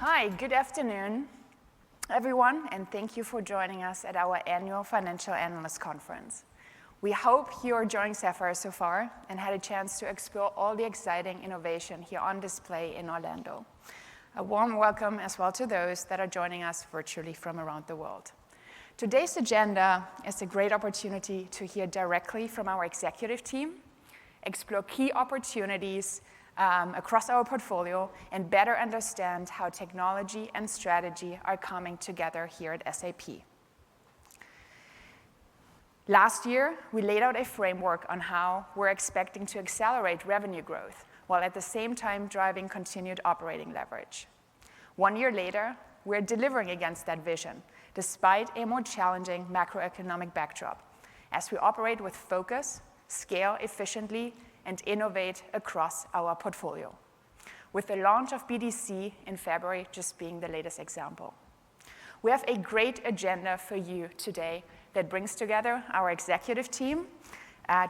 Hi, good afternoon, everyone, and thank you for joining us at our annual Financial Analyst Conference. We hope you're enjoying Sapphire so far and had a chance to explore all the exciting innovation here on display in Orlando. A warm welcome as well to those that are joining us virtually from around the world. Today's agenda is a great opportunity to hear directly from our executive team, explore key opportunities across our portfolio, and better understand how technology and strategy are coming together here at SAP. Last year, we laid out a framework on how we're expecting to accelerate revenue growth, while at the same time driving continued operating leverage. 1 year later, we're delivering against that vision, despite a more challenging macroeconomic backdrop, as we operate with focus, scale efficiently, and innovate across our portfolio, with the launch of BDC in February just being the latest example. We have a great agenda for you today that brings together our executive team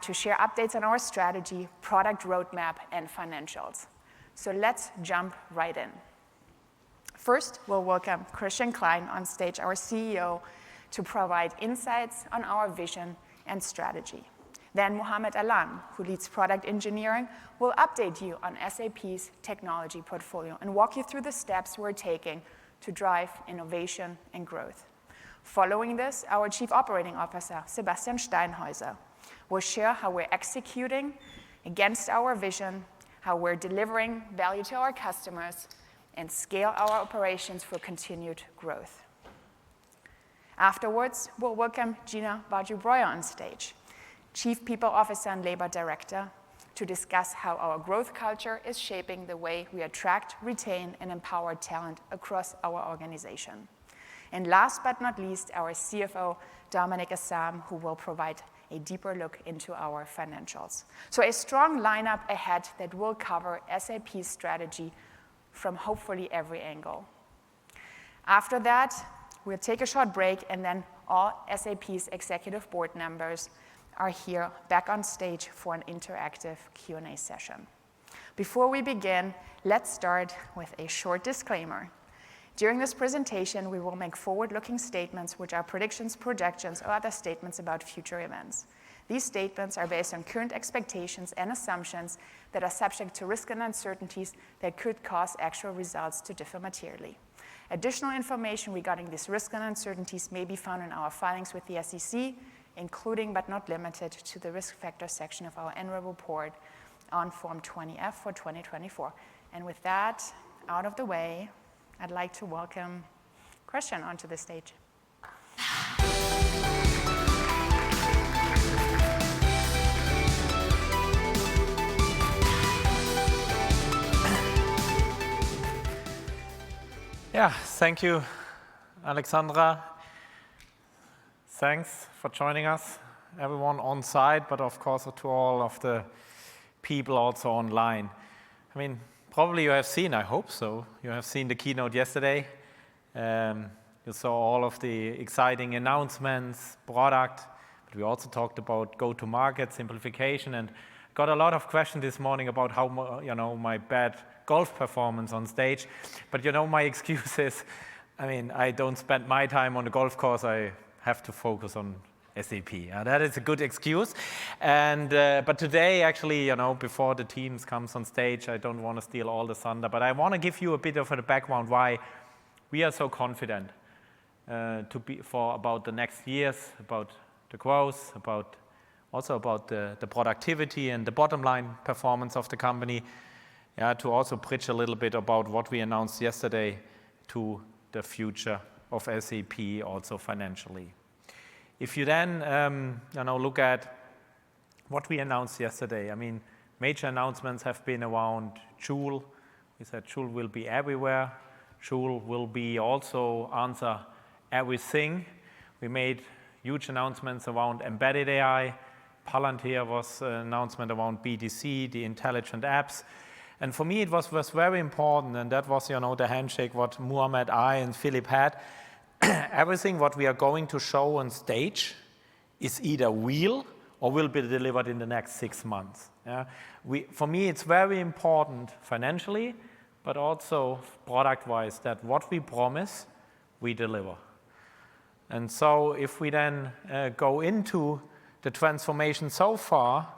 to share updates on our strategy, product roadmap, and financials. So let's jump right in. First, we'll welcome Christian Klein on stage, our CEO, to provide insights on our vision and strategy. Then Mohamed Alan, who leads product engineering, will update you on SAP's technology portfolio and walk you through the steps we're taking to drive innovation and growth. Following this, our Chief Operating Officer, Sebastian Steinhäuser, will share how we're executing against our vision, how we're delivering value to our customers, and scale our operations for continued growth. Afterwards, we'll welcome Gina Baju-Breuer on stage, Chief People Officer and Labor Director, to discuss how our growth culture is shaping the way we attract, retain, and empower talent across our organization. And last but not least, our CFO, Dominik Asam, who will provide a deeper look into our financials. So a strong lineup ahead that will cover SAP's strategy from hopefully every angle. After that, we'll take a short break, and then all SAP's executive board members are here back on stage for an interactive Q&A session. Before we begin, let's start with a short disclaimer. During this presentation, we will make forward-looking statements, which are predictions, projections, or other statements about future events. These statements are based on current expectations and assumptions that are subject to risks and uncertainties that could cause actual results to differ materially. Additional information regarding these risks and uncertainties may be found in our filings with the SEC, including but not limited to the risk factors section of our annual report on Form 20-F for 2024. And with that out of the way, I'd like to welcome Christian onto the stage. Yeah, thank you, Alexandra. Thanks for joining us, everyone on site, but of course to all of the people also online. I mean, probably you have seen, I hope so, you have seen the keynote yesterday. You saw all of the exciting announcements, product, but we also talked about go-to-market simplification, and got a lot of questions this morning about how, my bad golf performance on stage. But my excuse is, I don't spend my time on the golf course. I have to focus on SAP. That is a good excuse. And but today, actually, before the teams comes on stage, I don't want to steal all the thunder, but I want to give you a bit of a background why we are so confident about the next years, about the growth, about the productivity and the bottom line performance of the company. To also preach a little bit about what we announced yesterday to the future of SAP, also financially. If you then look at what we announced yesterday, major announcements have been around Joule. We said Joule will be everywhere. Joule will be also answer everything. We made huge announcements around embedded AI. Palantir was an announcement around BDC, the intelligent apps. And for me, it was very important, and that was, the handshake what Mohamed, I, and Philip had. Everything what we are going to show on stage is either real or will be delivered in the next 6 months. For me, it's very important financially, but also product-wise, that what we promise, we deliver. And so if we then go into the transformation so far,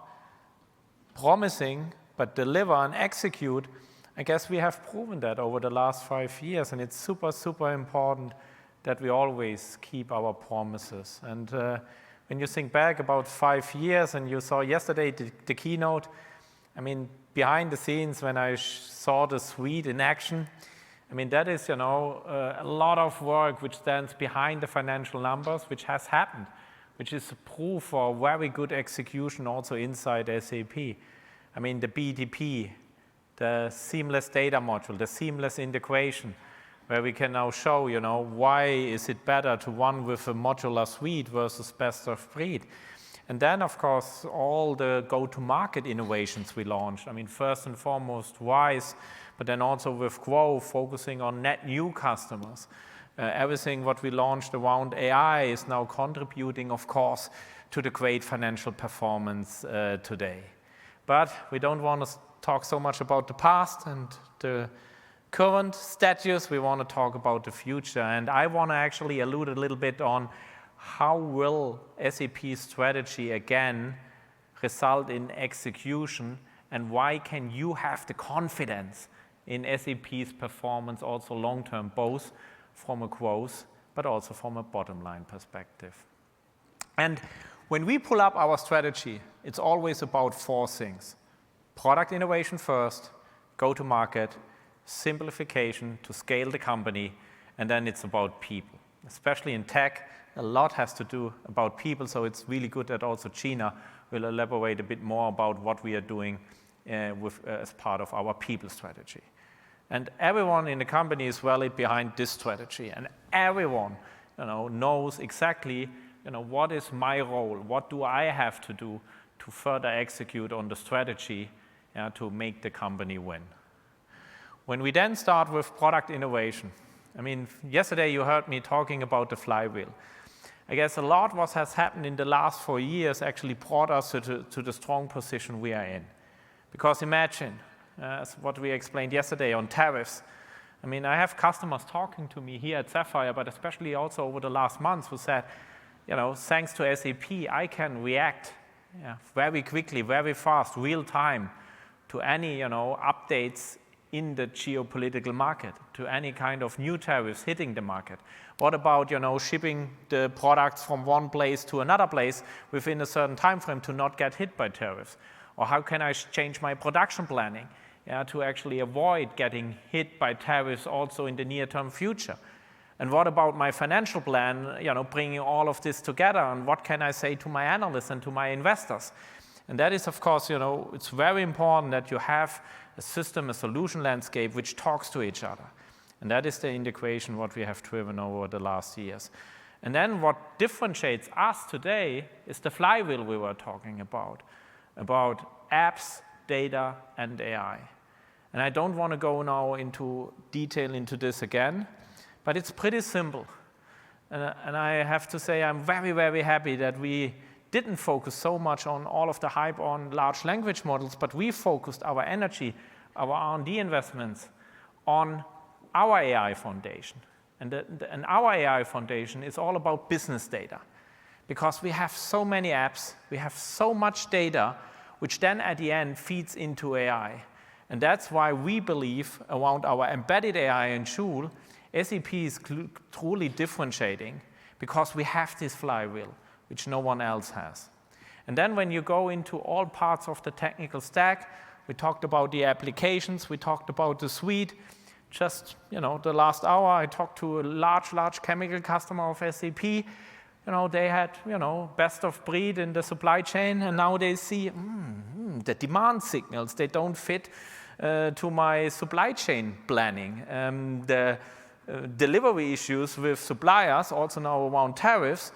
promising but deliver and execute, I guess we have proven that over the last 5 years, and it's super, super important that we always keep our promises. And when you think back about 5 years, and you saw yesterday the keynote, I mean, behind the scenes when I saw the suite in action, I mean, that is, a lot of work which stands behind the financial numbers, which has happened, which is proof for very good execution also inside SAP. I mean, the BTP, the seamless data module, the seamless integration, where we can now show, why is it better to run with a modular suite versus best of breed. And then, of course, all the go-to-market innovations we launched. I mean, first and foremost, RISE, but then also with Grow, focusing on net new customers. Everything what we launched around AI is now contributing, of course, to the great financial performance today. But we don't want to talk so much about the past and the current status. We want to talk about the future. And I want to actually allude a little bit on how will SAP's strategy again result in execution, and why can you have the confidence in SAP's performance also long-term, both from a growth but also from a bottom-line perspective. And when we pull up our strategy, it's always about 4 things. Product innovation first, go-to-market, simplification to scale the company, and then it's about people. Especially in tech, a lot has to do about people, so it's really good that also Gina will elaborate a bit more about what we are doing as part of our people strategy. And everyone in the company is rallied behind this strategy, and everyone knows exactly what is my role, what do I have to do to further execute on the strategy to make the company win. When we then start with product innovation, I mean, yesterday you heard me talking about the flywheel. I guess a lot what has happened in the last 4 years actually brought us to the strong position we are in. Because imagine, as what we explained yesterday on tariffs, I mean, I have customers talking to me here at Sapphire, but especially also over the last months, who said, thanks to SAP, I can react very quickly, very fast, real time, to any updates in the geopolitical market, to any kind of new tariffs hitting the market. What about shipping the products from one place to another place within a certain time frame to not get hit by tariffs? Or how can I change my production planning to actually avoid getting hit by tariffs also in the near-term future? And what about my financial plan, bringing all of this together, and what can I say to my analysts and to my investors? And that is, of course, it's very important that you have a system, a solution landscape which talks to each other. And that is the integration what we have driven over the last years. And then what differentiates us today is the flywheel we were talking about apps, data, and AI. And I don't want to go now into detail into this again, but it's pretty simple. And I have to say I'm very, very happy that we didn't focus so much on all of the hype on large language models, but we focused our energy, our R&D investments on our AI foundation. And our AI foundation is all about business data, because we have so many apps, we have so much data, which then at the end feeds into AI. And that's why we believe around our embedded AI and Joule, SAP is truly differentiating, because we have this flywheel, which no one else has. And then when you go into all parts of the technical stack, we talked about the applications, we talked about the suite. Just, the last hour, I talked to a large chemical customer of SAP. They had, best of breed in the supply chain, and now they see the demand signals, they don't fit to my supply chain planning. The delivery issues with suppliers, also now around tariffs,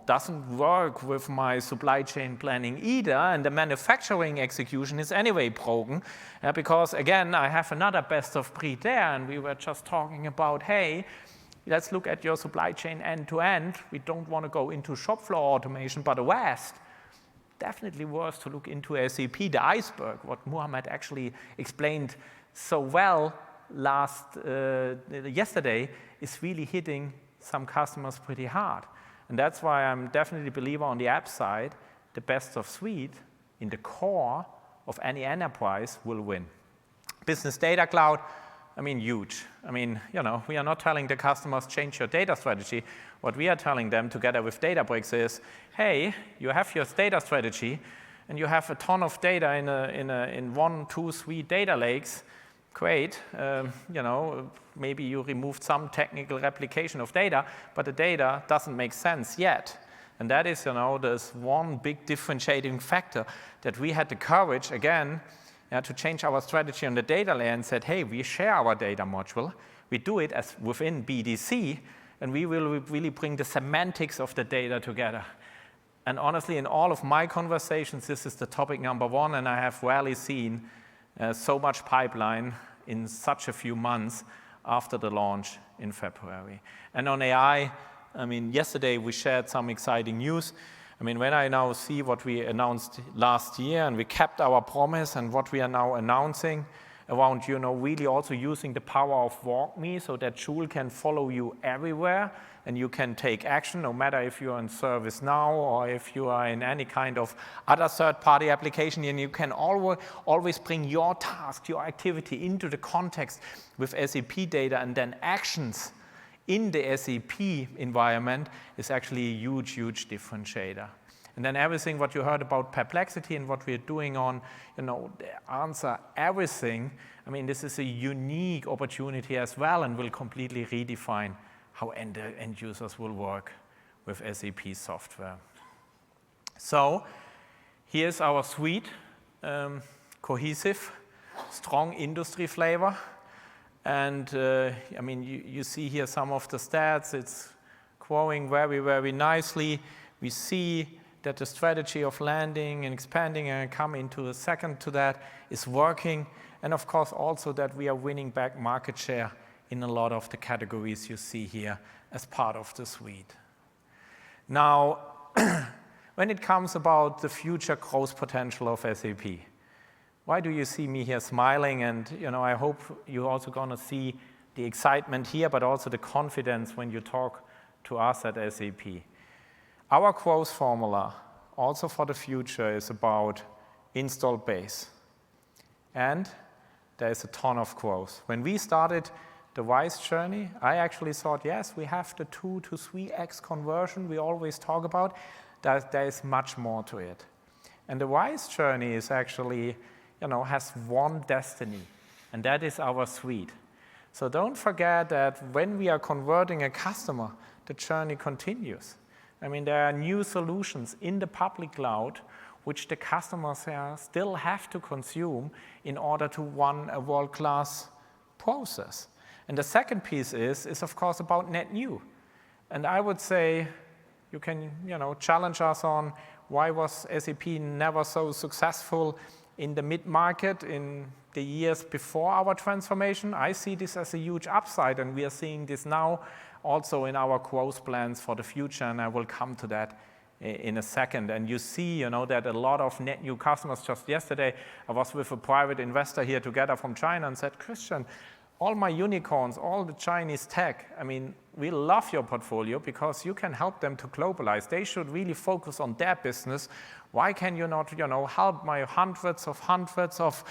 doesn't work with my supply chain planning either, and the manufacturing execution is anyway broken, because again, I have another best of breed there, and we were just talking about, hey, let's look at your supply chain end to end. We don't want to go into shop floor automation, but the rest, definitely worth to look into SAP, the iceberg, what Muhammad actually explained so well yesterday is really hitting some customers pretty hard. And that's why I'm definitely a believer on the app side, the best of suite in the core of any enterprise will win. Business Data Cloud, I mean, huge. I mean, we are not telling the customers change your data strategy. What we are telling them together with Databricks is, hey, you have your data strategy and you have a ton of data in 1, 2, 3 data lakes. Great, maybe you removed some technical replication of data, but the data doesn't make sense yet. And that is, there's one big differentiating factor that we had the courage, again, to change our strategy on the data layer and said, hey, we share our data module. We do it as within BDC, and we will really bring the semantics of the data together. And honestly, in all of my conversations, this is the topic number 1, and I have rarely seen so much pipeline in such a few months after the launch in February. And on AI, I mean, yesterday we shared some exciting news. I mean, when I now see what we announced last year, and we kept our promise, and what we are now announcing around, really also using the power of WalkMe so that Joule can follow you everywhere, and you can take action, no matter if you are in ServiceNow or if you are in any kind of other third-party application, and you can always bring your task, your activity into the context with SAP data, and then actions in the SAP environment is actually a huge, huge differentiator. And then everything what you heard about perplexity and what we're doing on, answer everything, I mean, this is a unique opportunity as well, and will completely redefine how end users will work with SAP software. So here's our suite, cohesive, strong industry flavor. And I mean, you see here some of the stats. It's growing very, very nicely. We see that the strategy of landing and expanding, and I come into a second to that, is working. And of course, also that we are winning back market share in a lot of the categories you see here as part of the suite. Now, when it comes about the future growth potential of SAP, why do you see me here smiling? And I hope you're also going to see the excitement here, but also the confidence when you talk to us at SAP. Our growth formula, also for the future, is about install base. And there is a ton of growth. When we started the RISE journey, I actually thought, yes, we have the 2 to 3x conversion we always talk about. There is much more to it. And the RISE journey is actually, has one destiny, and that is our suite. So don't forget that when we are converting a customer, the journey continues. I mean, there are new solutions in the public cloud which the customers still have to consume in order to run a world-class process. And the second piece is of course about net new. And I would say you can challenge us on why was SAP never so successful in the mid-market in the years before our transformation. I see this as a huge upside, and we are seeing this now also in our growth plans for the future, and I will come to that in a second. And you see, that a lot of net new customers. Just yesterday, I was with a private investor here together from China and said, Christian, all my unicorns, all the Chinese tech, I mean, we love your portfolio because you can help them to globalize. They should really focus on their business. Why can you not, help my hundreds of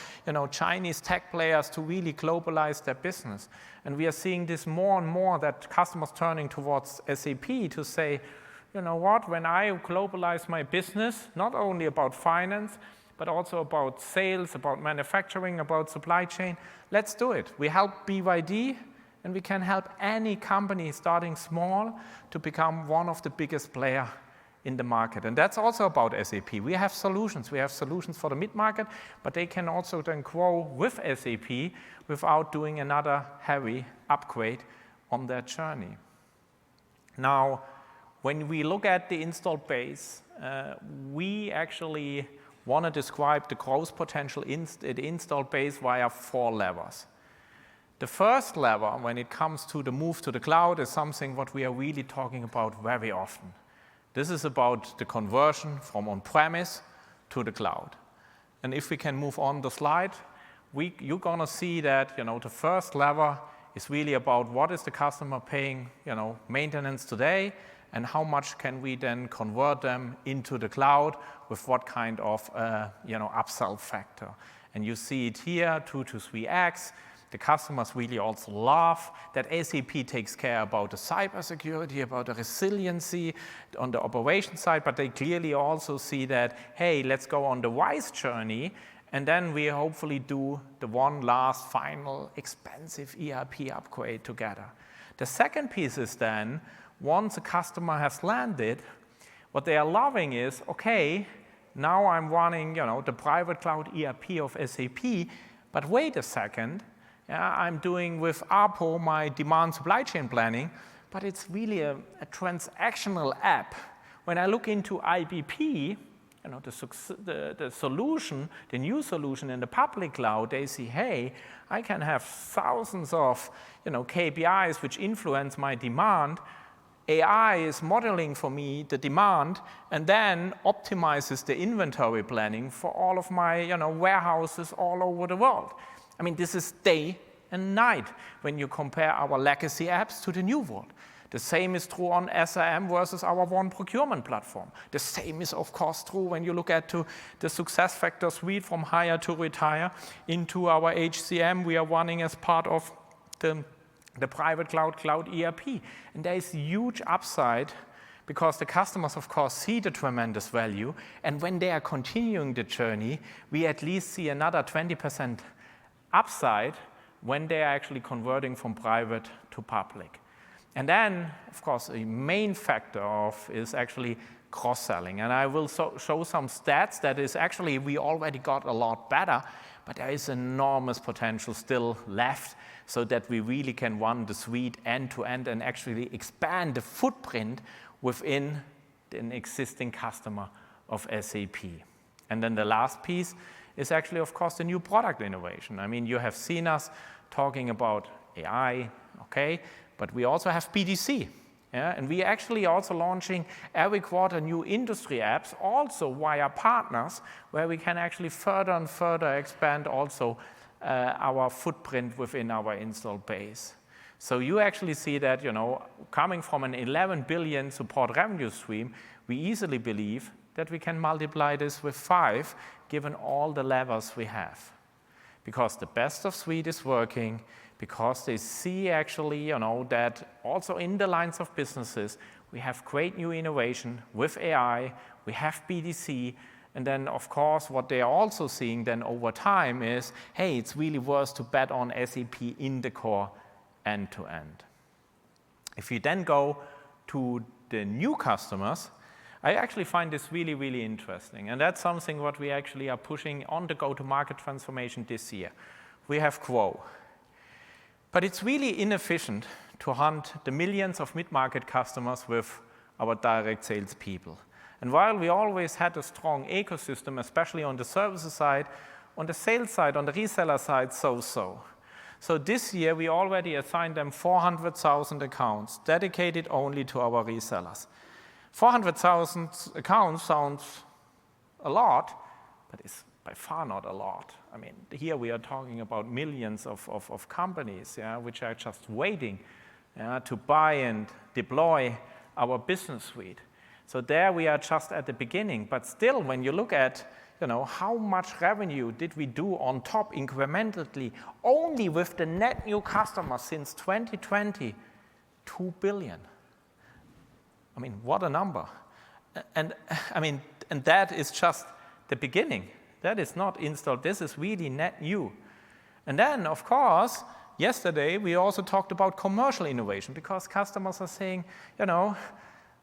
Chinese tech players to really globalize their business? And we are seeing this more and more, that customers turning towards SAP to say, when I globalize my business, not only about finance, but also about sales, about manufacturing, about supply chain, let's do it. We help BYD, and we can help any company starting small to become one of the biggest players in the market. And that's also about SAP. We have solutions. We have solutions for the mid-market, but they can also then grow with SAP without doing another heavy upgrade on their journey. Now, when we look at the installed base, we actually want to describe the growth potential in the installed base via 4 levers. The first lever, when it comes to the move to the cloud, is something what we are really talking about very often. This is about the conversion from on-premise to the cloud. And if we can move on the slide, you're going to see that, the first lever is really about what is the customer paying, maintenance today, and how much can we then convert them into the cloud with what kind of, upsell factor. And you see it here, 2 to 3x. The customers really also love that SAP takes care about the cybersecurity, about the resiliency on the operation side, but they clearly also see that, hey, let's go on the WISE journey, and then we hopefully do the one last final expensive ERP upgrade together. The second piece is then, once a customer has landed, what they are loving is, okay, now I'm running, the private cloud ERP of SAP, but wait a second, I'm doing with APO my demand supply chain planning, but it's really a transactional app. When I look into IBP, the solution, the new solution in the public cloud, they see, hey, I can have thousands of KPIs which influence my demand. AI is modeling for me the demand and then optimizes the inventory planning for all of my warehouses all over the world. I mean, this is day and night when you compare our legacy apps to the new world. The same is true on SRM versus our one procurement platform. The same is, of course, true when you look at the SuccessFactors suite from hire to retire into our HCM we are running as part of the private cloud ERP. And there is huge upside because the customers, of course, see the tremendous value. And when they are continuing the journey, we at least see another 20% upside when they are actually converting from private to public. And then, of course, a main factor is actually cross-selling. And I will show some stats that is actually we already got a lot better, but there is enormous potential still left so that we really can run the suite end-to-end and actually expand the footprint within an existing customer of SAP. And then the last piece is actually, of course, the new product innovation. I mean, you have seen us talking about AI, okay, but we also have BDC. Yeah? And we actually also launching every quarter new industry apps, also via partners, where we can actually further and further expand also our footprint within our install base. So you actually see that, coming from an 11 billion support revenue stream, we easily believe that we can multiply this with 5, given all the levers we have. Because the best of suite is working, because they see actually, that also in the lines of businesses, we have great new innovation with AI, we have BDC, and then, of course, what they are also seeing then over time is, hey, it's really worth to bet on SAP in the core end-to-end. If you then go to the new customers, I actually find this really, really interesting. And that's something what we actually are pushing on the go-to-market transformation this year. We have Grow. But it's really inefficient to hunt the millions of mid-market customers with our direct sales people. And while we always had a strong ecosystem, especially on the services side, on the sales side, on the reseller side, so-so. So this year, we already assigned them 400,000 accounts dedicated only to our resellers. 400,000 accounts sounds a lot, but it's by far not a lot. I mean, here we are talking about millions of companies, which are just waiting to buy and deploy our business suite. So there we are just at the beginning. But still, when you look at how much revenue did we do on top incrementally, only with the net new customers since 2020, 2 billion. I mean, what a number. And that is just the beginning. That is not installed. This is really net new. And then, of course, yesterday we also talked about commercial innovation because customers are saying,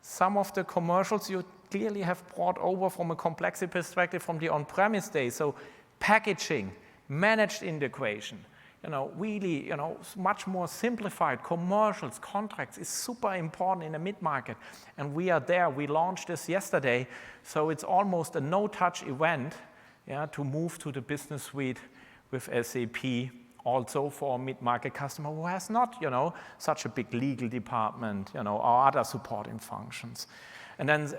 some of the commercials you clearly have brought over from a complexity perspective from the on-premise days. So packaging, managed integration, really, much more simplified commercials, contracts is super important in the mid-market. And we are there. We launched this yesterday. So it's almost a no-touch event to move to the business suite with SAP, also for a mid-market customer who has not, such a big legal department, or other supporting functions. And then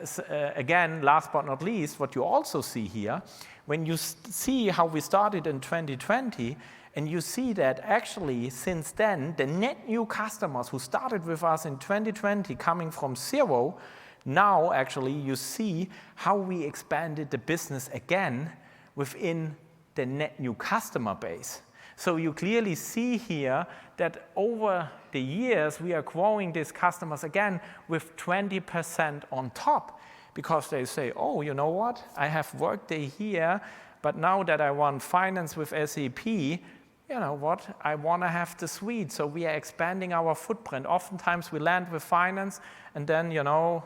again, last but not least, what you also see here, when you see how we started in 2020, and you see that actually since then, the net new customers who started with us in 2020 coming from 0, now actually you see how we expanded the business again within the net new customer base. So you clearly see here that over the years, we are growing these customers again with 20% on top, because they say, oh, you know what? I have Workday here, but now that I want finance with SAP, you know what? I want to have the suite. So we are expanding our footprint. Oftentimes we land with finance, and then, you know,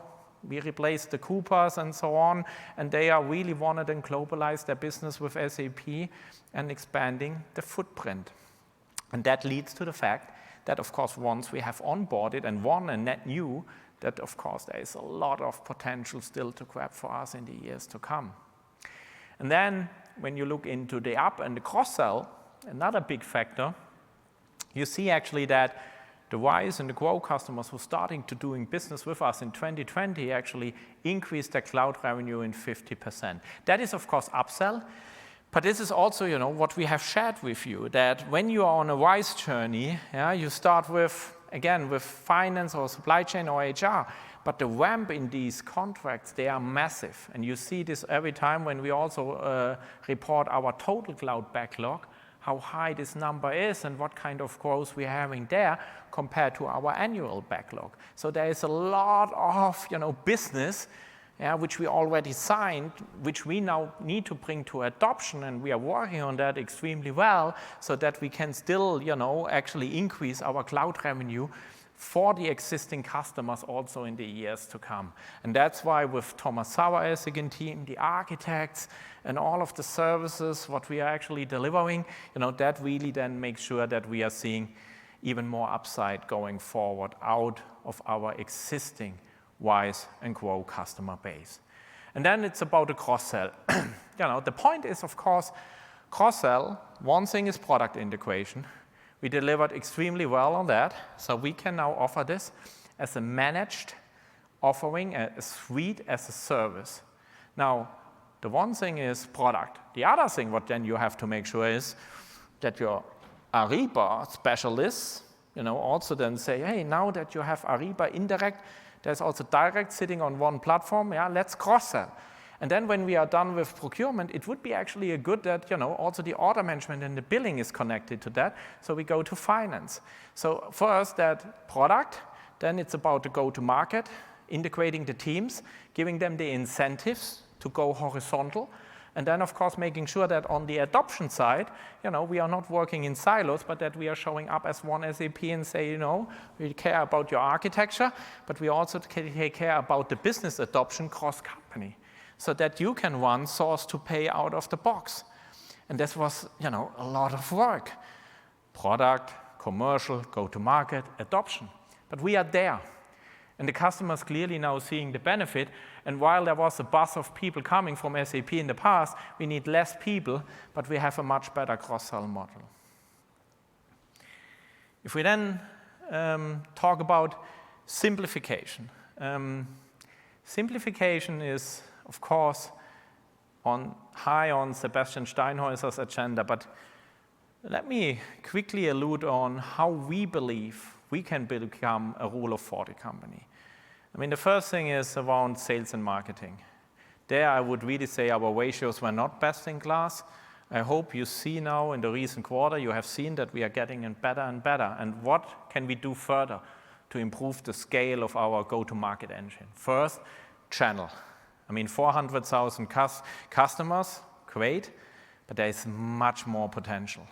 we replace the Coopers and so on, and they are really wanted and globalize their business with SAP and expanding the footprint. And that leads to the fact that, of course, once we have onboarded and won a net new, that, of course, there is a lot of potential still to grab for us in the years to come. And then when you look into the up and the cross-sell, another big factor, you see actually that the RISE and the GROW customers who are starting to doing business with us in 2020 actually increased their cloud revenue in 50%. That is, of course, upsell. But this is also, you know, what we have shared with you, that when you are on a RISE journey, you start with, again, with finance or supply chain or HR, but the ramp in these contracts, they are massive. And you see this every time when we also report our total cloud backlog, how high this number is and what kind of growth we're having there compared to our annual backlog. So there is a lot of, you know, business which we already signed, which we now need to bring to adoption, and we are working on that extremely well so that we can still, you know, actually increase our cloud revenue for the existing customers also in the years to come. And that's why with Thomas Sauer-Essig team, the architects, and all of the services, what we are actually delivering, you know, that really then makes sure that we are seeing even more upside going forward out of our existing RISE and GROW customer base. And then it's about the cross-sell. You know, the point is, of course, cross-sell, one thing is product integration. We delivered extremely well on that, so we can now offer this as a managed offering, a suite as a service. Now, the one thing is product. The other thing what then you have to make sure is that your Ariba specialists, you know, also then say, hey, now that you have Ariba indirect, there's also direct sitting on one platform, let's cross-sell. And then when we are done with procurement, it would be actually a good that, you know, also the order management and the billing is connected to that, so we go to finance. So first that product, then it's about the go-to-market, integrating the teams, giving them the incentives to go horizontal, and then, of course, making sure that on the adoption side, you know, we are not working in silos, but that we are showing up as one SAP and say, you know, we care about your architecture, but we also take care about the business adoption cross-company, so that you can run source to pay out of the box. And this was, you know, a lot of work. Product, commercial, go-to-market, adoption. But we are there. And the customers clearly now seeing the benefit. And while there was a bus of people coming from SAP in the past, we need less people, but we have a much better cross-sell model. If we then talk about simplification. Simplification is, of course, high on Sebastian Steinhäuser's agenda, but let me quickly allude on how we believe we can become a Rule of 40 company. I mean, the first thing is around sales and marketing. There, I would really say our ratios were not best in class. I hope you see now in the recent quarter, you have seen that we are getting better and better. And what can we do further to improve the scale of our go-to-market engine? First, channel. I mean, 400,000 customers, great, but there is much more potential.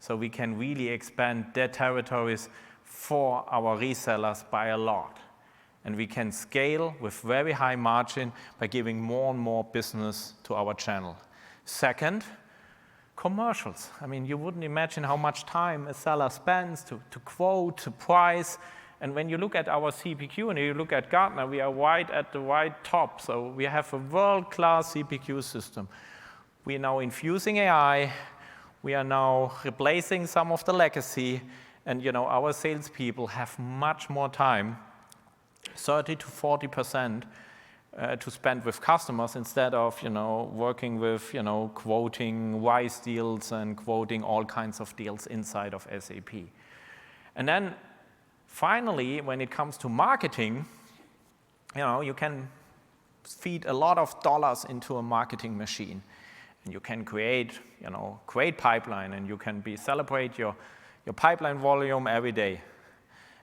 So we can really expand their territories for our resellers by a lot. And we can scale with very high margin by giving more and more business to our channel. Second, commercials. I mean, you wouldn't imagine how much time a seller spends to quote, to price. And when you look at our CPQ and you look at Gartner, we are right at the right top. So we have a world-class CPQ system. We are now infusing AI. We are now replacing some of the legacy. And, you know, our salespeople have much more time, 30 to 40% to spend with customers instead of, working with, quoting WISE deals and quoting all kinds of deals inside of SAP. And then finally, when it comes to marketing, you can feed a lot of dollars into a marketing machine. And you can create, great pipeline, and you can celebrate your pipeline volume every day.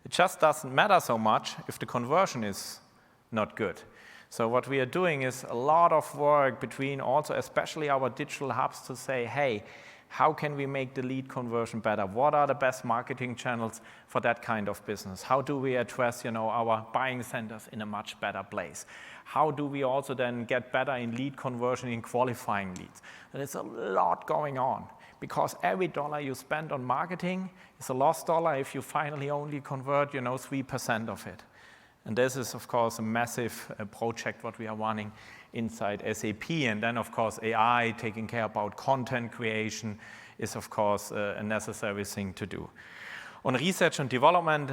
It just doesn't matter so much if the conversion is not good. So what we are doing is a lot of work between also, especially our digital hubs, to say, hey, how can we make the lead conversion better? What are the best marketing channels for that kind of business? How do we address, our buying centers in a much better place? How do we also then get better in lead conversion, in qualifying leads? There's a lot going on, because every dollar you spend on marketing is a lost dollar if you finally only convert, 3% of it. And this is, of course, a massive project what we are running inside SAP. And then, of course, AI, taking care about content creation, is, of course, a necessary thing to do. On research and development,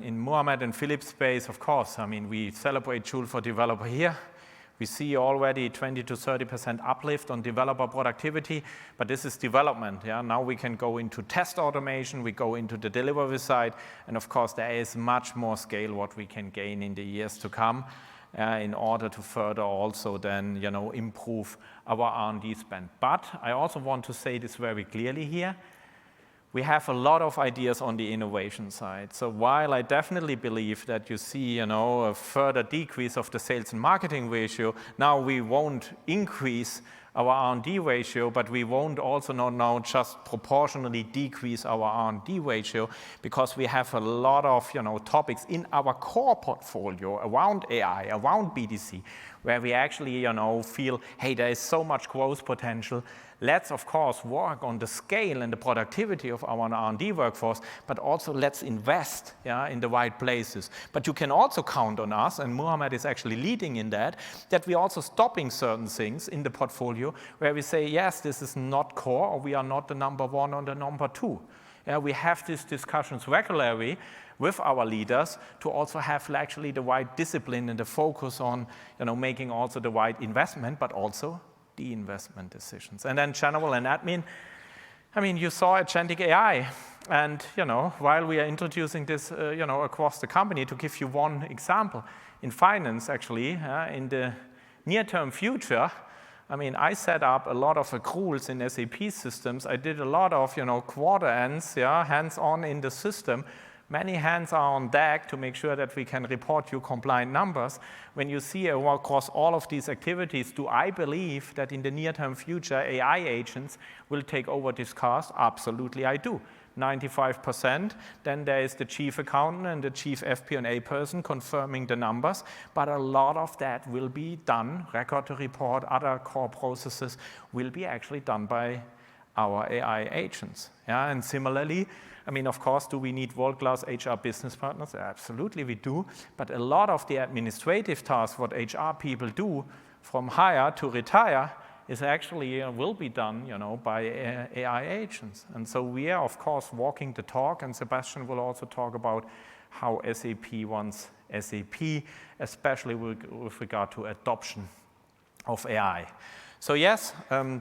in Muhammad and Philip's space, of course, we celebrate Joule for Developer here. We see already 20 to 30% uplift on developer productivity, but this is development. Yeah? Now we can go into test automation, we go into the delivery side, and of course there is much more scale what we can gain in the years to come in order to further also then improve our R&D spend. But I also want to say this very clearly here. We have a lot of ideas on the innovation side. So while I definitely believe that you see, a further decrease of the sales and marketing ratio, now we won't increase our R&D ratio, but we won't also now just proportionally decrease our R&D ratio, because we have a lot of, topics in our core portfolio around AI, around BDC, where we actually, feel, hey, there is so much growth potential. Let's, of course, work on the scale and the productivity of our R&D workforce, but also let's invest in the right places. But you can also count on us, and Muhammad is actually leading in that we're also stopping certain things in the portfolio where we say, yes, this is not core, or we are not the number one or the number two. We have these discussions regularly with our leaders to also have actually the right discipline and the focus on making also the right investment, but also the investment decisions. And then general and admin, you saw agentic AI. And, while we are introducing this, across the company, to give you one example, in finance, actually, in the near-term future, I set up a lot of accruals in SAP systems. I did a lot of, quarter ends, hands-on in the system. Many hands are on deck to make sure that we can report you compliant numbers. When you see across all of these activities, do I believe that in the near-term future AI agents will take over this task? Absolutely, I do. 95%. Then there is the chief accountant and the chief FP&A person confirming the numbers. But a lot of that will be done, record to report, other core processes will be actually done by our AI agents. And similarly, of course, do we need world-class HR business partners? Absolutely, we do. But a lot of the administrative tasks, what HR people do from hire to retire, is actually will be done, by AI agents. And so we are, of course, walking the talk. And Sebastian will also talk about how SAP wants SAP, especially with regard to adoption of AI. So yes,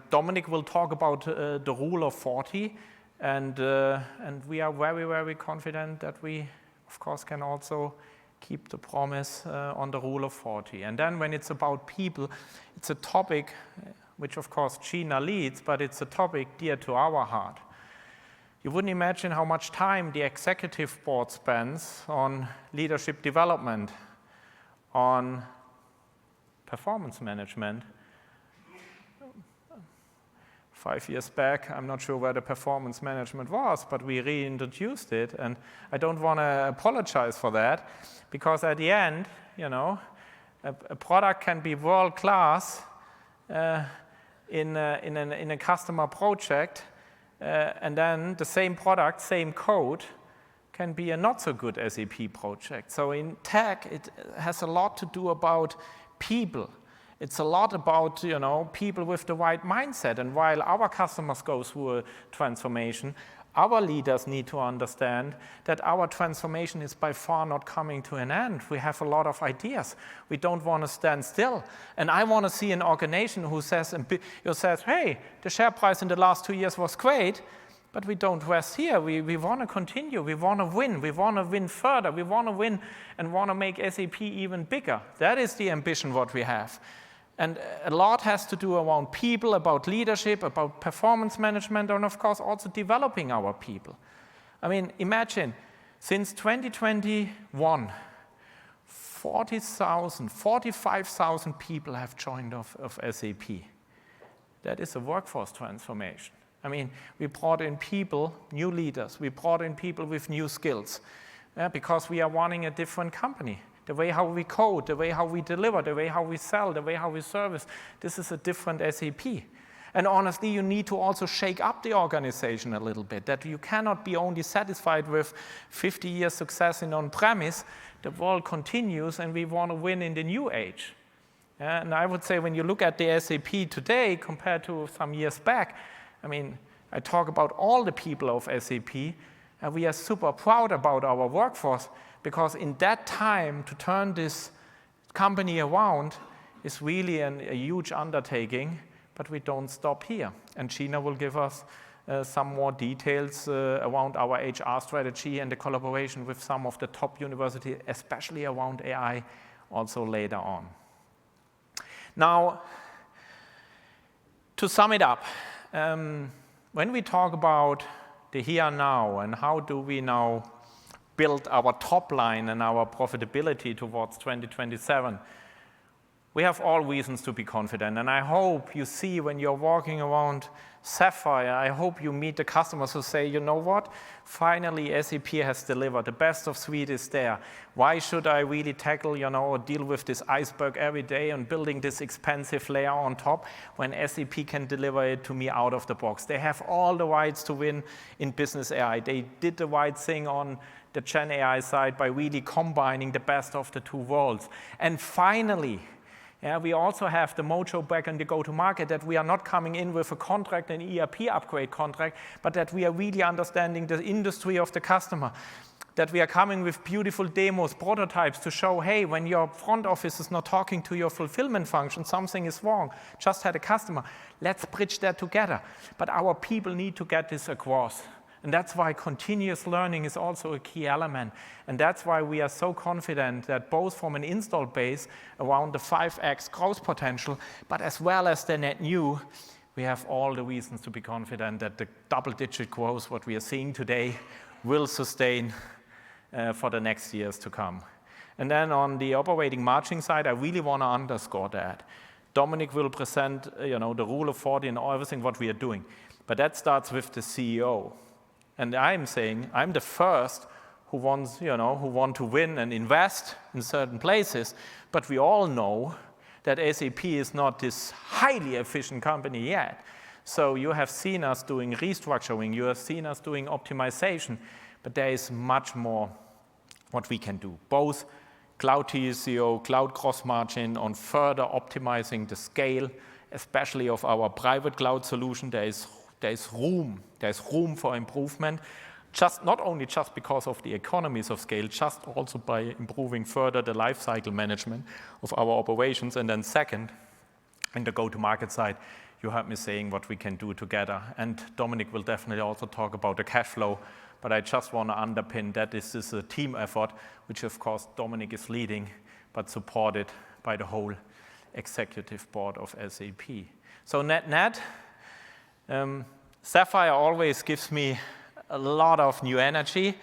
Dominic will talk about the rule of 40. And we are very, very confident that we, of course, can also keep the promise on the rule of 40. And then when it's about people, it's a topic which, of course, Gina leads, but it's a topic dear to our heart. You wouldn't imagine how much time the executive board spends on leadership development, on performance management. 5 years back, I'm not sure where the performance management was, but we reintroduced it. And I don't want to apologize for that, because at the end, a product can be world-class in a customer project, and then the same product, same code, can be a not-so-good SAP project. So in tech, it has a lot to do about people. It's a lot about, people with the right mindset. And while our customers go through a transformation, Our leaders need to understand that our transformation is by far not coming to an end. We have a lot of ideas. We don't want to stand still. And I want to see an organization who says, hey, the share price in the last 2 years was great, but we don't rest here. We want to continue. We want to win. We want to win further. We want to win and want to make SAP even bigger. That is the ambition what we have. And a lot has to do around people, about leadership, about performance management, and of course also developing our people. I mean, imagine, since 2021, 45,000 people have joined of SAP. That is a workforce transformation. I mean, we brought in people, new leaders. We brought in people with new skills because we are running a different company. The way how we code, the way how we deliver, the way how we sell, the way how we service, this is a different SAP. And honestly, you need to also shake up the organization a little bit, that you cannot be only satisfied with 50 years success in on-premise. The world continues, and we want to win in the new age. And I would say when you look at the SAP today compared to some years back, I mean, I talk about all the people of SAP, and we are super proud about our workforce, because in that time, to turn this company around is really a huge undertaking, but we don't stop here. And Gina will give us some more details around our HR strategy and the collaboration with some of the top universities, especially around AI, also later on. Now, to sum it up, when we talk about the here and now and how do we now build our top line and our profitability towards 2027, we have all reasons to be confident. And I hope you see when you're walking around Sapphire, I hope you meet the customers who say, you know what, finally SAP has delivered. The best of suite is there. Why should I really tackle, or deal with this iceberg every day and building this expensive layer on top when SAP can deliver it to me out of the box? They have all the rights to win in business AI. They did the right thing on the Gen AI side by really combining the best of the two worlds. And finally, we also have the mojo back in the go-to-market, that we are not coming in with a contract, an ERP upgrade contract, but that we are really understanding the industry of the customer, that we are coming with beautiful demos, prototypes to show, hey, when your front office is not talking to your fulfillment function, something is wrong. Just had a customer. Let's bridge that together. But our people need to get this across. And that's why continuous learning is also a key element. And that's why we are so confident that both from an install base around the 5x growth potential, but as well as the net new, we have all the reasons to be confident that the double-digit growth, what we are seeing today, will sustain for the next years to come. And then on the operating margin side, I really want to underscore that. Dominik will present the rule of 40 and everything what we are doing. But that starts with the CEO. And I'm saying I'm the first who wants, who want to win and invest in certain places. But we all know that SAP is not this highly efficient company yet. So you have seen us doing restructuring. You have seen us doing optimization. But there is much more what we can do. Both cloud TCO, cloud gross margin, on further optimizing the scale, especially of our private cloud solution. There's room for improvement, not only just because of the economies of scale, just also by improving further the lifecycle management of our operations. And then second, in the go-to-market side, you heard me saying what we can do together. And Dominik will definitely also talk about the cash flow, but I just want to underpin that this is a team effort, which of course Dominik is leading, but supported by the whole executive board of SAP. So net, Sapphire always gives me a lot of new energy,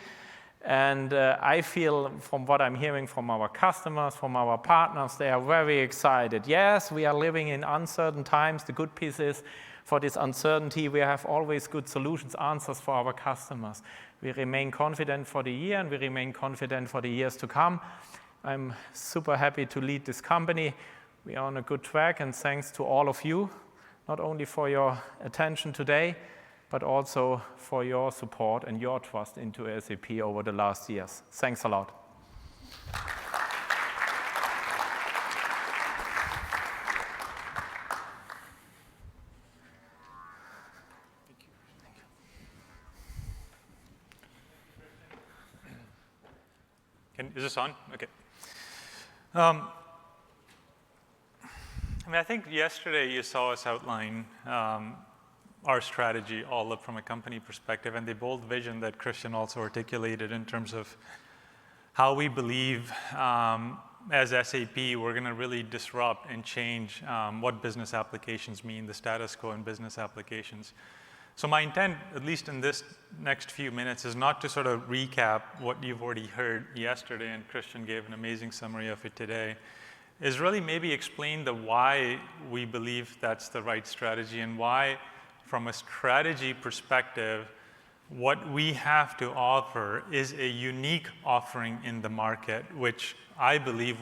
and I feel from what I'm hearing from our customers, from our partners, they are very excited. Yes, we are living in uncertain times. The good piece is for this uncertainty, we have always good solutions, answers for our customers. We remain confident for the year, and we remain confident for the years to come. I'm super happy to lead this company. We are on a good track, and thanks to all of you, not only for your attention today, but also for your support and your trust into SAP over the last years. Thanks a lot. Is this on? Okay. I think yesterday you saw us outline our strategy all up from a company perspective and the bold vision that Christian also articulated in terms of how we believe as SAP we're going to really disrupt and change what business applications mean, the status quo in business applications. So my intent, at least in this next few minutes, is not to sort of recap what you've already heard yesterday, and Christian gave an amazing summary of it today, is really maybe explain the why we believe that's the right strategy and why, from a strategy perspective, what we have to offer is a unique offering in the market, which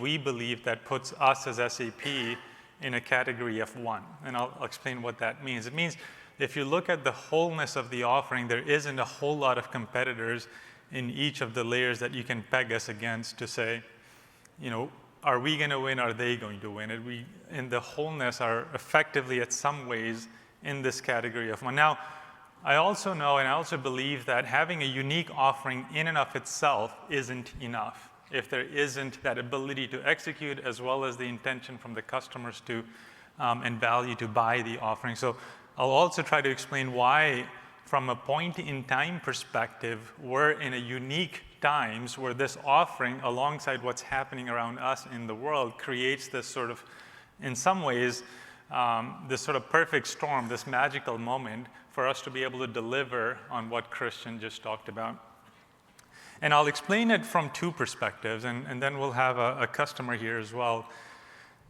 we believe that puts us as SAP in a category of one. And I'll explain what that means. It means if you look at the wholeness of the offering, there isn't a whole lot of competitors in each of the layers that you can peg us against to say, are we going to win? Are they going to win? And we, in the wholeness, are effectively, at some ways, in this category of one. Now, I also know and I also believe that having a unique offering in and of itself isn't enough if there isn't that ability to execute as well as the intention from the customers to and value to buy the offering. So I'll also try to explain why, from a point-in-time perspective, we're in a unique times where this offering, alongside what's happening around us in the world, creates this sort of, in some ways, this sort of perfect storm, this magical moment for us to be able to deliver on what Christian just talked about. And I'll explain it from two perspectives, and then we'll have a customer here as well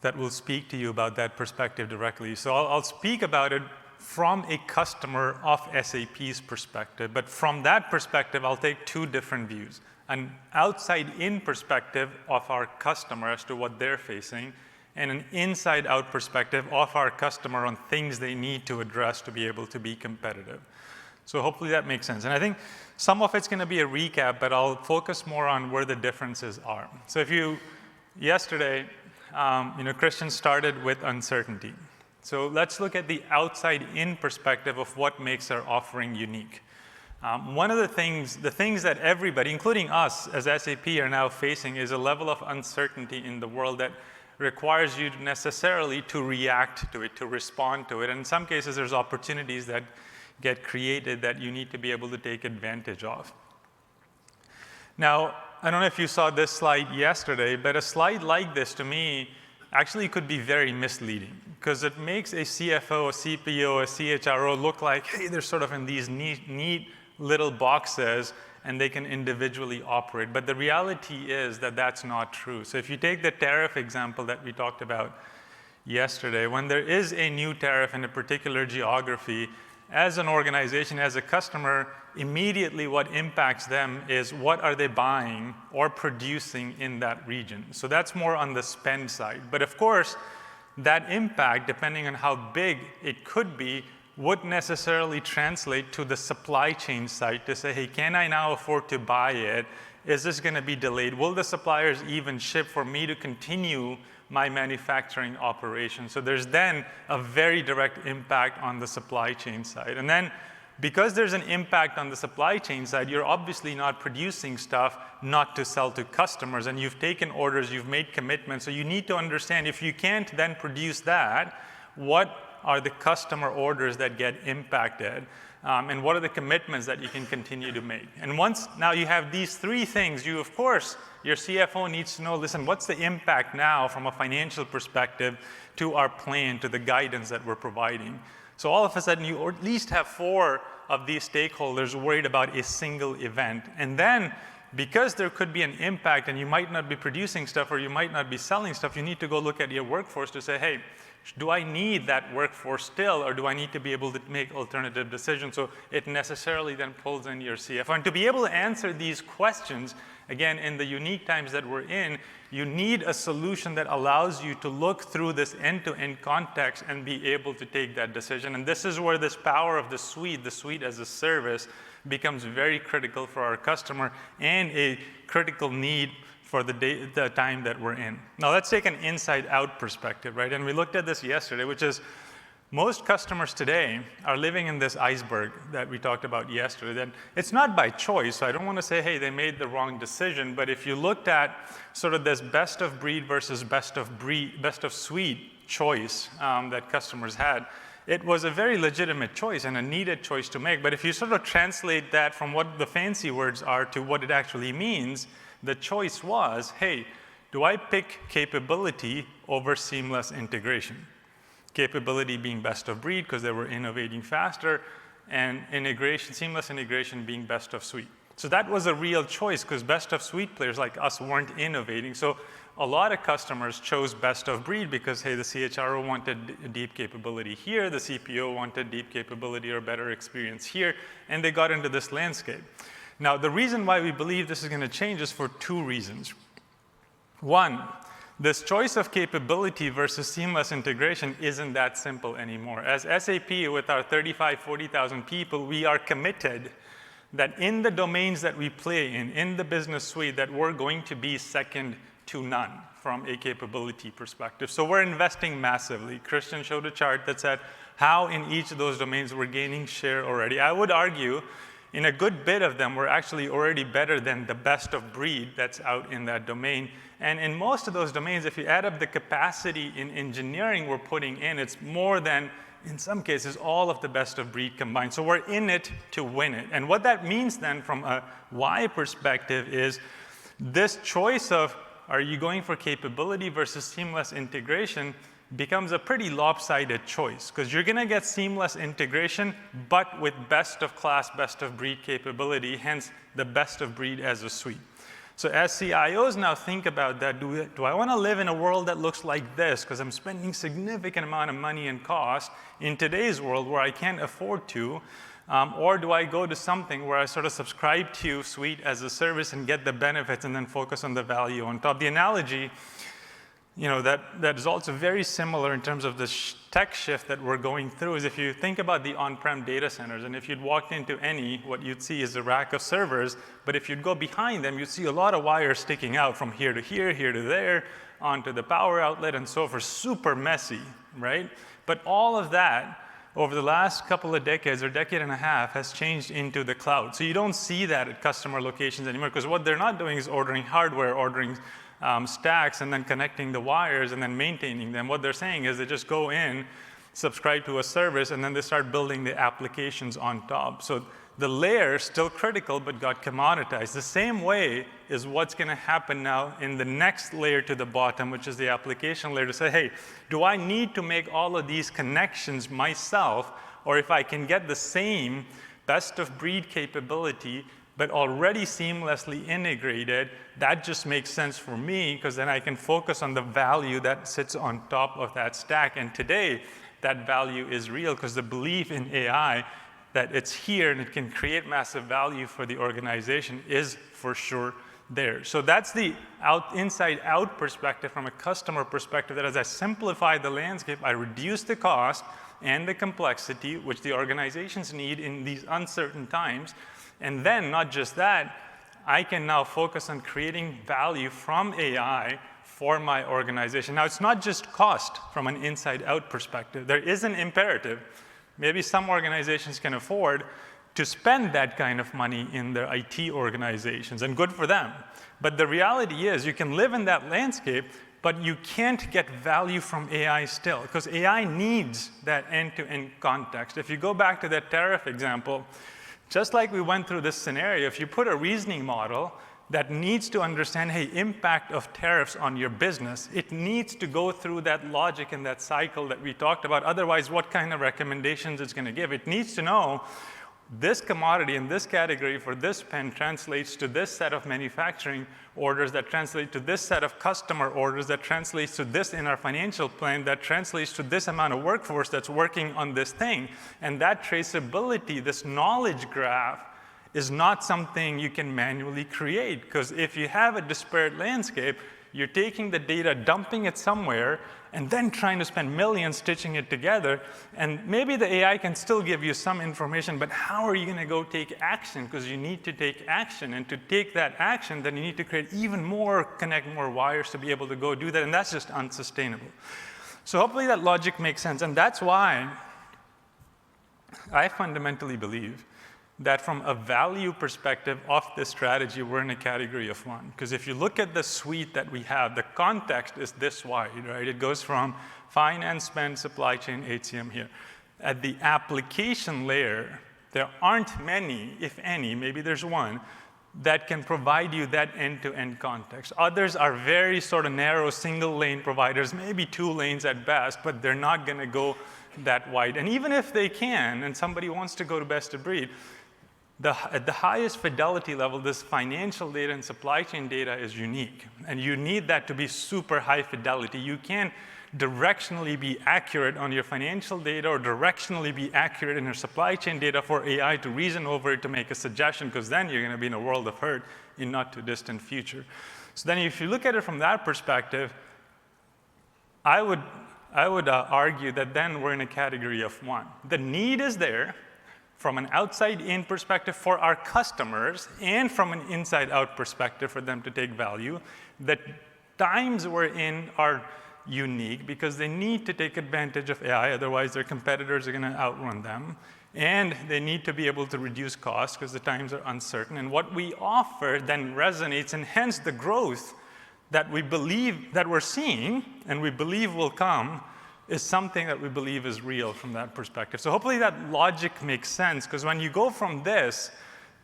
that will speak to you about that perspective directly. So I'll speak about it from a customer of SAP's perspective, but from that perspective, I'll take two different views. An outside-in perspective of our customer as to what they're facing, and an inside-out perspective of our customer on things they need to address to be able to be competitive. So hopefully that makes sense. And I think some of it's going to be a recap, but I'll focus more on where the differences are. So yesterday, Christian started with uncertainty. So let's look at the outside-in perspective of what makes our offering unique. One of the things that everybody, including us as SAP, are now facing is a level of uncertainty in the world that requires you necessarily to react to it, to respond to it. And in some cases, there's opportunities that get created that you need to be able to take advantage of. Now, I don't know if you saw this slide yesterday, but a slide like this, to me, actually could be very misleading because it makes a CFO, a CPO, a CHRO look like, hey, they're sort of in these neat little boxes and they can individually operate. But the reality is that that's not true. So if you take the tariff example that we talked about yesterday, when there is a new tariff in a particular geography, as an organization, as a customer, immediately what impacts them is what are they buying or producing in that region. So that's more on the spend side. But of course, that impact, depending on how big it could be, wouldn't necessarily translate to the supply chain side to say, hey, can I now afford to buy it? Is this going to be delayed? Will the suppliers even ship for me to continue my manufacturing operation? So there's then a very direct impact on the supply chain side. And then because there's an impact on the supply chain side, you're obviously not producing stuff not to sell to customers, and you've taken orders, you've made commitments, so you need to understand if you can't then produce that, what are the customer orders that get impacted, and what are the commitments that you can continue to make. And once now you have these three things, of course, your CFO needs to know, listen, what's the impact now from a financial perspective to our plan, to the guidance that we're providing. So all of a sudden, you at least have 4 of these stakeholders worried about a single event. And then, because there could be an impact and you might not be producing stuff or you might not be selling stuff, you need to go look at your workforce to say, hey, do I need that workforce still, or do I need to be able to make alternative decisions? So it necessarily then pulls in your CFO. And to be able to answer these questions, again, in the unique times that we're in, you need a solution that allows you to look through this end-to-end context and be able to take that decision. And this is where this power of the suite as a service, becomes very critical for our customer and a critical need for the time that we're in. Now let's take an inside-out perspective, right? And we looked at this yesterday, which is Most customers today are living in this iceberg that we talked about yesterday. That it's not by choice, so I don't want to say, hey, they made the wrong decision, but if you looked at sort of this best of breed versus best of suite choice that customers had, it was a very legitimate choice and a needed choice to make. But if you sort of translate that from what the fancy words are to what it actually means, the choice was, hey, do I pick capability over seamless integration? Capability being best of breed because they were innovating faster, and integration, seamless integration being best of suite. So that was a real choice because best of suite players like us weren't innovating. So a lot of customers chose best of breed because, hey, the CHRO wanted deep capability here, the CPO wanted deep capability or better experience here, and they got into this landscape. Now, the reason why we believe this is going to change is for two reasons. One, this choice of capability versus seamless integration isn't that simple anymore. As SAP, with our 35, 40,000 people, we are committed that in the domains that we play in the business suite, that we're going to be second to none from a capability perspective. So we're investing massively. Christian showed a chart that said how in each of those domains we're gaining share already. I would argue in a good bit of them, we're actually already better than the best of breed that's out in that domain. And in most of those domains, if you add up the capacity in engineering we're putting in, it's more than, in some cases, all of the best of breed combined. So we're in it to win it. And what that means then from a why perspective is this choice of are you going for capability versus seamless integration becomes a pretty lopsided choice because you're going to get seamless integration, but with best of class, best of breed capability, hence the best of breed as a suite. So as CIOs now think about that, do I want to live in a world that looks like this because I'm spending significant amount of money and cost in today's world where I can't afford to, or do I go to something where I sort of subscribe to suite as a service and get the benefits and then focus on the value on top? The analogy, that is also very similar in terms of the tech shift that we're going through is if you think about the on-prem data centers, and if you'd walked into any, what you'd see is a rack of servers, but if you'd go behind them, you'd see a lot of wires sticking out from here to here, here to there, onto the power outlet and so forth, super messy, right? But all of that over the last couple of decades or decade and a half has changed into the cloud. So you don't see that at customer locations anymore because what they're not doing is ordering hardware, ordering stacks and then connecting the wires and then maintaining them. What they're saying is they just go in, subscribe to a service, and then they start building the applications on top. So the layer is still critical but got commoditized. The same way is what's going to happen now in the next layer to the bottom, which is the application layer, to say, hey, do I need to make all of these connections myself, or if I can get the same best of breed capability but already seamlessly integrated, that just makes sense for me because then I can focus on the value that sits on top of that stack. And today, that value is real because the belief in AI that it's here and it can create massive value for the organization is for sure there. So that's the inside-out perspective from a customer perspective, that as I simplify the landscape, I reduce the cost and the complexity which the organizations need in these uncertain times. And then, not just that, I can now focus on creating value from AI for my organization. Now, it's not just cost from an inside-out perspective. There is an imperative. Maybe some organizations can afford to spend that kind of money in their IT organizations, and good for them. But the reality is you can live in that landscape, but you can't get value from AI still, because AI needs that end-to-end context. If you go back to that tariff example, just like we went through this scenario, if you put a reasoning model that needs to understand, hey, impact of tariffs on your business, it needs to go through that logic and that cycle that we talked about. Otherwise, what kind of recommendations it's going to give? It needs to know this commodity in this category for this pen translates to this set of manufacturing orders that translate to this set of customer orders that translates to this in our financial plan that translates to this amount of workforce that's working on this thing. And that traceability, this knowledge graph, is not something you can manually create, because if you have a disparate landscape, you're taking the data, dumping it somewhere, and then trying to spend millions stitching it together. And maybe the AI can still give you some information, but how are you going to go take action? Because you need to take action. And to take that action, then you need to create even more, connect more wires to be able to go do that. And that's just unsustainable. So hopefully that logic makes sense. And that's why I fundamentally believe that from a value perspective of this strategy, we're in a category of one. Because if you look at the suite that we have, the context is this wide, right? It goes from finance, spend, supply chain, HCM here. At the application layer, there aren't many, if any, maybe there's one, that can provide you that end-to-end context. Others are very sort of narrow, single-lane providers, maybe 2 lanes at best, but they're not going to go that wide. And even if they can, and somebody wants to go to best of breed, at the highest fidelity level, this financial data and supply chain data is unique. And you need that to be super high fidelity. You can't directionally be accurate on your financial data or directionally be accurate in your supply chain data for AI to reason over it to make a suggestion, because then you're going to be in a world of hurt in not too distant future. So then if you look at it from that perspective, I would argue that then we're in a category of one. The need is there from an outside-in perspective for our customers and from an inside-out perspective for them to take value. The times we're in are unique because they need to take advantage of AI, otherwise their competitors are going to outrun them. And they need to be able to reduce costs because the times are uncertain. And what we offer then resonates, and hence the growth that we believe that we're seeing and we believe will come is something that we believe is real from that perspective. So hopefully that logic makes sense, because when you go from this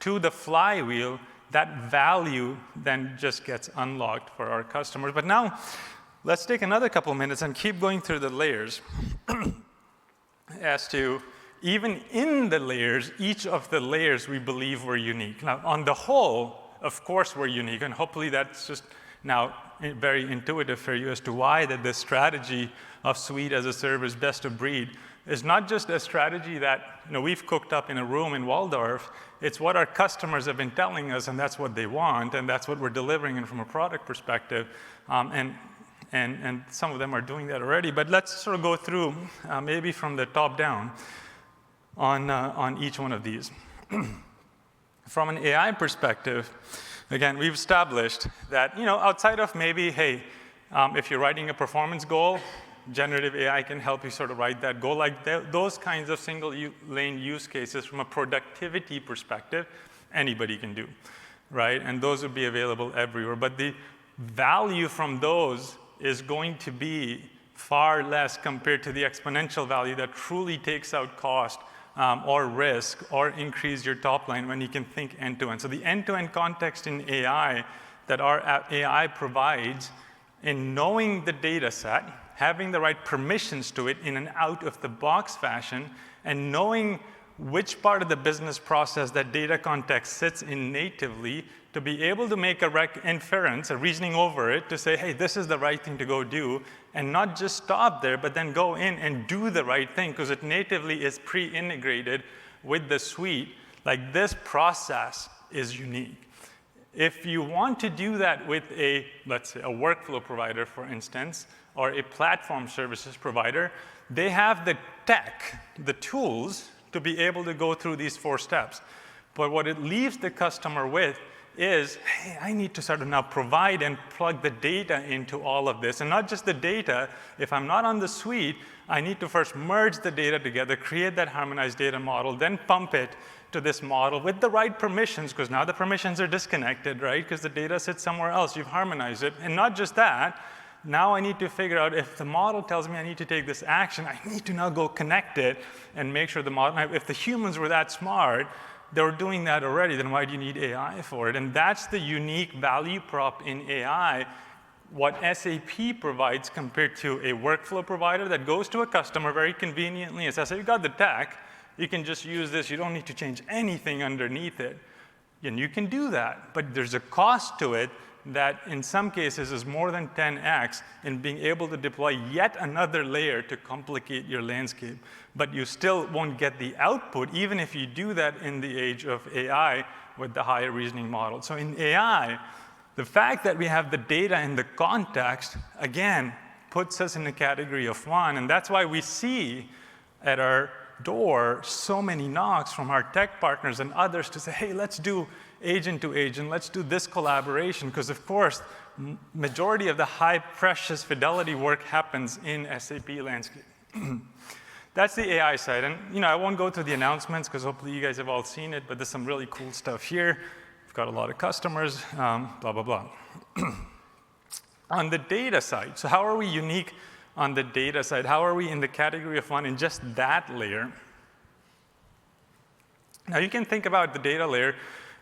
to the flywheel, that value then just gets unlocked for our customers. But now, let's take another couple minutes and keep going through the layers as to even in the layers, each of the layers we believe we're unique. Now, on the whole, of course we're unique, and hopefully that's just now very intuitive for you as to why that this strategy of suite as a service, best of breed, is not just a strategy that we've cooked up in a room in Waldorf. It's what our customers have been telling us, and that's what they want, and that's what we're delivering in from a product perspective. And some of them are doing that already. But let's sort of go through maybe from the top down on each one of these. From an AI perspective, again, we've established that outside of maybe, hey, if you're writing a performance goal, generative AI can help you sort of write that goal. Like those kinds of single lane use cases from a productivity perspective, anybody can do, right? And those would be available everywhere. But the value from those is going to be far less compared to the exponential value that truly takes out cost or risk or increase your top line when you can think end-to-end. So the end-to-end context in AI that our AI provides in knowing the data set, having the right permissions to it in an out-of-the-box fashion, and knowing which part of the business process that data context sits in natively to be able to make a inference, a reasoning over it, to say, hey, this is the right thing to go do, and not just stop there, but then go in and do the right thing, because it natively is pre-integrated with the suite. Like, this process is unique. If you want to do that with let's say, a workflow provider, for instance, or a platform services provider, they have the tech, the tools, to be able to go through these 4 steps. But what it leaves the customer with is, hey, I need to sort of now provide and plug the data into all of this. And not just the data. If I'm not on the suite, I need to first merge the data together, create that harmonized data model, then pump it to this model with the right permissions, because now the permissions are disconnected, right? Because the data sits somewhere else. You've harmonized it. And not just that, now I need to figure out if the model tells me I need to take this action, I need to now go connect it and make sure the model, if the humans were that smart, they were doing that already, then why do you need AI for it? And that's the unique value prop in AI, what SAP provides compared to a workflow provider that goes to a customer very conveniently and says, hey, you got the tech, you can just use this, you don't need to change anything underneath it. And you can do that, but there's a cost to it that in some cases is more than 10x in being able to deploy yet another layer to complicate your landscape. But you still won't get the output, even if you do that in the age of AI with the higher reasoning model. So in AI, the fact that we have the data in the context, again, puts us in the category of one. And that's why we see at our door so many knocks from our tech partners and others to say, hey, let's do agent to agent. Let's do this collaboration, because of course, majority of the high precious fidelity work happens in SAP landscape. That's the AI side. And I won't go through the announcements because hopefully you guys have all seen it, but there's some really cool stuff here. We've got a lot of customers, blah, blah, blah. On the data side, so how are we unique on the data side? How are we in the category of one in just that layer? Now you can think about the data layer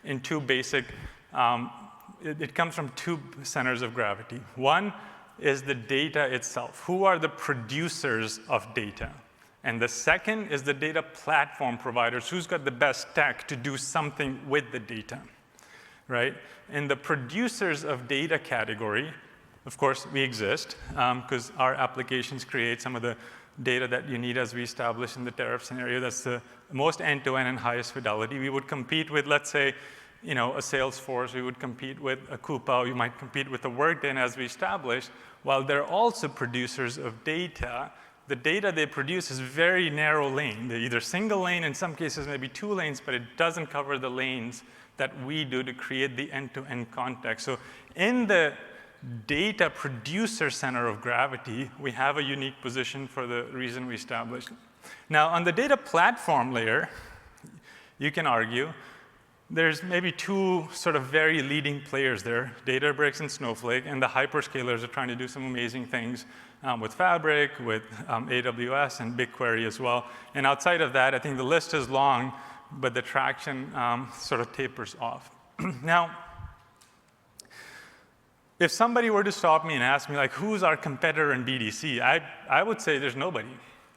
in two basic, it comes from two centers of gravity. One is the data itself. Who are the producers of data? And the second is the data platform providers. Who's got the best tech to do something with the data, right? In the producers of data category, of course, we exist because our applications create some of the data that you need as we established in the tariff scenario. That's the most end-to-end and highest fidelity. We would compete with, let's say, a Salesforce. We would compete with a Coupa. We might compete with a Workday, and as we established, while they're also producers of data, the data they produce is very narrow lane. They're either single lane, in some cases maybe 2 lanes, but it doesn't cover the lanes that we do to create the end-to-end context. So in the data producer center of gravity, we have a unique position for the reason we established. Now, on the data platform layer, you can argue there's maybe 2 sort of very leading players there, Databricks and Snowflake, and the hyperscalers are trying to do some amazing things with Fabric, with AWS, and BigQuery as well. And outside of that, I think the list is long, but the traction sort of tapers off. Now, if somebody were to stop me and ask me, like, who's our competitor in BDC, I would say there's nobody.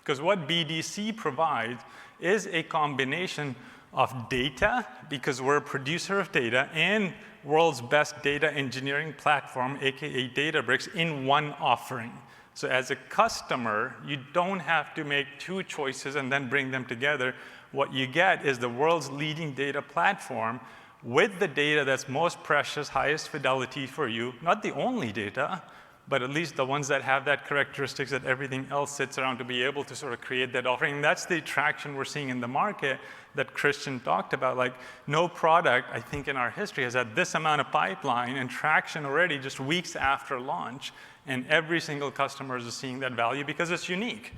Because what BDC provides is a combination of data, because we're a producer of data, and world's best data engineering platform, aka Databricks, in one offering. So as a customer, you don't have to make 2 choices and then bring them together. What you get is the world's leading data platform with the data that's most precious, highest fidelity for you, not the only data, but at least the ones that have that characteristics that everything else sits around to be able to sort of create that offering. And that's the traction we're seeing in the market that Christian talked about. Like, no product, I think, in our history has had this amount of pipeline and traction already just weeks after launch. And every single customer is seeing that value because it's unique.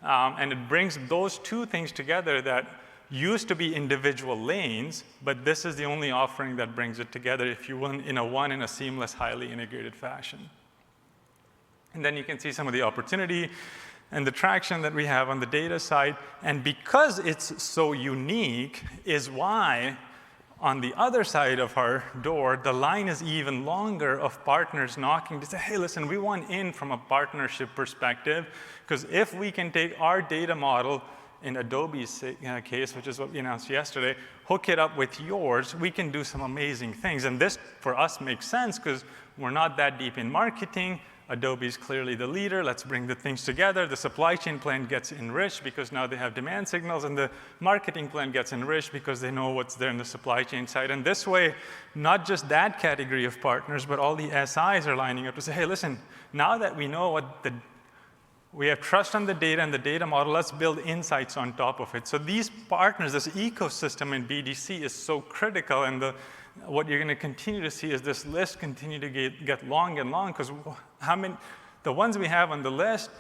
And it brings those 2 things together that used to be individual lanes, but this is the only offering that brings it together, if you will, in a seamless, highly integrated fashion. And then you can see some of the opportunity and the traction that we have on the data side. And because it's so unique is why on the other side of our door, the line is even longer of partners knocking to say, hey, listen, we want in from a partnership perspective, because if we can take our data model in Adobe's case, which is what we announced yesterday, hook it up with yours, we can do some amazing things. And this, for us, makes sense because we're not that deep in marketing. Adobe's clearly the leader. Let's bring the things together. The supply chain plan gets enriched because now they have demand signals, and the marketing plan gets enriched because they know what's there in the supply chain side. And this way, not just that category of partners, but all the SIs are lining up to say, hey, listen, now that we know we have trust on the data and the data model, let's build insights on top of it. So these partners, this ecosystem in BDC is so critical, and what you're going to continue to see is this list continue to get long and long, because the ones we have on the list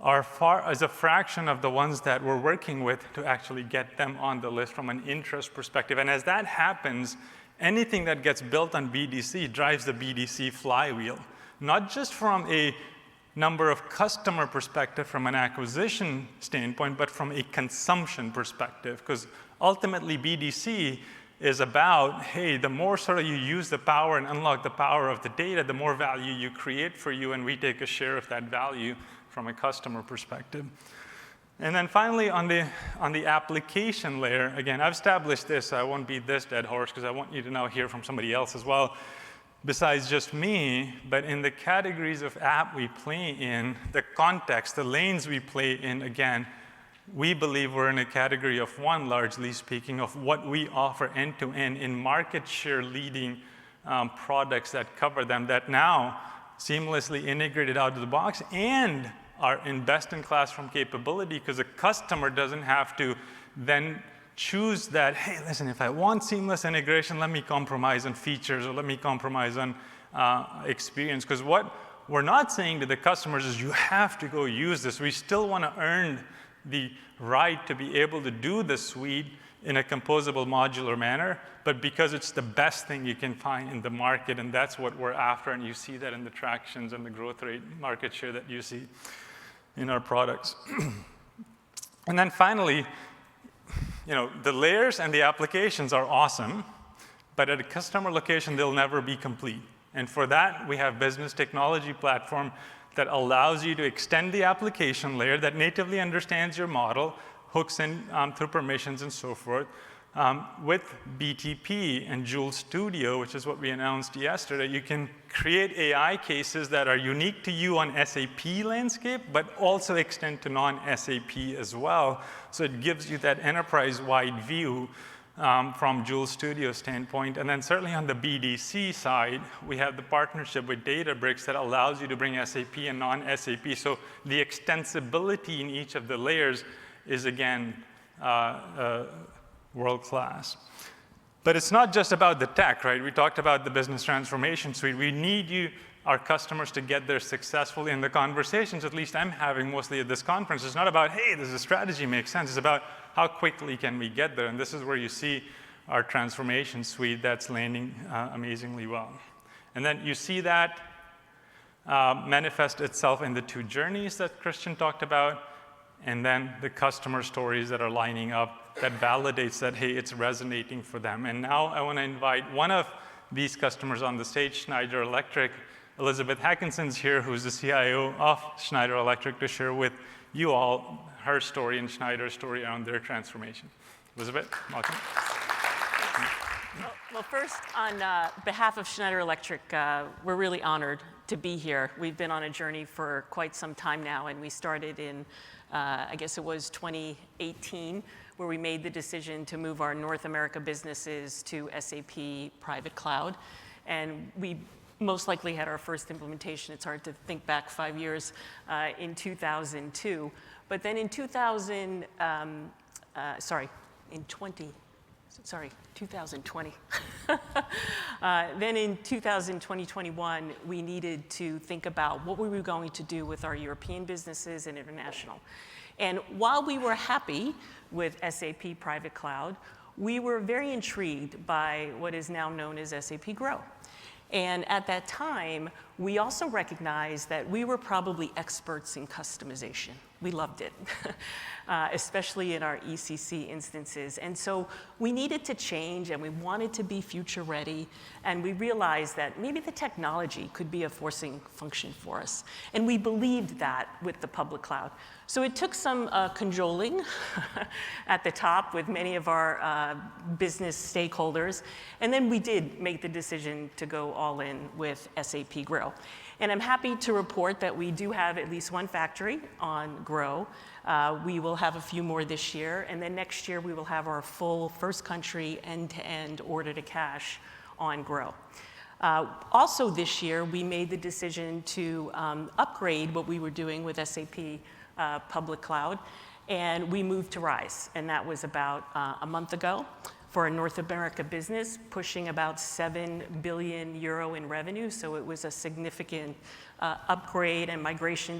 are as a fraction of the ones that we're working with to actually get them on the list from an interest perspective. And as that happens, anything that gets built on BDC drives the BDC flywheel, not just from a number of customer perspective from an acquisition standpoint, but from a consumption perspective, because ultimately BDC is about, hey, the more sort of you use the power and unlock the power of the data, the more value you create for you, and we take a share of that value from a customer perspective. And then finally, on the application layer, again, I've established this, so I won't beat this dead horse, because I want you to now hear from somebody else as well, besides just me. But in the categories of app we play in, the context, the lanes we play in, again, we believe we're in a category of one, largely speaking, of what we offer end-to-end in market share leading products that cover them, that now seamlessly integrated out of the box and are in best in class from capability, because a customer doesn't have to then choose that, hey, listen, if I want seamless integration, let me compromise on features or let me compromise on experience. Because what we're not saying to the customers is you have to go use this. We still want to earn the right to be able to do the suite in a composable modular manner, but because it's the best thing you can find in the market, and that's what we're after, and you see that in the tractions and the growth rate market share that you see in our products. And then finally, the layers and the applications are awesome, but at a customer location, they'll never be complete. And for that, we have business technology platform that allows you to extend the application layer that natively understands your model, hooks in through permissions and so forth. With BTP and Joule Studio, which is what we announced yesterday, you can create AI cases that are unique to you on SAP landscape, but also extend to non-SAP as well. So it gives you that enterprise-wide view from Joule Studio standpoint. And then certainly on the BDC side, we have the partnership with Databricks that allows you to bring SAP and non-SAP. So the extensibility in each of the layers is, again, world-class. But it's not just about the tech, right? We talked about the business transformation suite. We need our customers to get there successfully. In the conversations, at least I'm having mostly at this conference, it's not about, hey, does the strategy make sense? It's about how quickly can we get there? And this is where you see our transformation suite that's landing amazingly well. And then you see that manifest itself in the 2 journeys that Christian talked about, and then the customer stories that are lining up that validates that, hey, it's resonating for them. And now I want to invite one of these customers on the stage, Schneider Electric. Elizabeth Hackinson's here, who's the CIO of Schneider Electric, to share with you all her story and Schneider's story around their transformation. Elizabeth, welcome. Well, first, on behalf of Schneider Electric, we're really honored to be here. We've been on a journey for quite some time now, and we started in, I guess it was 2018, where we made the decision to move our North America businesses to SAP Private Cloud. And we most likely had our first implementation, it's hard to think back 5 years, in 2002. But then in 2020. Then in 2021, we needed to think about what we were going to do with our European businesses and international. And while we were happy with SAP Private Cloud, we were very intrigued by what is now known as SAP Grow. And at that time, we also recognized that we were probably experts in customization. We loved it, especially in our ECC instances. And so we needed to change, and we wanted to be future ready. And we realized that maybe the technology could be a forcing function for us. And we believed that with the public cloud. So it took some cajoling at the top with many of our business stakeholders. And then we did make the decision to go all in with SAP Grow. And I'm happy to report that we do have at least one factory on Grow. We will have a few more this year. And then next year, we will have our full first country end-to-end order-to-cash on Grow. Also this year, we made the decision to upgrade what we were doing with SAP Public Cloud, and we moved to RISE. And that was about a month ago. For a North America business, pushing about 7 billion euro in revenue. So it was a significant upgrade and migration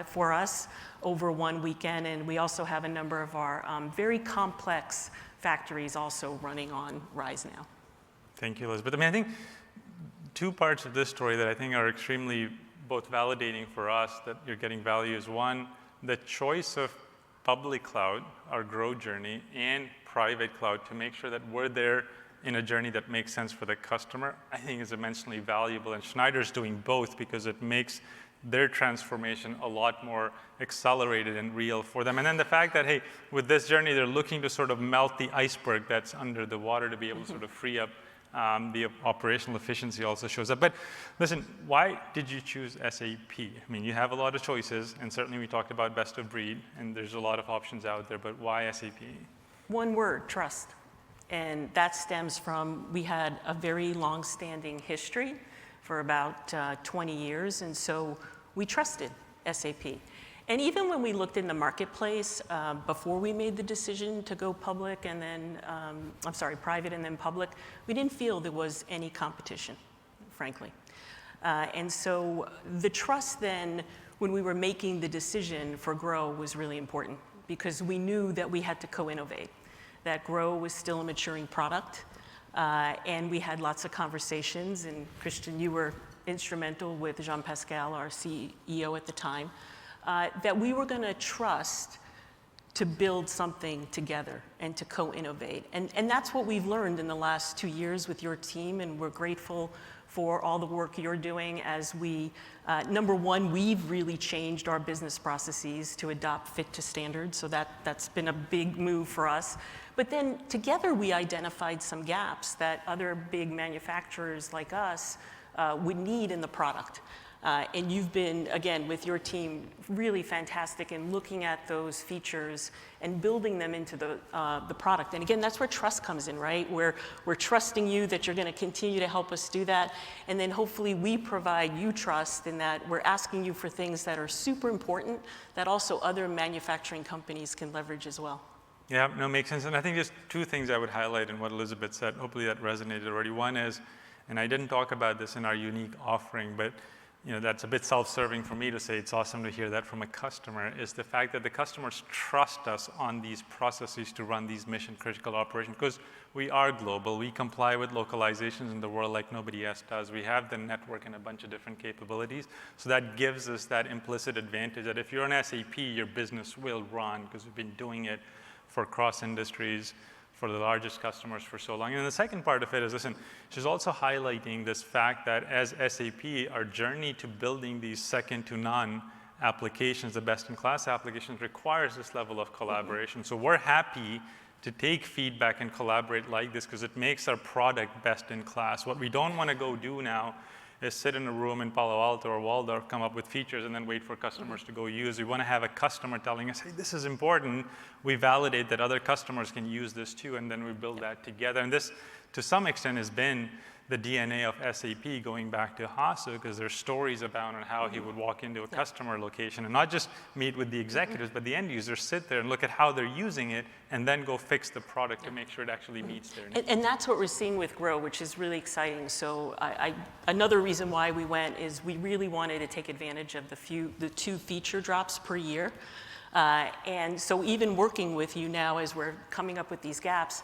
for us over one weekend. And we also have a number of our very complex factories also running on RISE now. Thank you, Elizabeth. I mean, I think 2 parts of this story that I think are extremely both validating for us that you're getting value is, one, the choice of public cloud, our Grow journey, and private cloud to make sure that we're there in a journey that makes sense for the customer, I think is immensely valuable. And Schneider's doing both because it makes their transformation a lot more accelerated and real for them. And then the fact that, hey, with this journey, they're looking to sort of melt the iceberg that's under the water to be able to sort of free up the operational efficiency also shows up. But listen, why did you choose SAP? I mean, you have a lot of choices, and certainly we talked about best of breed, and there's a lot of options out there, but why SAP? One word, trust. And that stems from, we had a very long-standing history for about 20 years, and so we trusted SAP. And even when we looked in the marketplace, before we made the decision to go public and then, private and then public, we didn't feel there was any competition, frankly. And so the trust then, when we were making the decision for Grow, was really important because we knew that we had to co-innovate, that Grow was still a maturing product, and we had lots of conversations, and Christian, you were instrumental with Jean-Pascal, our CEO at the time, that we were going to trust to build something together and to co-innovate. And that's what we've learned in the last 2 years with your team, and we're grateful for all the work you're doing as we, number one, we've really changed our business processes to adopt fit to standards, so that's been a big move for us. But then together we identified some gaps that other big manufacturers like us would need in the product. And you've been, again, with your team, really fantastic in looking at those features and building them into the product. And again, that's where trust comes in, right? We're trusting you that you're going to continue to help us do that. And then hopefully we provide you trust in that we're asking you for things that are super important that also other manufacturing companies can leverage as well. Yeah, no, makes sense. And I think there's two things I would highlight in what Elizabeth said. Hopefully that resonated already. One is, and I didn't talk about this in our unique offering, but that's a bit self-serving for me to say, it's awesome to hear that from a customer, is the fact that the customers trust us on these processes to run these mission-critical operations, because we are global. We comply with localizations in the world like nobody else does. We have the network and a bunch of different capabilities. So that gives us that implicit advantage that if you're an SAP, your business will run, because we've been doing it for cross-industries, for the largest customers for so long. And the second part of it is, listen, she's also highlighting this fact that as SAP, our journey to building these second-to-none applications, the best-in-class applications, requires this level of collaboration. So we're happy to take feedback and collaborate like this because it makes our product best-in-class. What we don't want to go do now is sit in a room in Palo Alto or Waldorf, come up with features, and then wait for customers to go use. We want to have a customer telling us, hey, this is important. We validate that other customers can use this too, and then we build that together. And this, to some extent, has been the DNA of SAP going back to Hasso, because there's stories about on how he would walk into a customer location and not just meet with the executives, but the end users, sit there and look at how they're using it, and then go fix the product to make sure it actually meets their needs. And that's what we're seeing with Grow, which is really exciting. So another reason why we went is we really wanted to take advantage of the 2 feature drops per year. And so even working with you now as we're coming up with these gaps,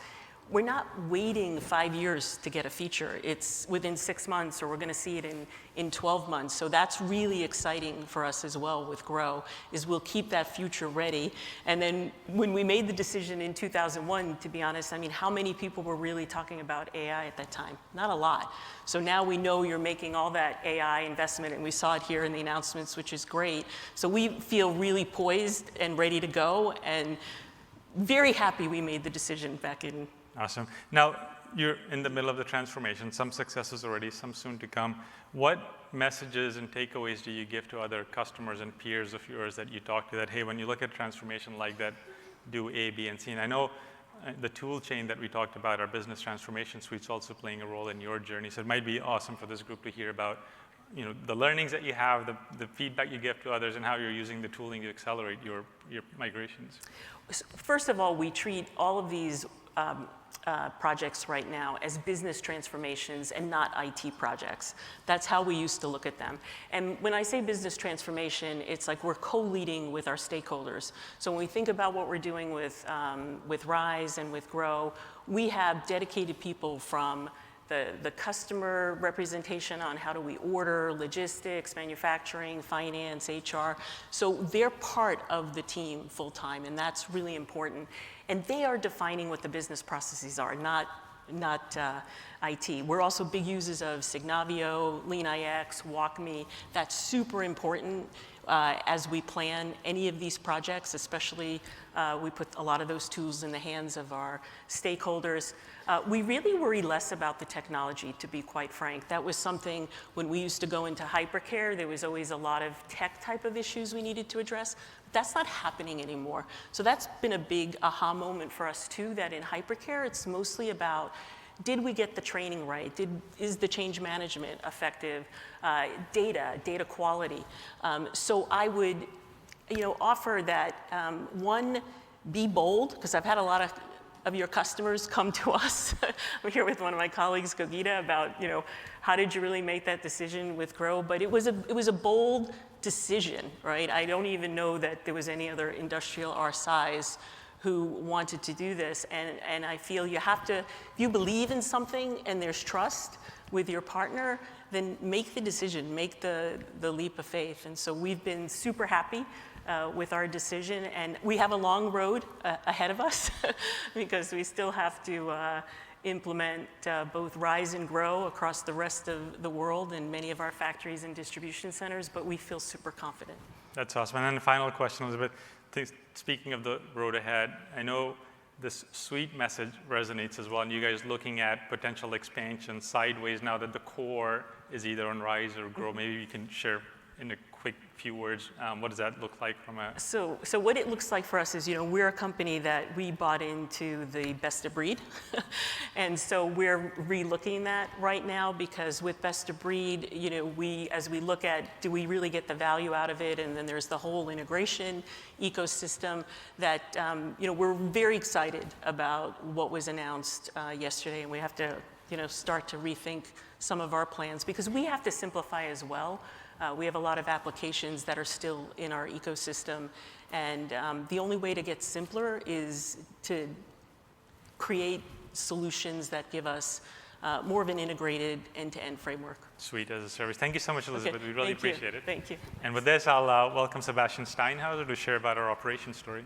we're not waiting 5 years to get a feature. It's within 6 months, or we're going to see it in 12 months. So that's really exciting for us as well with Grow, is we'll keep that future ready. And then when we made the decision in 2001, to be honest, I mean, how many people were really talking about AI at that time? Not a lot. So now we know you're making all that AI investment, and we saw it here in the announcements, which is great. So we feel really poised and ready to go, and very happy we made the decision back in. Awesome. Now, you're in the middle of the transformation, some successes already, some soon to come. What messages and takeaways do you give to other customers and peers of yours that you talk to that, hey, when you look at transformation like that, do A, B, and C? And I know the tool chain that we talked about, our business transformation suite's also playing a role in your journey. So it might be awesome for this group to hear about the learnings that you have, the feedback you give to others, and how you're using the tooling to accelerate your migrations. First of all, we treat all of these projects right now as business transformations and not IT projects. That's how we used to look at them. And when I say business transformation, it's like we're co-leading with our stakeholders. So when we think about what we're doing with Rise and with Grow, we have dedicated people from the customer representation on how do we order, logistics, manufacturing, finance, HR. So they're part of the team full-time, and that's really important. And they are defining what the business processes are, not IT. We're also big users of Signavio, LeanIX, WalkMe. That's super important as we plan any of these projects, especially we put a lot of those tools in the hands of our stakeholders. We really worry less about the technology, to be quite frank. That was something when we used to go into hypercare, there was always a lot of tech type of issues we needed to address. That's not happening anymore. So that's been a big aha moment for us too, that in hypercare, it's mostly about, did we get the training right? Is the change management effective? Data quality. So offer that, one, be bold, because I've had a lot of your customers come to us. I'm here with one of my colleagues, Gogita, about, how did you really make that decision with Grow? But it was a bold decision, right? I don't even know that there was any other industrial our size who wanted to do this. And I feel you have to, if you believe in something and there's trust with your partner, then make the decision, make the leap of faith. And so we've been super happy with our decision, and we have a long road ahead of us because we still have to implement both Rise and Grow across the rest of the world and many of our factories and distribution centers, but we feel super confident. That's awesome. And then the final question, Elizabeth, speaking of the road ahead, I know this suite message resonates as well, and you guys looking at potential expansion sideways now that the core is either on Rise or Grow. Maybe you can share in a quick few words, what does that look like from a... So what it looks like for us is, we're a company that we bought into the best of breed. And so we're relooking that right now because with best of breed, as we look at, do we really get the value out of it? And then there's the whole integration ecosystem that, we're very excited about what was announced yesterday. And we have to, start to rethink some of our plans because we have to simplify as well. We have a lot of applications that are still in our ecosystem, and the only way to get simpler is to create solutions that give us more of an integrated end-to-end framework. Suite as a service. Thank you so much, Elizabeth. Okay. We really appreciate it. Thank you. And with this, I'll welcome Sebastian Steinhauser to share about our operations story.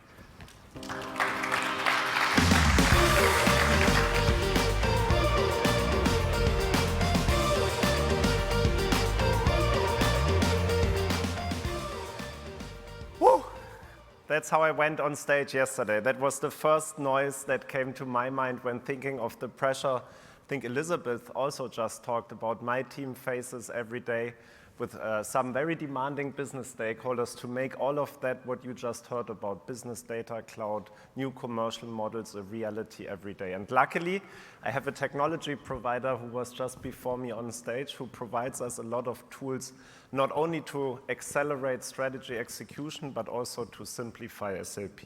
That's how I went on stage yesterday. That was the first noise that came to my mind when thinking of the pressure. I think Elizabeth also just talked about my team faces every day with some very demanding business stakeholders to make all of that, what you just heard about, business data, cloud, new commercial models, a reality every day. And luckily, I have a technology provider who was just before me on stage who provides us a lot of tools, not only to accelerate strategy execution, but also to simplify SAP.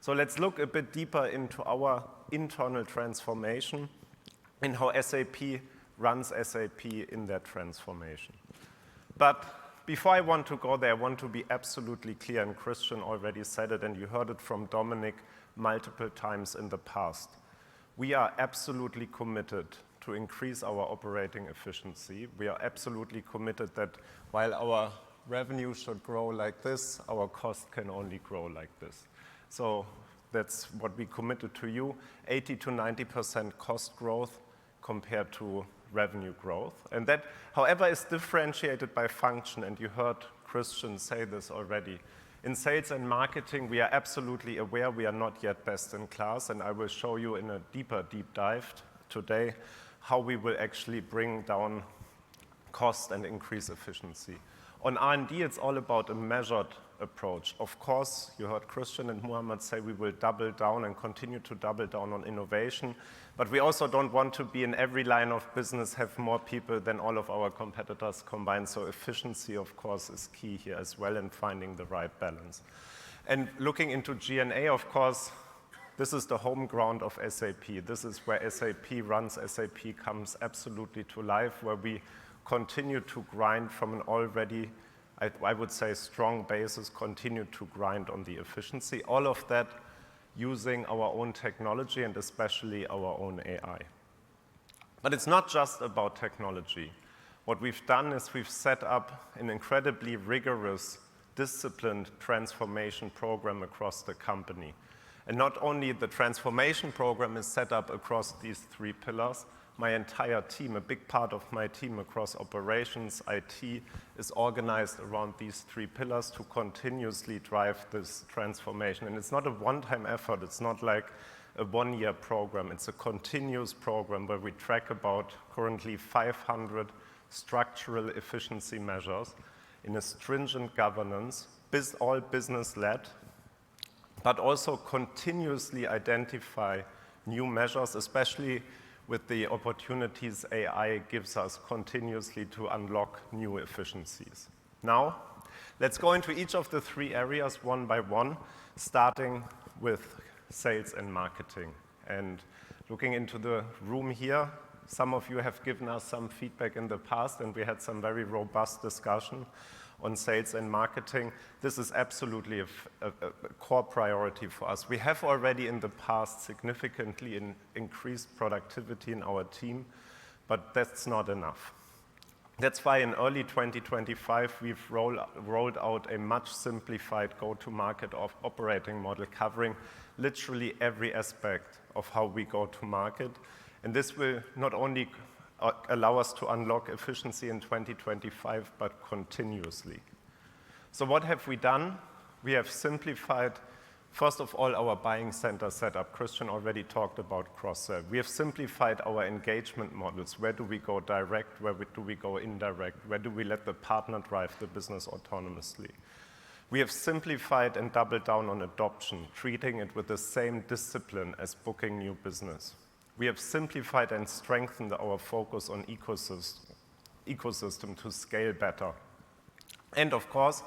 So let's look a bit deeper into our internal transformation and how SAP runs SAP in that transformation. But before I want to go there, I want to be absolutely clear, and Christian already said it, and you heard it from Dominic multiple times in the past. We are absolutely committed to increase our operating efficiency. We are absolutely committed that while our revenue should grow like this, our cost can only grow like this. So that's what we committed to you, 80 to 90% cost growth compared to revenue growth. And that, however, is differentiated by function, and you heard Christian say this already. In sales and marketing, we are absolutely aware we are not yet best in class, and I will show you in a deep dive today how we will actually bring down cost and increase efficiency. On R&D, it's all about a measured approach. Of course, you heard Christian and Muhammad say we will double down and continue to double down on innovation, but we also don't want to be in every line of business, have more people than all of our competitors combined, so efficiency, of course, is key here as well in finding the right balance. And looking into G&A, of course, this is the home ground of SAP. This is where SAP runs, SAP comes absolutely to life, where we continue to grind from an already, I would say, strong basis, continue to grind on the efficiency. All of that using our own technology and especially our own AI. But it's not just about technology. What we've done is we've set up an incredibly rigorous, disciplined transformation program across the company. And not only the transformation program is set up across these three pillars, my entire team, a big part of my team across operations, IT, is organized around these three pillars to continuously drive this transformation. And it's not a one-time effort. It's not like a one-year program. It's a continuous program where we track about currently 500 structural efficiency measures in a stringent governance, all business-led, but also continuously identify new measures, especially with the opportunities AI gives us continuously to unlock new efficiencies. Now, Let's go into each of the 3 areas one by one, starting with sales and marketing. And looking into the room here, some of you have given us some feedback in the past, and we had some very robust discussion on sales and marketing. This is absolutely a core priority for us. We have already in the past significantly increased productivity in our team, but that's not enough. That's why in early 2025, we've rolled out a much simplified go-to-market operating model covering literally every aspect of how we go to market. And this will not only allow us to unlock efficiency in 2025, but continuously. So what have we done? We have simplified, first of all, our buying center setup. Christian already talked about cross-sell. We have simplified our engagement models. Where do we go direct? Where do we go indirect? Where do we let the partner drive the business autonomously? We have simplified and doubled down on adoption, treating it with the same discipline as booking new business. We have simplified and strengthened our focus on ecosystem to scale better. And of course,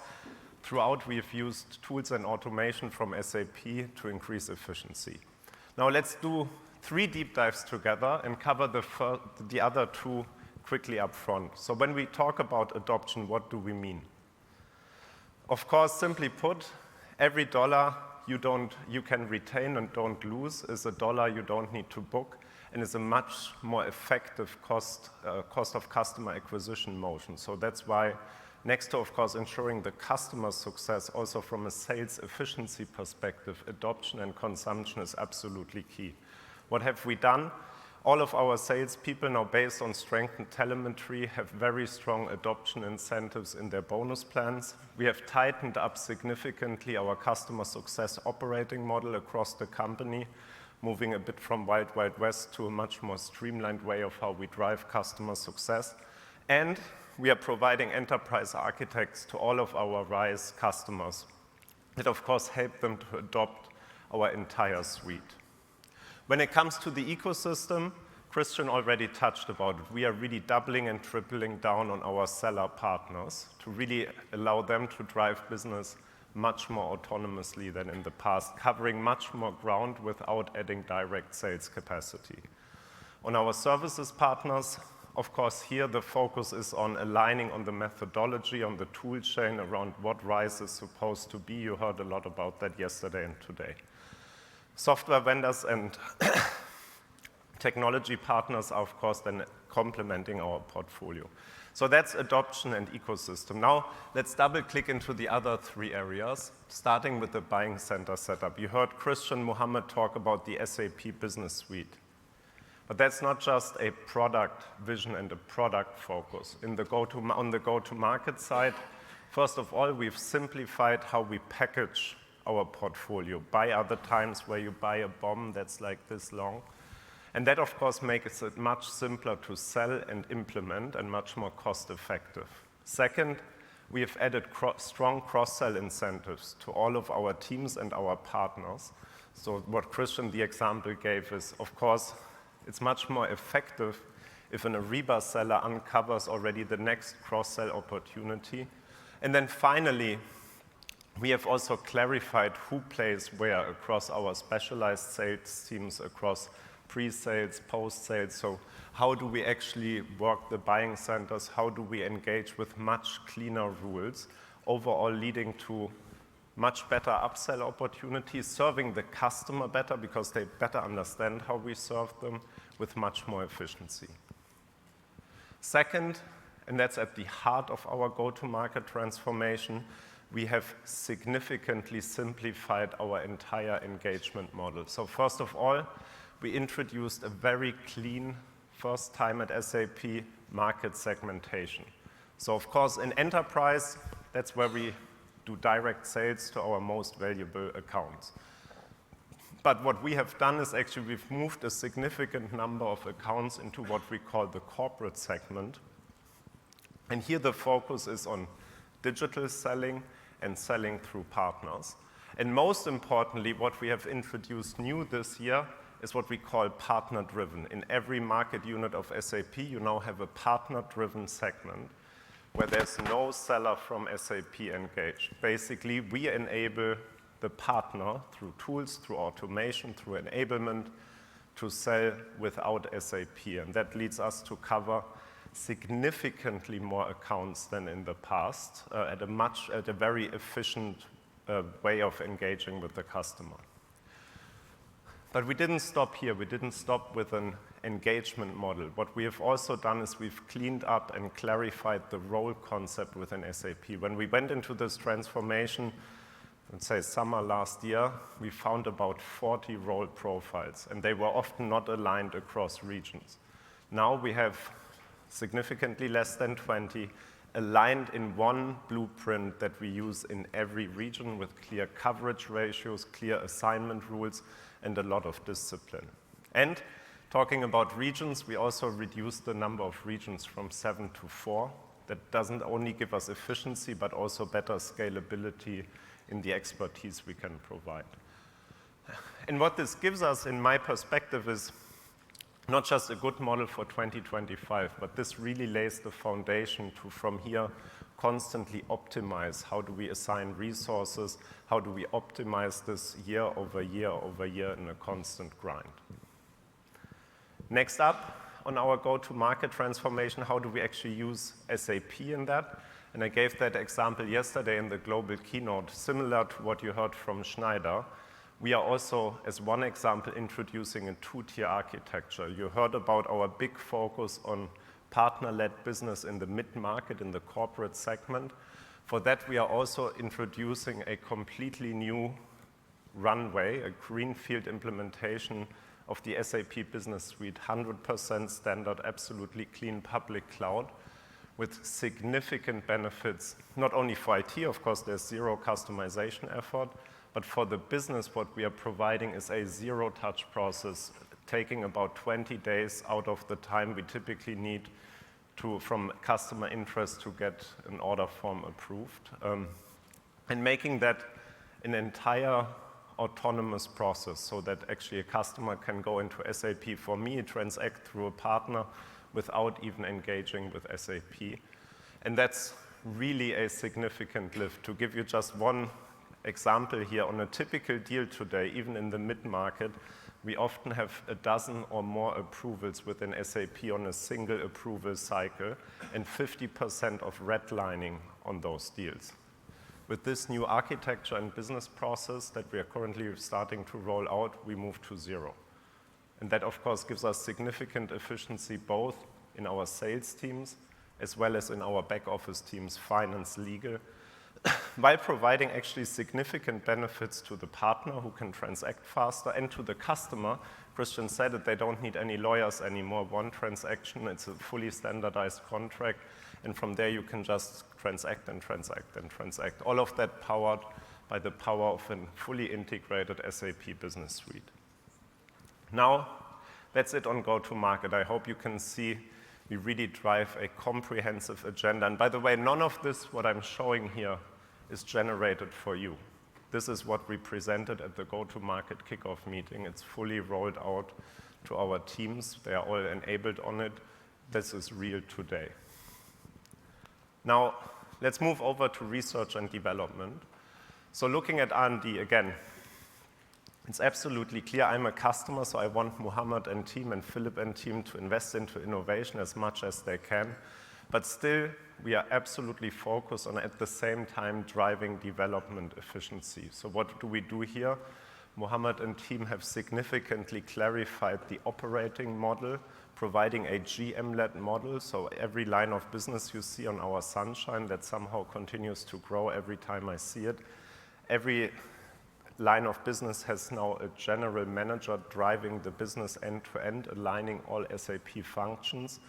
throughout, we've used tools and automation from SAP to increase efficiency. Now let's do 3 deep dives together and cover the other 2 quickly up front. So when we talk about adoption, what do we mean? Of course, simply put, every dollar you can retain and don't lose is a dollar you don't need to book, and is a much more effective cost of customer acquisition motion. So that's why, next to, of course, ensuring the customer success, also from a sales efficiency perspective, adoption and consumption is absolutely key. What have we done? All of our salespeople now, based on strengthened telemetry, have very strong adoption incentives in their bonus plans. We have tightened up significantly our customer success operating model across the company, moving a bit from Wild Wild West to a much more streamlined way of how we drive customer success. And we are providing enterprise architects to all of our RISE customers that, of course, help them to adopt our entire suite. When it comes to the ecosystem, Christian already touched about it. We are really doubling and tripling down on our seller partners to really allow them to drive business much more autonomously than in the past, covering much more ground without adding direct sales capacity. On our services partners, of course, here the focus is on aligning on the methodology, on the tool chain around what RISE is supposed to be. You heard a lot about that yesterday and today. Software vendors and technology partners are, of course, then complementing our portfolio. So that's adoption and ecosystem. Now, let's double-click into the other 3 areas, starting with the buying center setup. You heard Christian Muhammad talk about the SAP Business Suite. But that's not just a product vision and a product focus. On the go-to-market side, first of all, we've simplified how we package our portfolio. Buy other times where you buy a bomb that's like this long. And that, of course, makes it much simpler to sell and implement and much more cost-effective. Second, we have added strong cross-sell incentives to all of our teams and our partners. So what Christian, the example, gave is, of course, it's much more effective if an Ariba seller uncovers already the next cross-sell opportunity. And then finally, we have also clarified who plays where across our specialized sales teams, across pre-sales, post-sales. So how do we actually work the buying centers? How do we engage with much cleaner rules, overall leading to much better upsell opportunities, serving the customer better because they better understand how we serve them with much more efficiency. Second, and that's at the heart of our go-to-market transformation, we have significantly simplified our entire engagement model. So first of all, we introduced a very clean, first time at SAP, market segmentation. So of course, in enterprise, that's where we do direct sales to our most valuable accounts. But what we have done is actually we've moved a significant number of accounts into what we call the corporate segment. And here the focus is on digital selling and selling through partners. And most importantly, what we have introduced new this year is what we call partner-driven. In every market unit of SAP, you now have a partner-driven segment where there's no seller from SAP engaged. Basically, we enable the partner through tools, through automation, through enablement to sell without SAP. And that leads us to cover significantly more accounts than in the past at a very efficient way of engaging with the customer. But we didn't stop here. We didn't stop with an engagement model. What we have also done is we've cleaned up and clarified the role concept within SAP. When we went into this transformation, let's say summer last year, we found about 40 role profiles, and they were often not aligned across regions. Now we have significantly less than 20 aligned in one blueprint that we use in every region with clear coverage ratios, clear assignment rules, and a lot of discipline. And talking about regions, we also reduced the number of regions from 7 to 4. That doesn't only give us efficiency, but also better scalability in the expertise we can provide. And what this gives us, in my perspective, is not just a good model for 2025, but this really lays the foundation to, from here, constantly optimize. How do we assign resources? How do we optimize this year over year over year in a constant grind? Next up on our go-to-market transformation, how do we actually use SAP in that? And I gave that example yesterday in the global keynote, similar to what you heard from Schneider. We are also, as one example, introducing a two-tier architecture. You heard about our big focus on partner-led business in the mid-market, in the corporate segment. For that, we are also introducing a completely new runway, a greenfield implementation of the SAP Business Suite, 100% standard, absolutely clean public cloud, with significant benefits, not only for IT, of course, there's zero customization effort, but for the business, what we are providing is a zero-touch process, taking about 20 days out of the time we typically need from customer interest to get an order form approved, and making that an entire autonomous process so that actually a customer can go into SAP, for me, transact through a partner without even engaging with SAP. And that's really a significant lift. To give you just one example here, on a typical deal today, even in the mid-market, we often have a dozen or more approvals within SAP on a single approval cycle and 50% of redlining on those deals. With this new architecture and business process that we are currently starting to roll out, we move to zero. And that, of course, gives us significant efficiency both in our sales teams as well as in our back office teams, finance, legal, while providing actually significant benefits to the partner who can transact faster and to the customer. Christian said that they don't need any lawyers anymore. One transaction, it's a fully standardized contract, and from there you can just transact and transact and transact. All of that powered by the power of a fully integrated SAP Business Suite. Now, that's it on go-to-market. I hope you can see we really drive a comprehensive agenda. And by the way, none of this, what I'm showing here, is generated for you. This is what we presented at the go-to-market kickoff meeting. It's fully rolled out to our teams. They are all enabled on it. This is real today. Now, let's move over to research and development. So looking at R&D again, it's absolutely clear I'm a customer, so I want Muhammad and team and Philip and team to invest into innovation as much as they can. But still, we are absolutely focused on, at the same time, driving development efficiency. So what do we do here? Muhammad and team have significantly clarified the operating model, providing a GM-led model. So every line of business you see on our sunshine, that somehow continues to grow every time I see it. Every line of business has now a general manager driving the business end-to-end, aligning all SAP functions.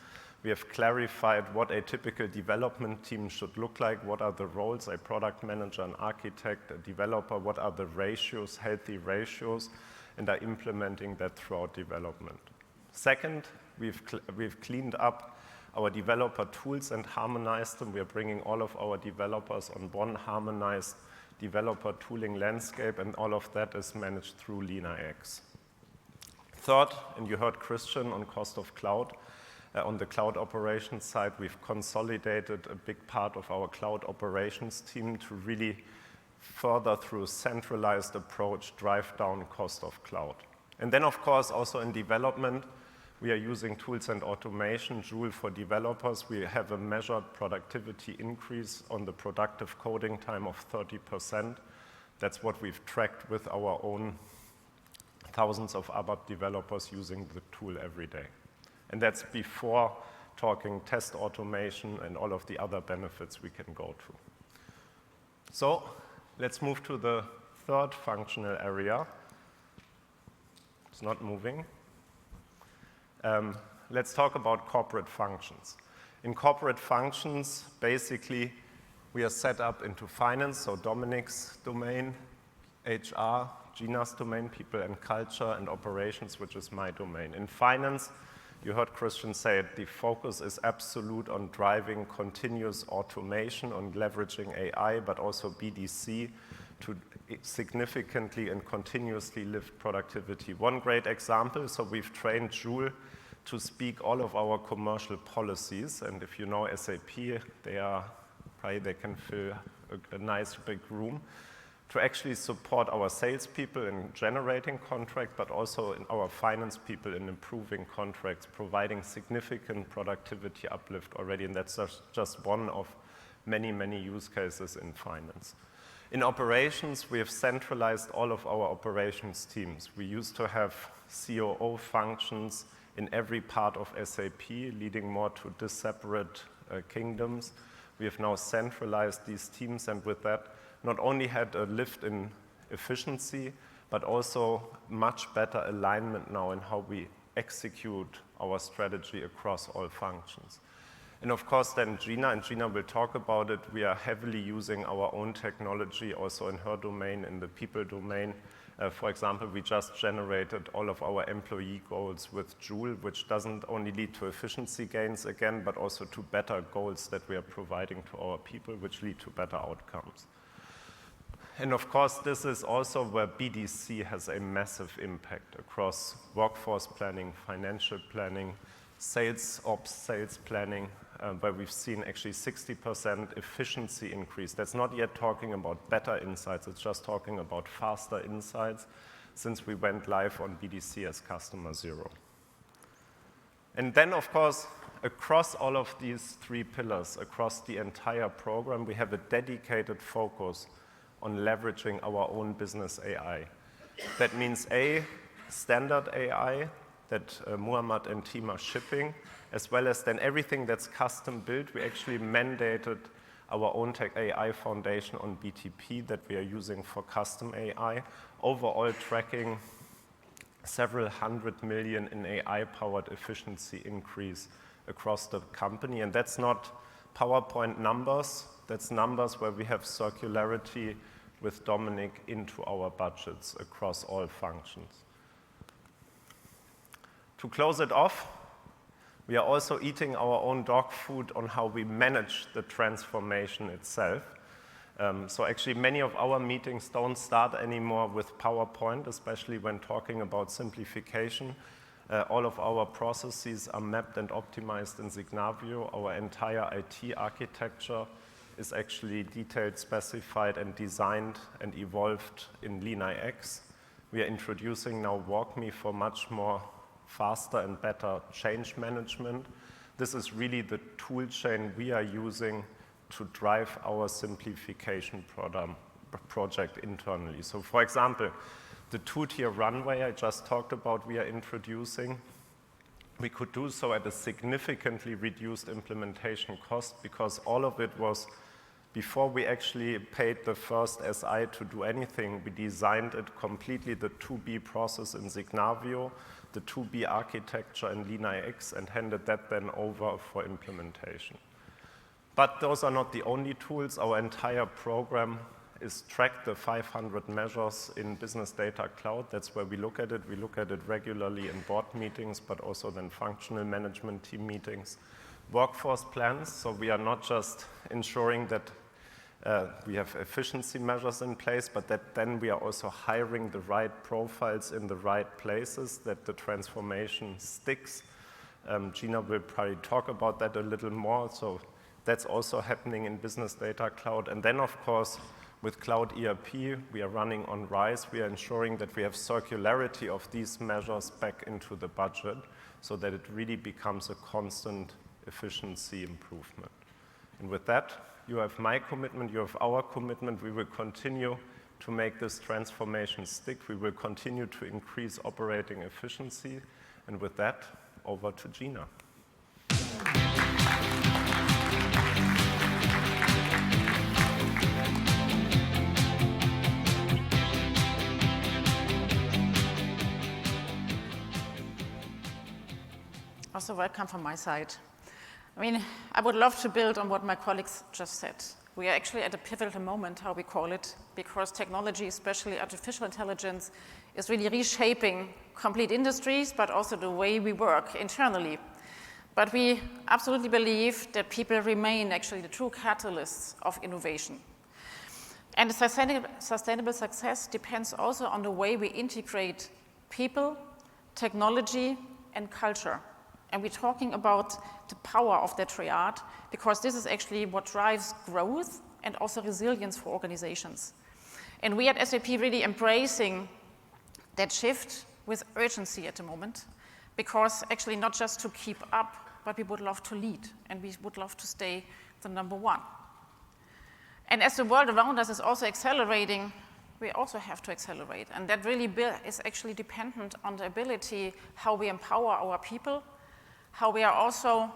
We have clarified what a typical development team should look like, what are the roles, a product manager, an architect, a developer, what are the ratios, healthy ratios, and are implementing that throughout development. Second, we've cleaned up our developer tools and harmonized them. We are bringing all of our developers on one harmonized developer tooling landscape, and all of that is managed through LeanIX. Third, and you heard Christian on cost of cloud, On the cloud operations side, we've consolidated a big part of our cloud operations team to really further, through a centralized approach, drive down cost of cloud. And then, of course, also in development, we are using tools and automation. Joule for developers, we have a measured productivity increase on the productive coding time of 30%. That's what we've tracked with our own thousands of ABAP developers using the tool every day. And that's before talking test automation and all of the other benefits we can go to. So let's move to the third functional area. It's not moving. Let's talk about corporate functions. In corporate functions, basically, we are set up into finance, so Dominik's domain, HR, Gina's domain, people and culture, and operations, which is my domain. In finance, you heard Christian say it, the focus is absolute on driving continuous automation, on leveraging AI, but also BDC to significantly and continuously lift productivity. One great example, so we've trained Joule to speak all of our commercial policies, and if you know SAP, they can fill a nice big room to actually support our salespeople in generating contracts, but also in our finance people in improving contracts, providing significant productivity uplift already, and that's just one of many, many use cases in finance. In operations, we have centralized all of our operations teams. We used to have COO functions in every part of SAP, leading more to separate kingdoms. We have now centralized these teams, and with that, not only had a lift in efficiency, but also much better alignment now in how we execute our strategy across all functions. And of course, then Gina will talk about it, we are heavily using our own technology also in her domain, in the people domain. For example, we just generated all of our employee goals with Joule, which doesn't only lead to efficiency gains again, but also to better goals that we are providing to our people, which lead to better outcomes. And of course, this is also where BDC has a massive impact across workforce planning, financial planning, sales ops, sales planning, where we've seen actually 60% efficiency increase. That's not yet talking about better insights, it's just talking about faster insights since we went live on BDC as customer zero. And then, of course, across all of these three pillars, across the entire program, we have a dedicated focus on leveraging our own business AI. That means standard AI that Muhammad and team are shipping, as well as then everything that's custom built. We actually mandated our own tech AI foundation on BTP that we are using for custom AI, overall tracking several 100 million in AI-powered efficiency increase across the company. And that's not PowerPoint numbers, that's numbers where we have circularity with Dominik into our budgets across all functions. To close it off, we are also eating our own dog food on how we manage the transformation itself. So actually many of our meetings don't start anymore with PowerPoint, especially when talking about simplification. All of our processes are mapped and optimized in Signavio. Our entire IT architecture is actually detailed, specified, and designed and evolved in LeanIX. We are introducing now WalkMe for much more faster and better change management. This is really the tool chain we are using to drive our simplification project internally. So for example, the two-tier runway I just talked about we are introducing, we could do so at a significantly reduced implementation cost because all of it was, before we actually paid the first SI to do anything, we designed it completely, the 2B process in Signavio, the 2B architecture in LeanIX, and handed that then over for implementation. But those are not the only tools. Our entire program is tracked the 500 measures in Business Data Cloud. That's where we look at it. We look at it regularly in board meetings, but also then functional management team meetings. Workforce plans, so we are not just ensuring that we have efficiency measures in place, but that then we are also hiring the right profiles in the right places, that the transformation sticks. Gina will probably talk about that a little more. So that's also happening in Business Data Cloud. And then, of course, with Cloud ERP, we are running on RISE. We are ensuring that we have circularity of these measures back into the budget so that it really becomes a constant efficiency improvement. And with that, you have my commitment, you have our commitment. We will continue to make this transformation stick. We will continue to increase operating efficiency. And with that, over to Gina. Also, welcome from my side. I mean, I would love to build on what my colleagues just said. We are actually at a pivotal moment, how we call it, because technology, especially artificial intelligence, is really reshaping complete industries, but also the way we work internally. But we absolutely believe that people remain actually the true catalysts of innovation. And sustainable success depends also on the way we integrate people, technology, and culture. And we're talking about the power of that triad, because this is actually what drives growth and also resilience for organizations. And we at SAP really embracing that shift with urgency at the moment, because actually not just to keep up, but we would love to lead, and we would love to stay the number one. And as the world around us is also accelerating, we also have to accelerate. And that really is actually dependent on the ability how we empower our people, how we are also,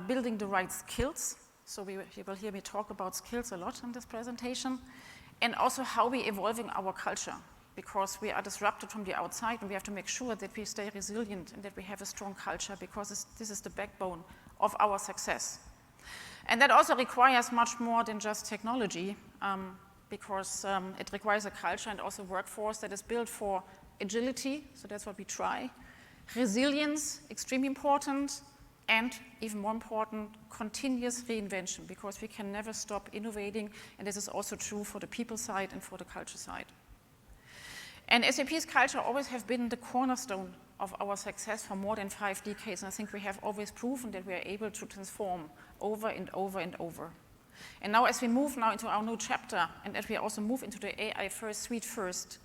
building the right skills. So you will hear me talk about skills a lot in this presentation. And also how we evolving our culture, because we are disrupted from the outside, and we have to make sure that we stay resilient and that we have a strong culture, because this is the backbone of our success. And that also requires much more than just technology, because it requires a culture and also workforce that is built for agility, so that's what we try. Resilience, extremely important, and even more important, continuous reinvention, because we can never stop innovating, and this is also true for the people side and for the culture side. And SAP's culture always have been the cornerstone of our success for more than 5 decades, and I think we have always proven that we are able to transform over and over and over. And now as we move now into our new chapter, and as we also move into the AI first, suite first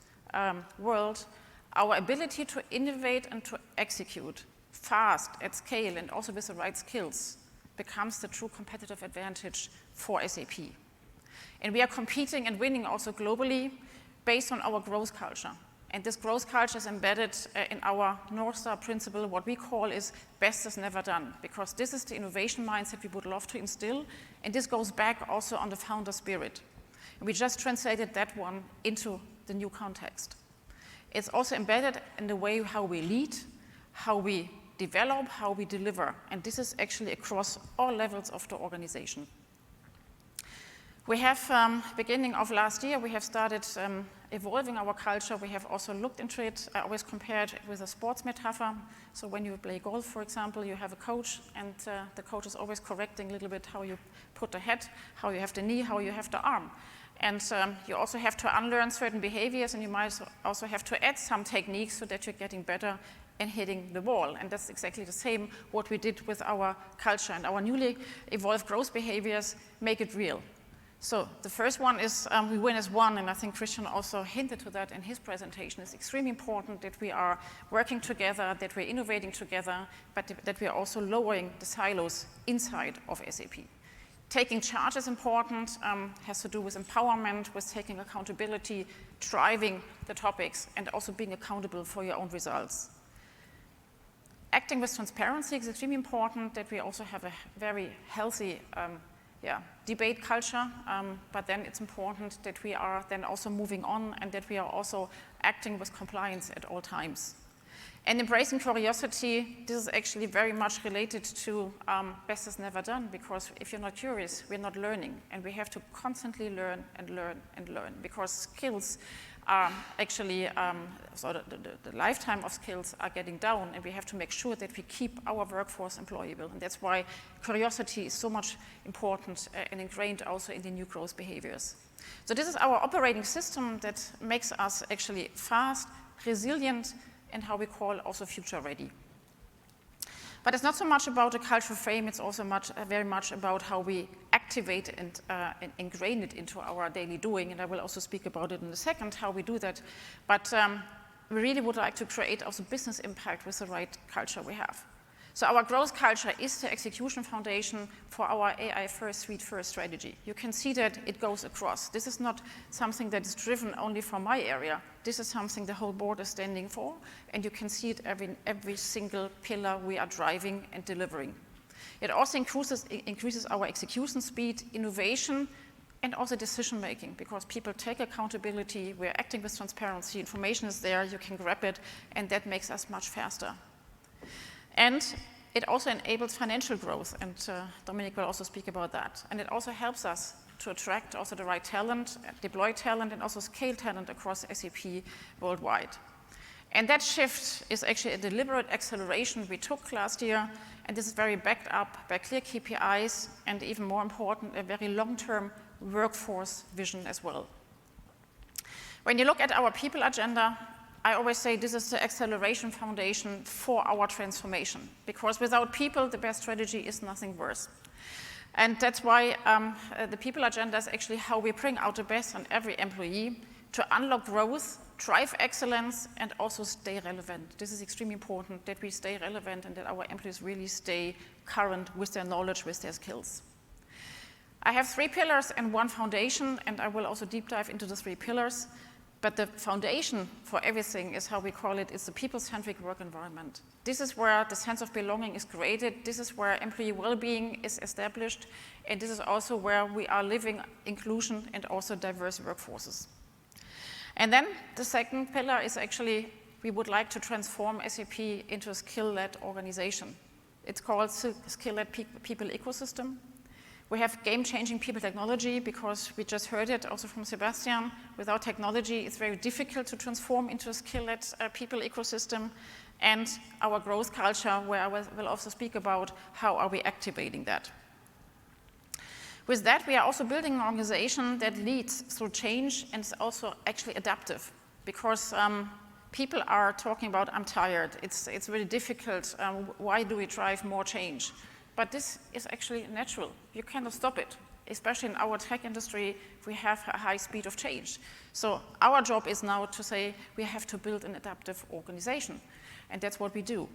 world, our ability to innovate and to execute fast, at scale, and also with the right skills becomes the true competitive advantage for SAP. And we are competing and winning also globally based on our growth culture. And this growth culture is embedded in our North Star principle. What we call is best is never done, because this is the innovation mindset we would love to instill. And this goes back also on the founder spirit. And we just translated that one into the new context. It's also embedded in the way how we lead, how we develop, how we deliver. And this is actually across all levels of the organization. We have, beginning of last year, we have started evolving our culture. We have also looked into it. I always compared it with a sports metaphor. So when you play golf, for example, you have a coach, and the coach is always correcting a little bit how you put the head, how you have the knee, how you have the arm. And you also have to unlearn certain behaviors, and you might also have to add some techniques so that you're getting better and hitting the ball. And that's exactly the same what we did with our culture. And our newly evolved growth behaviors make it real. So the first one is we win as one, and I think Christian also hinted to that in his presentation. It's extremely important that we are working together, that we're innovating together, but that we are also lowering the silos inside of SAP. Taking charge is important, has to do with empowerment, with taking accountability, driving the topics, and also being accountable for your own results. Acting with transparency is extremely important, that we also have a very healthy debate culture, but then it's important that we are then also moving on and that we are also acting with compliance at all times. And embracing curiosity, this is actually very much related to best is never done, because if you're not curious, we're not learning. And we have to constantly learn and learn and learn, because skills are actually, the lifetime of skills are getting down, and we have to make sure that we keep our workforce employable. And that's why curiosity is so much important and ingrained also in the new growth behaviors. So this is our operating system that makes us actually fast, resilient, and how we call also future ready. But it's not so much about a cultural frame, it's also very much about how we activate and ingrain it into our daily doing, and I will also speak about it in a second, how we do that. But we really would like to create also business impact with the right culture we have. So our growth culture is the execution foundation for our AI first, suite first strategy. You can see that it goes across. This is not something that is driven only from my area. This is something the whole board is standing for, and you can see it every single pillar we are driving and delivering. It also increases our execution speed, innovation, and also decision making, because people take accountability, we're acting with transparency, information is there, you can grab it, and that makes us much faster. And it also enables financial growth, and Dominic will also speak about that. And it also helps us to attract also the right talent, deploy talent, and also scale talent across SAP worldwide. And that shift is actually a deliberate acceleration we took last year, and this is very backed up by clear KPIs, and even more important, a very long-term workforce vision as well. When you look at our people agenda, I always say this is the acceleration foundation for our transformation, because without people, the best strategy is nothing worse. And that's why the people agenda is actually how we bring out the best in every employee to unlock growth, drive excellence, and also stay relevant. This is extremely important, that we stay relevant and that our employees really stay current with their knowledge, with their skills. I have 3 pillars and 1 foundation, and I will also deep dive into the 3 pillars. But the foundation for everything is how we call it, is the people-centric work environment. This is where the sense of belonging is created. This is where employee well-being is established. And this is also where we are living inclusion and also diverse workforces. And then the second pillar is actually, we would like to transform SAP into a skill-led organization. It's called skill-led people ecosystem. We have game-changing people technology, because we just heard it also from Sebastian. Without technology, it's very difficult to transform into a skill-led people ecosystem. And our growth culture, where I will also speak about how are we activating that. With that, we are also building an organization that leads through change and is also actually adaptive, because people are talking about, I'm tired, it's really difficult, why do we drive more change? But this is actually natural. You cannot stop it. Especially in our tech industry, we have a high speed of change. So our job is now to say we have to build an adaptive organization. And that's what we do.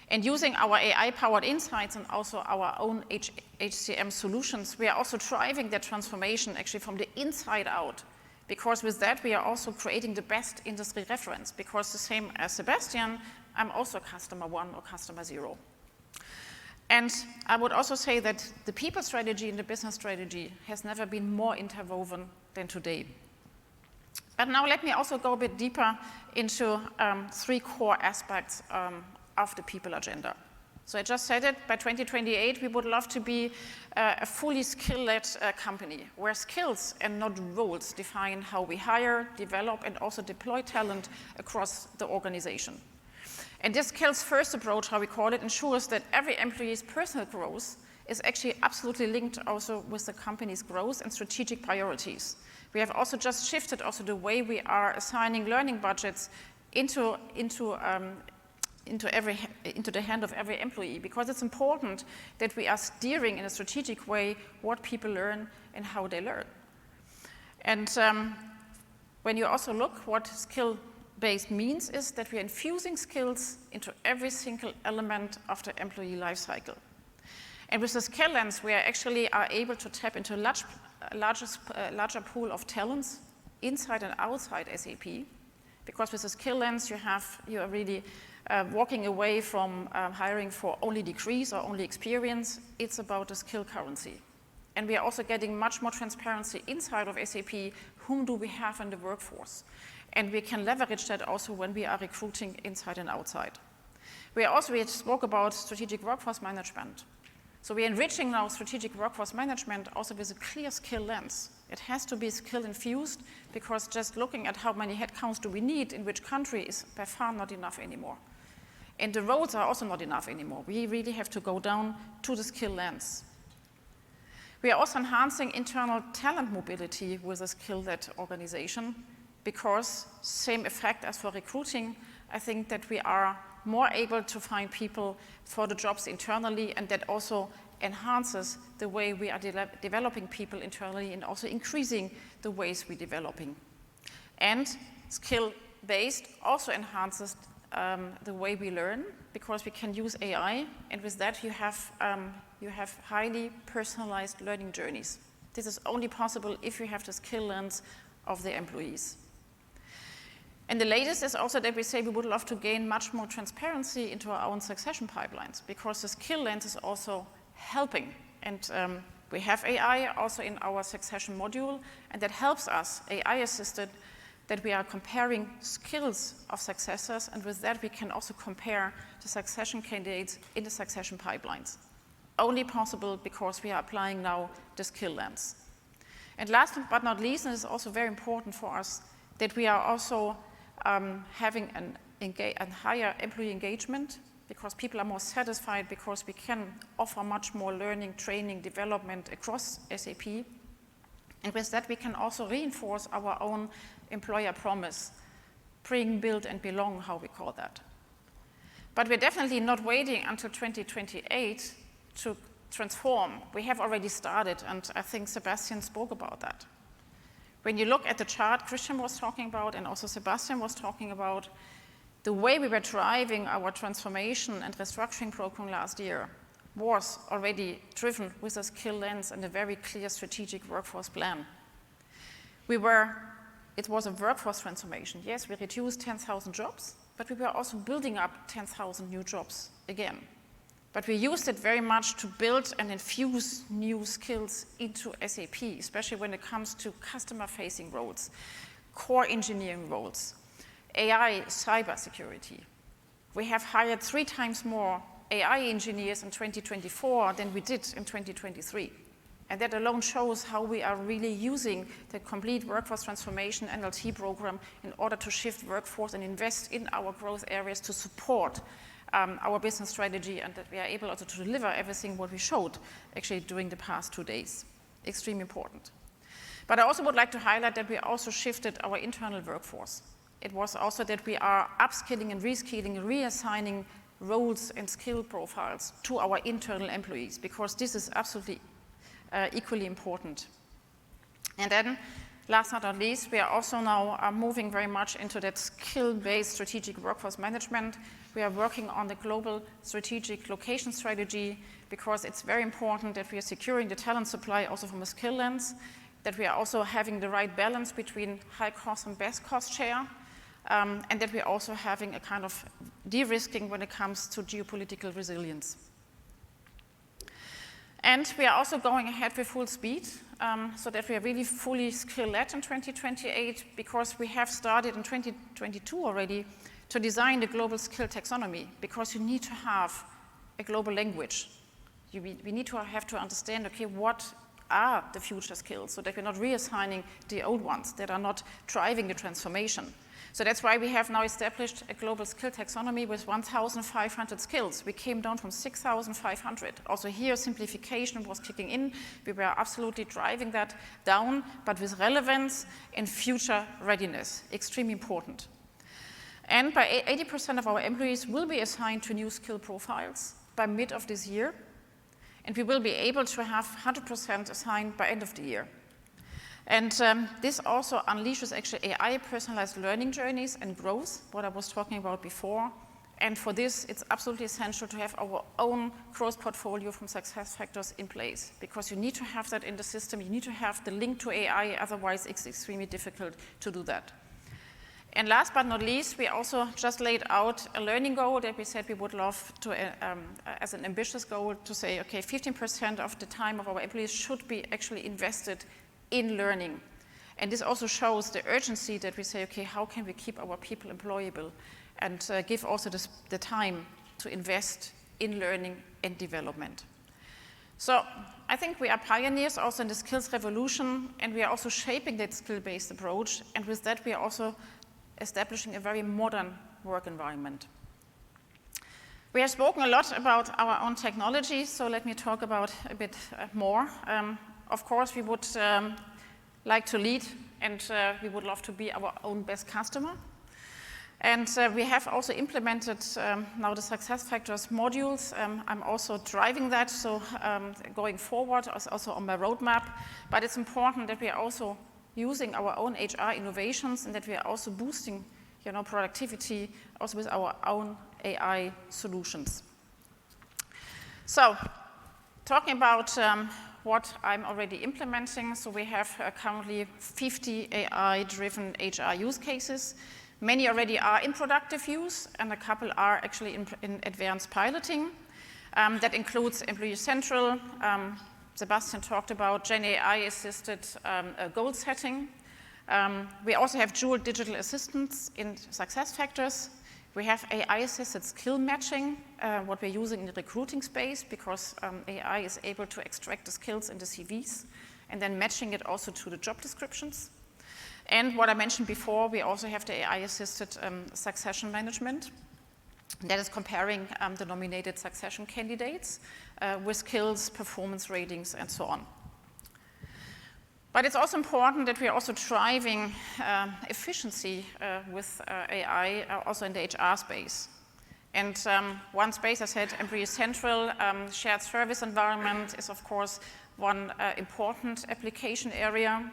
And using our AI-powered insights and also our own HCM solutions, we are also driving that transformation actually from the inside out. Because with that, we are also creating the best industry reference. Because the same as Sebastian, I'm also customer 1 or customer 0. And I would also say that the people strategy and the business strategy has never been more interwoven than today. But now let me also go a bit deeper into 3 core aspects of the people agenda. So I just said it, by 2028, we would love to be a fully skill-led company, where skills and not roles define how we hire, develop, and also deploy talent across the organization. And this skills-first approach, how we call it, ensures that every employee's personal growth is actually absolutely linked also with the company's growth and strategic priorities. We have also just shifted also the way we are assigning learning budgets into the hand of every employee, because it's important that we are steering in a strategic way what people learn and how they learn. And when you also look what skill-based means, is that we are infusing skills into every single element of the employee life cycle. And with the skill lens, we are able to tap into a larger pool of talents inside and outside SAP, because with the skill lens, you are really walking away from hiring for only degrees or only experience. It's about the skill currency. And we are also getting much more transparency inside of SAP. Whom do we have in the workforce? And we can leverage that also when we are recruiting inside and outside. We spoke about strategic workforce management. So we're enriching now strategic workforce management also with a clear skill lens. It has to be skill infused, because just looking at how many headcounts do we need in which country is by far not enough anymore. And the roles are also not enough anymore. We really have to go down to the skill lens. We are also enhancing internal talent mobility with a skill-led organization, because same effect as for recruiting, I think that we are more able to find people for the jobs internally, and that also enhances the way we are developing people internally and also increasing the ways we're developing. And skill-based also enhances the way we learn, because we can use AI, and with that you have highly personalized learning journeys. This is only possible if you have the skill lens of the employees. And the latest is also that we say we would love to gain much more transparency into our own succession pipelines, because the skill lens is also helping. And we have AI also in our succession module, and that helps us, AI-assisted, that we are comparing skills of successors, and with that we can also compare the succession candidates in the succession pipelines. Only possible because we are applying now the skill lens. And last but not least, and it's also very important for us, that we are also having a higher employee engagement, because people are more satisfied, because we can offer much more learning, training, development across SAP. And with that, we can also reinforce our own employer promise, bring, build, and belong, how we call that. But we're definitely not waiting until 2028 to transform. We have already started, and I think Sebastian spoke about that. When you look at the chart Christian was talking about, and also Sebastian was talking about, the way we were driving our transformation and restructuring program last year was already driven with a skill lens and a very clear strategic workforce plan. It was a workforce transformation. Yes, we reduced 10,000 jobs, but we were also building up 10,000 new jobs again. But we used it very much to build and infuse new skills into SAP, especially when it comes to customer-facing roles, core engineering roles, AI, cybersecurity. We have hired 3 times more AI engineers in 2024 than we did in 2023. And that alone shows how we are really using the complete workforce transformation NLT program in order to shift workforce and invest in our growth areas to support our business strategy, and that we are able also to deliver everything what we showed actually during the past 2 days. Extremely important. But I also would like to highlight that we also shifted our internal workforce. It was also that we are upskilling and reskilling, reassigning roles and skill profiles to our internal employees, because this is absolutely equally important. And then, last but not least, we are also now moving very much into that skill-based strategic workforce management. We are working on the global strategic location strategy, because it's very important that we are securing the talent supply also from a skill lens, that we are also having the right balance between high cost and best cost share, and that we're also having a kind of de-risking when it comes to geopolitical resilience. And we are also going ahead with full speed, so that we are really fully skill-led in 2028, because we have started in 2022 already to design the global skill taxonomy, because you need to have a global language. We need to have to understand, okay, what are the future skills, so that we're not reassigning the old ones that are not driving the transformation. So that's why we have now established a global skill taxonomy with 1,500 skills. We came down from 6,500. Also here, simplification was kicking in. We were absolutely driving that down, but with relevance and future readiness. Extremely important. And by 80% of our employees will be assigned to new skill profiles by mid of this year. And we will be able to have 100% assigned by end of the year. And this also unleashes actually AI personalized learning journeys and growth, what I was talking about before. And for this, it's absolutely essential to have our own growth portfolio from SuccessFactors in place, because you need to have that in the system. You need to have the link to AI, otherwise it's extremely difficult to do that. And last but not least, we also just laid out a learning goal that we said we would love to, as an ambitious goal, to say, okay, 15% of the time of our employees should be actually invested in learning. And this also shows the urgency that we say, okay, how can we keep our people employable, and give also the time to invest in learning and development. So I think we are pioneers also in the skills revolution, and we are also shaping that skill-based approach. And with that, we are also establishing a very modern work environment. We have spoken a lot about our own technology, so let me talk about a bit more. Of course, we would like to lead, and we would love to be our own best customer. And we have also implemented now the SuccessFactors modules. I'm also driving that, so going forward, also on my roadmap. But it's important that we are also using our own HR innovations and that we are also boosting productivity also with our own AI solutions. So, talking about what I'm already implementing, so we have currently 50 AI-driven HR use cases. Many already are in productive use, and a couple are actually in advanced piloting. That includes Employee Central. Sebastian talked about Gen AI-assisted goal setting. We also have dual digital assistants in SuccessFactors. We have AI-assisted skill matching, what we're using in the recruiting space, because AI is able to extract the skills in the CVs and then matching it also to the job descriptions. And what I mentioned before, we also have the AI-assisted succession management. That is comparing the nominated succession candidates with skills, performance ratings, and so on. But it's also important that we are also driving efficiency with AI also in the HR space. And one space, I said, Employee Central, shared service environment is, of course, one important application area.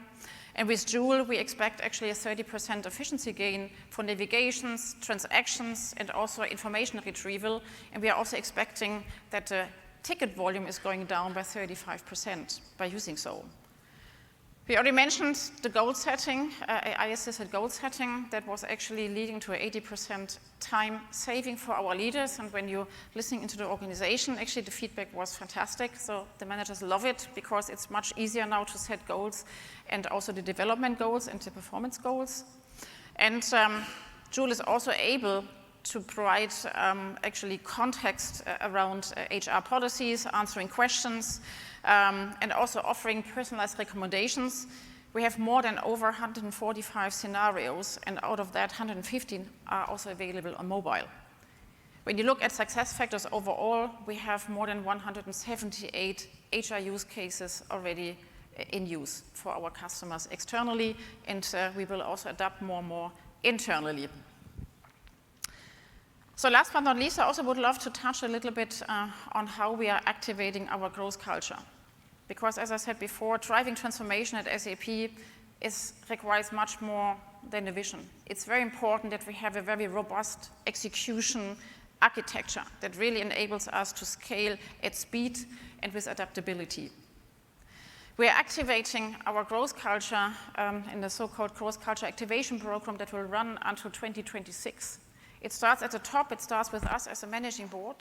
And with Joule, we expect actually a 30% efficiency gain for navigations, transactions, and also information retrieval. And we are also expecting that the ticket volume is going down by 35% by using so. We already mentioned the goal setting, AI-assisted goal setting, that was actually leading to 80% time saving for our leaders. And when you're listening into the organization, actually the feedback was fantastic. So the managers love it because it's much easier now to set goals and also the development goals and the performance goals. And Joule is also able to provide actually context around HR policies, answering questions, and also offering personalized recommendations. We have more than over 145 scenarios, and out of that, 115 are also available on mobile. When you look at SuccessFactors overall, we have more than 178 HR use cases already in use for our customers externally, and we will also adapt more and more internally. So last but not least, I also would love to touch a little bit on how we are activating our growth culture. Because as I said before, driving transformation at SAP requires much more than a vision. It's very important that we have a very robust execution architecture that really enables us to scale at speed and with adaptability. We are activating our growth culture in the so-called growth culture activation program that will run until 2026. It starts at the top, it starts with us as a managing board,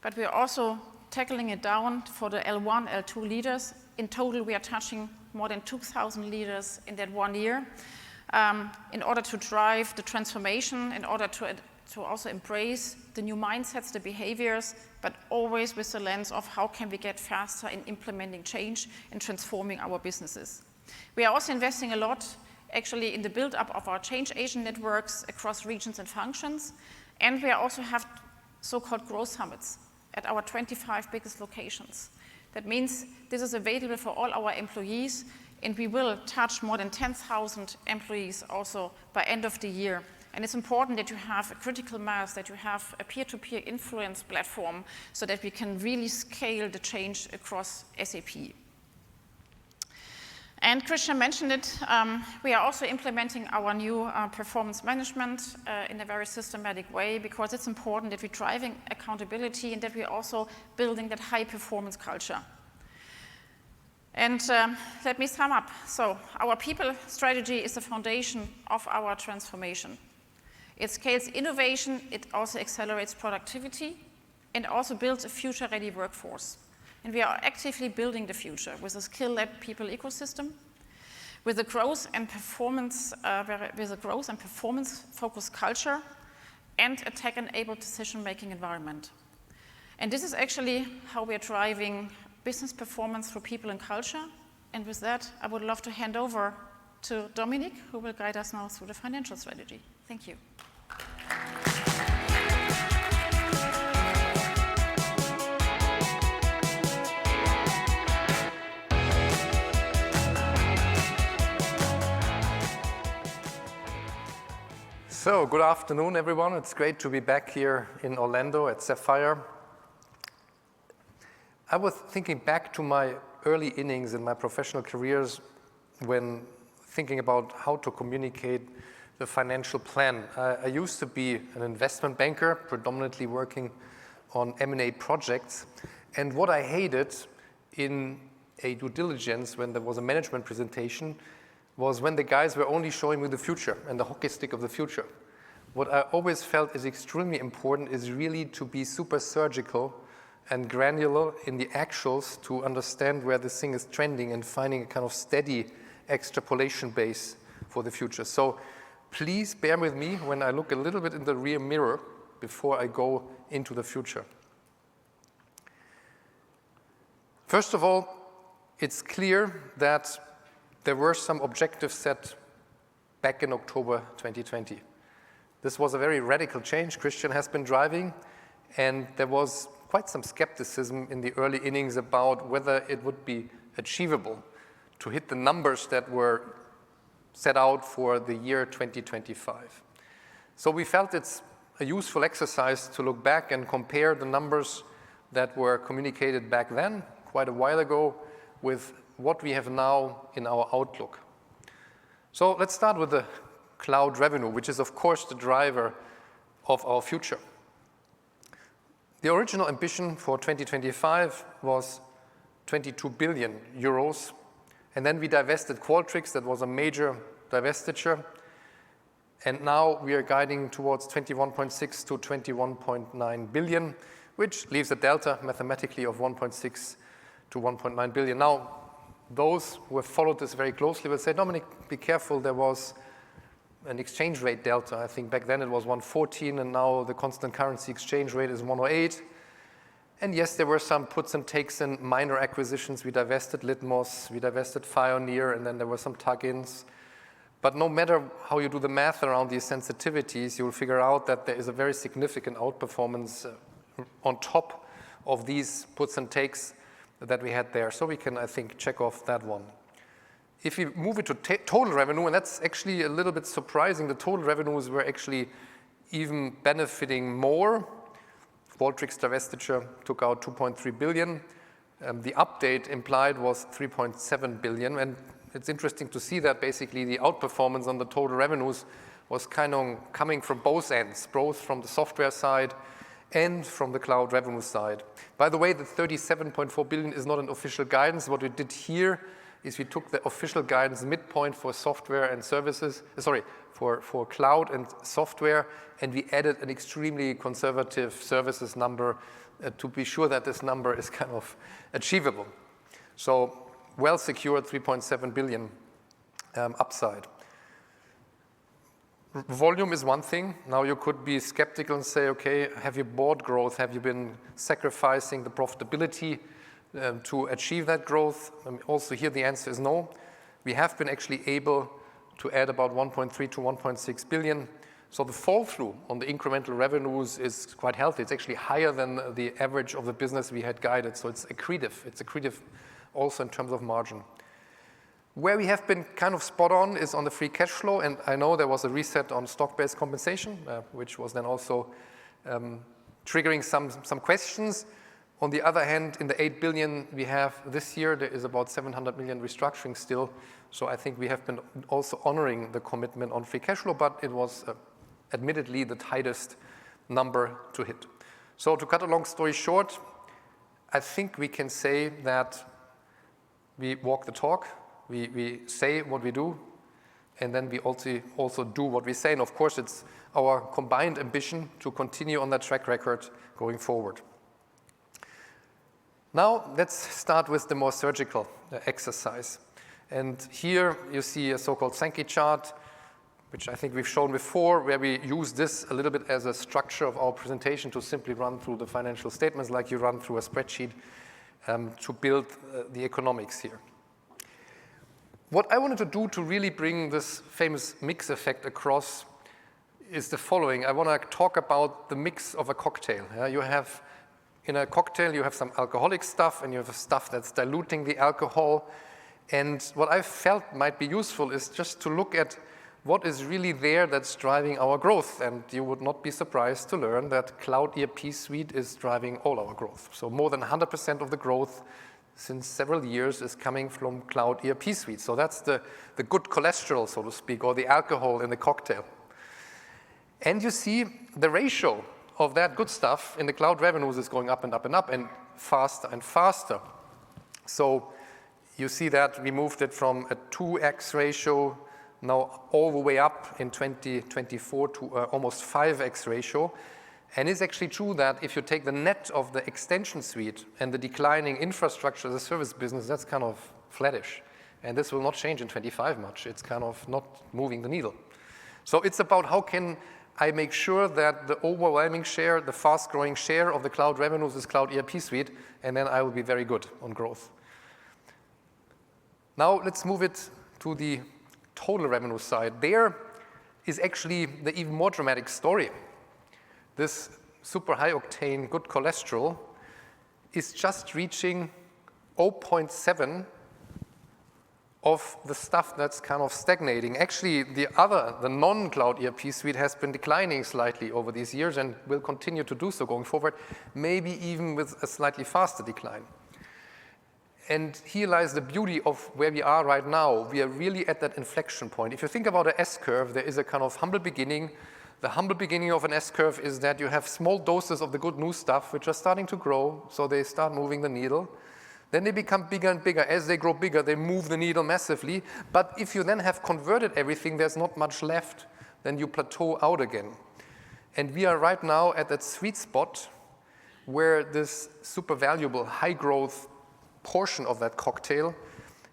but we are also tackling it down for the L1, L2 leaders. In total, we are touching more than 2,000 leaders in that 1 year in order to drive the transformation, in order to also embrace the new mindsets, the behaviors, but always with the lens of how can we get faster in implementing change and transforming our businesses. We are also investing a lot actually in the build-up of our change agent networks across regions and functions. And we also have so-called growth summits at our 25 biggest locations. That means this is available for all our employees, and we will touch more than 10,000 employees also by end of the year. And it's important that you have a critical mass, that you have a peer-to-peer influence platform so that we can really scale the change across SAP. And Christian mentioned it, we are also implementing our new performance management in a very systematic way, because it's important that we're driving accountability and that we're also building that high performance culture. And let me sum up. So our people strategy is the foundation of our transformation. It scales innovation, it also accelerates productivity, and also builds a future-ready workforce. And we are actively building the future with a skill-led people ecosystem, with a growth and performance-focused culture, and a tech-enabled decision-making environment. And this is actually how we are driving business performance for people and culture. And with that, I would love to hand over to Dominic, who will guide us now through the financial strategy. Thank you. So, good afternoon, everyone. It's great to be back here in Orlando at Sapphire. I was thinking back to my early innings in my professional careers when thinking about how to communicate the financial plan. I used to be an investment banker, predominantly working on M&A projects. And what I hated in a due diligence when there was a management presentation was when the guys were only showing me the future and the hockey stick of the future. What I always felt is extremely important is really to be super surgical and granular in the actuals to understand where this thing is trending and finding a kind of steady extrapolation base for the future. So please bear with me when I look a little bit in the rear mirror before I go into the future. First of all, it's clear that there were some objectives set back in October 2020. This was a very radical change Christian has been driving, and there was quite some skepticism in the early innings about whether it would be achievable to hit the numbers that were set out for the year 2025. So we felt it's a useful exercise to look back and compare the numbers that were communicated back then, quite a while ago, with what we have now in our outlook. So let's start with the cloud revenue, which is of course the driver of our future. The original ambition for 2025 was 22 billion euros, and then we divested Qualtrics. That was a major divestiture, and now we are guiding towards 21.6 to 21.9 billion, which leaves a delta mathematically of 1.6 to 1.9 billion. Now, those who have followed this very closely will say, Dominic, be careful, there was an exchange rate delta. I think back then it was 114, and now the constant currency exchange rate is 108. And yes, there were some puts and takes and minor acquisitions. We divested Litmos, we divested Pioneer, and then there were some tuck-ins. But no matter how you do the math around these sensitivities, you'll figure out that there is a very significant outperformance on top of these puts and takes that we had there. So we can, I think, check off that one. If we move it to total revenue, and that's actually a little bit surprising, the total revenues were actually even benefiting more. Qualtrics divestiture took out 2.3 billion. The update implied was 3.7 billion. And it's interesting to see that basically the outperformance on the total revenues was kind of coming from both ends, both from the software side and from the cloud revenue side. By the way, the 37.4 billion is not an official guidance. What we did here is we took the official guidance midpoint for software and services, for cloud and software, and we added an extremely conservative services number to be sure that this number is kind of achievable. So well secured 3.7 billion upside. Volume is one thing. Now you could be skeptical and say, okay, have you bought growth? Have you been sacrificing the profitability to achieve that growth? Also here the answer is no. We have been actually able to add about 1.3 to 1.6 billion. So the fall through on the incremental revenues is quite healthy. It's actually higher than the average of the business we had guided. So it's accretive. It's accretive also in terms of margin. Where we have been kind of spot on is on the free cash flow, and I know there was a reset on stock-based compensation, which was then also triggering some questions. On the other hand, in the 8 billion we have this year, there is about 700 million restructuring still. So I think we have been also honoring the commitment on free cash flow, but it was admittedly the tightest number to hit. So to cut a long story short, I think we can say that we walk the talk. We say what we do, and then we also do what we say. And of course, it's our combined ambition to continue on that track record going forward. Now, let's start with the more surgical exercise. And here you see a so-called Sankey chart, which I think we've shown before, where we use this a little bit as a structure of our presentation to simply run through the financial statements like you run through a spreadsheet to build the economics here. What I wanted to do to really bring this famous mix effect across is the following. I want to talk about the mix of a cocktail. In a cocktail, you have some alcoholic stuff, and you have stuff that's diluting the alcohol. And what I felt might be useful is just to look at what is really there that's driving our growth. And you would not be surprised to learn that Cloud ERP Suite is driving all our growth. So more than 100% of the growth since several years is coming from Cloud ERP Suite. So that's the good cholesterol, so to speak, or the alcohol in the cocktail. And you see the ratio of that good stuff in the cloud revenues is going up and up and up and faster and faster. So you see that we moved it from a 2x ratio now all the way up in 2024 to almost 5x ratio. And it's actually true that if you take the net of the extension suite and the declining infrastructure as a service business, that's kind of flattish. And this will not change in 25 much. It's kind of not moving the needle. So it's about how can I make sure that the overwhelming share, the fast-growing share of the cloud revenues is Cloud ERP Suite, and then I will be very good on growth. Now let's move it to the total revenue side. There is actually the even more dramatic story. This super high octane good cholesterol is just reaching 0.7 of the stuff that's kind of stagnating. Actually, the non-Cloud ERP Suite has been declining slightly over these years and will continue to do so going forward, maybe even with a slightly faster decline. And here lies the beauty of where we are right now. We are really at that inflection point. If you think about an S-curve, there is a kind of humble beginning. The humble beginning of an S-curve is that you have small doses of the good new stuff which are starting to grow, so they start moving the needle. Then they become bigger and bigger. As they grow bigger, they move the needle massively. But if you then have converted everything, there's not much left. Then you plateau out again. And we are right now at that sweet spot where this super valuable high growth portion of that cocktail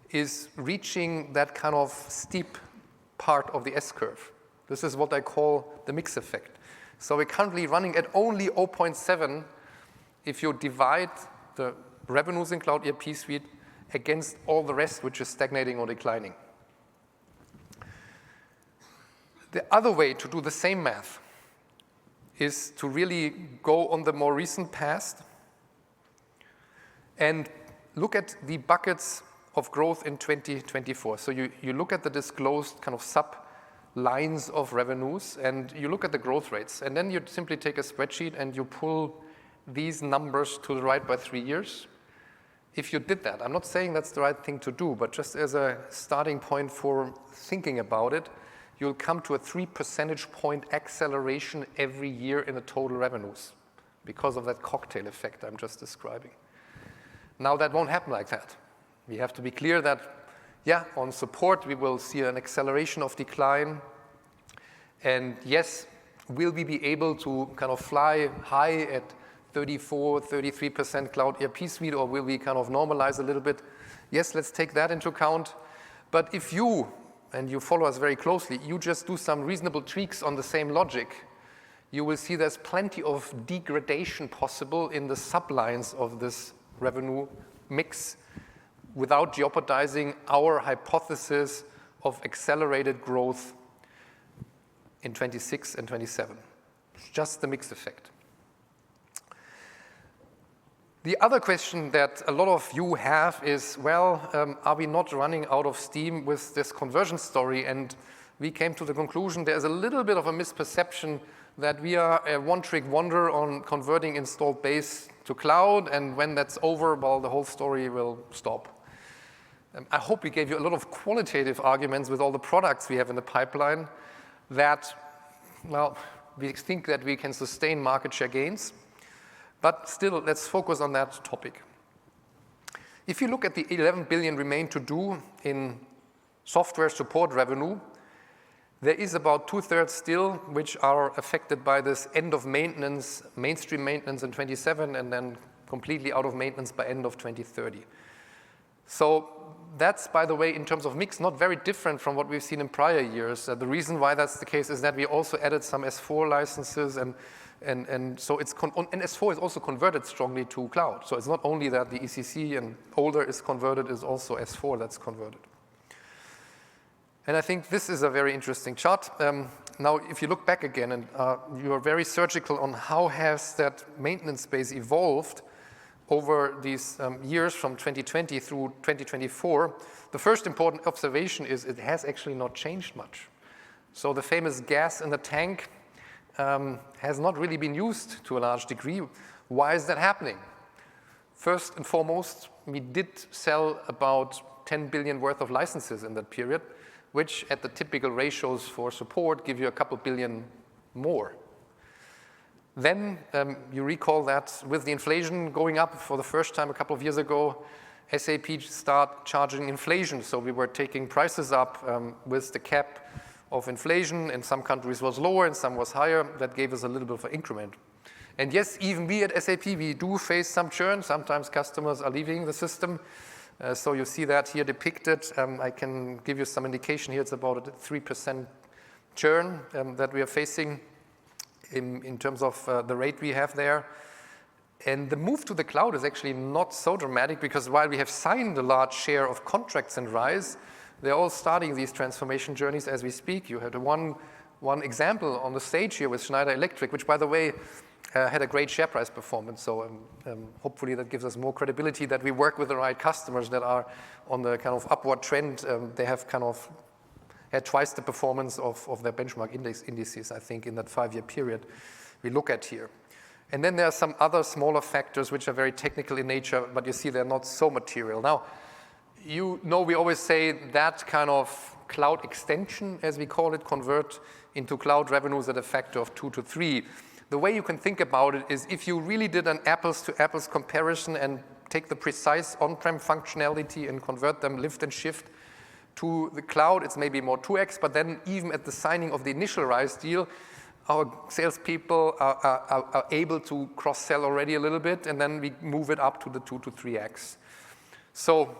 is reaching that kind of steep part of the S-curve. This is what I call the mix effect. So we're currently running at only 0.7 if you divide the revenues in Cloud ERP Suite against all the rest which is stagnating or declining. The other way to do the same math is to really go on the more recent past and look at the buckets of growth in 2024. So you look at the disclosed kind of sub-lines of revenues, and you look at the growth rates. And then you simply take a spreadsheet and you pull these numbers to the right by 3 years. If you did that, I'm not saying that's the right thing to do, but just as a starting point for thinking about it, you'll come to a 3 percentage point acceleration every year in the total revenues because of that cocktail effect I'm just describing. Now, that won't happen like that. We have to be clear that, yeah, on support, we will see an acceleration of decline. And yes, will we be able to kind of fly high at 34, 33% Cloud ERP Suite, or will we kind of normalize a little bit? Yes, let's take that into account. But if you, and you follow us very closely, you just do some reasonable tweaks on the same logic, you will see there's plenty of degradation possible in the sublines of this revenue mix without jeopardizing our hypothesis of accelerated growth in 26 and 27. It's just the mix effect. The other question that a lot of you have is, well, are we not running out of steam with this conversion story? And we came to the conclusion there's a little bit of a misperception that we are a one-trick wonder on converting installed base to cloud, and when that's over, well, the whole story will stop. I hope we gave you a lot of qualitative arguments with all the products we have in the pipeline that, well, we think that we can sustain market share gains. But still, let's focus on that topic. If you look at the 11 billion remain to do in software support revenue, there is about 2/3 still which are affected by this end of maintenance, mainstream maintenance in 27, and then completely out of maintenance by end of 2030. So that's, by the way, in terms of mix, not very different from what we've seen in prior years. The reason why that's the case is that we also added some S4 licenses, and so it's and S4 is also converted strongly to cloud. So it's not only that the ECC and older is converted, it's also S4 that's converted. And I think this is a very interesting chart. Now, if you look back again, and you are very surgical on how has that maintenance base evolved over these years from 2020 through 2024, the first important observation is it has actually not changed much. So the famous gas in the tank has not really been used to a large degree. Why is that happening? First and foremost, we did sell about 10 billion worth of licenses in that period, which at the typical ratios for support give you a couple billion more. Then you recall that with the inflation going up for the first time a couple of years ago, SAP started charging inflation. So we were taking prices up with the cap of inflation. In some countries was lower, in some was higher. That gave us a little bit of an increment. And yes, even we at SAP, we do face some churn. Sometimes customers are leaving the system. So you see that here depicted. I can give you some indication here. It's about a 3% churn that we are facing in terms of the rate we have there. And the move to the cloud is actually not so dramatic because while we have signed a large share of contracts in RISE, they're all starting these transformation journeys as we speak. You had one example on the stage here with Schneider Electric, which, by the way, had a great share price performance. So hopefully that gives us more credibility that we work with the right customers that are on the kind of upward trend. They have kind of had twice the performance of their benchmark indices, I think, in that 5-year period we look at here. And then there are some other smaller factors which are very technical in nature, but you see they're not so material. Now, you know we always say that kind of cloud extension, as we call it, convert into cloud revenues at a factor of 2 to 3. The way you can think about it is if you really did an apples-to-apples comparison and take the precise on-prem functionality and convert them lift and shift to the cloud, it's maybe more 2x, but then even at the signing of the initial RISE deal, our salespeople are able to cross-sell already a little bit, and then we move it up to the 2 to 3x. So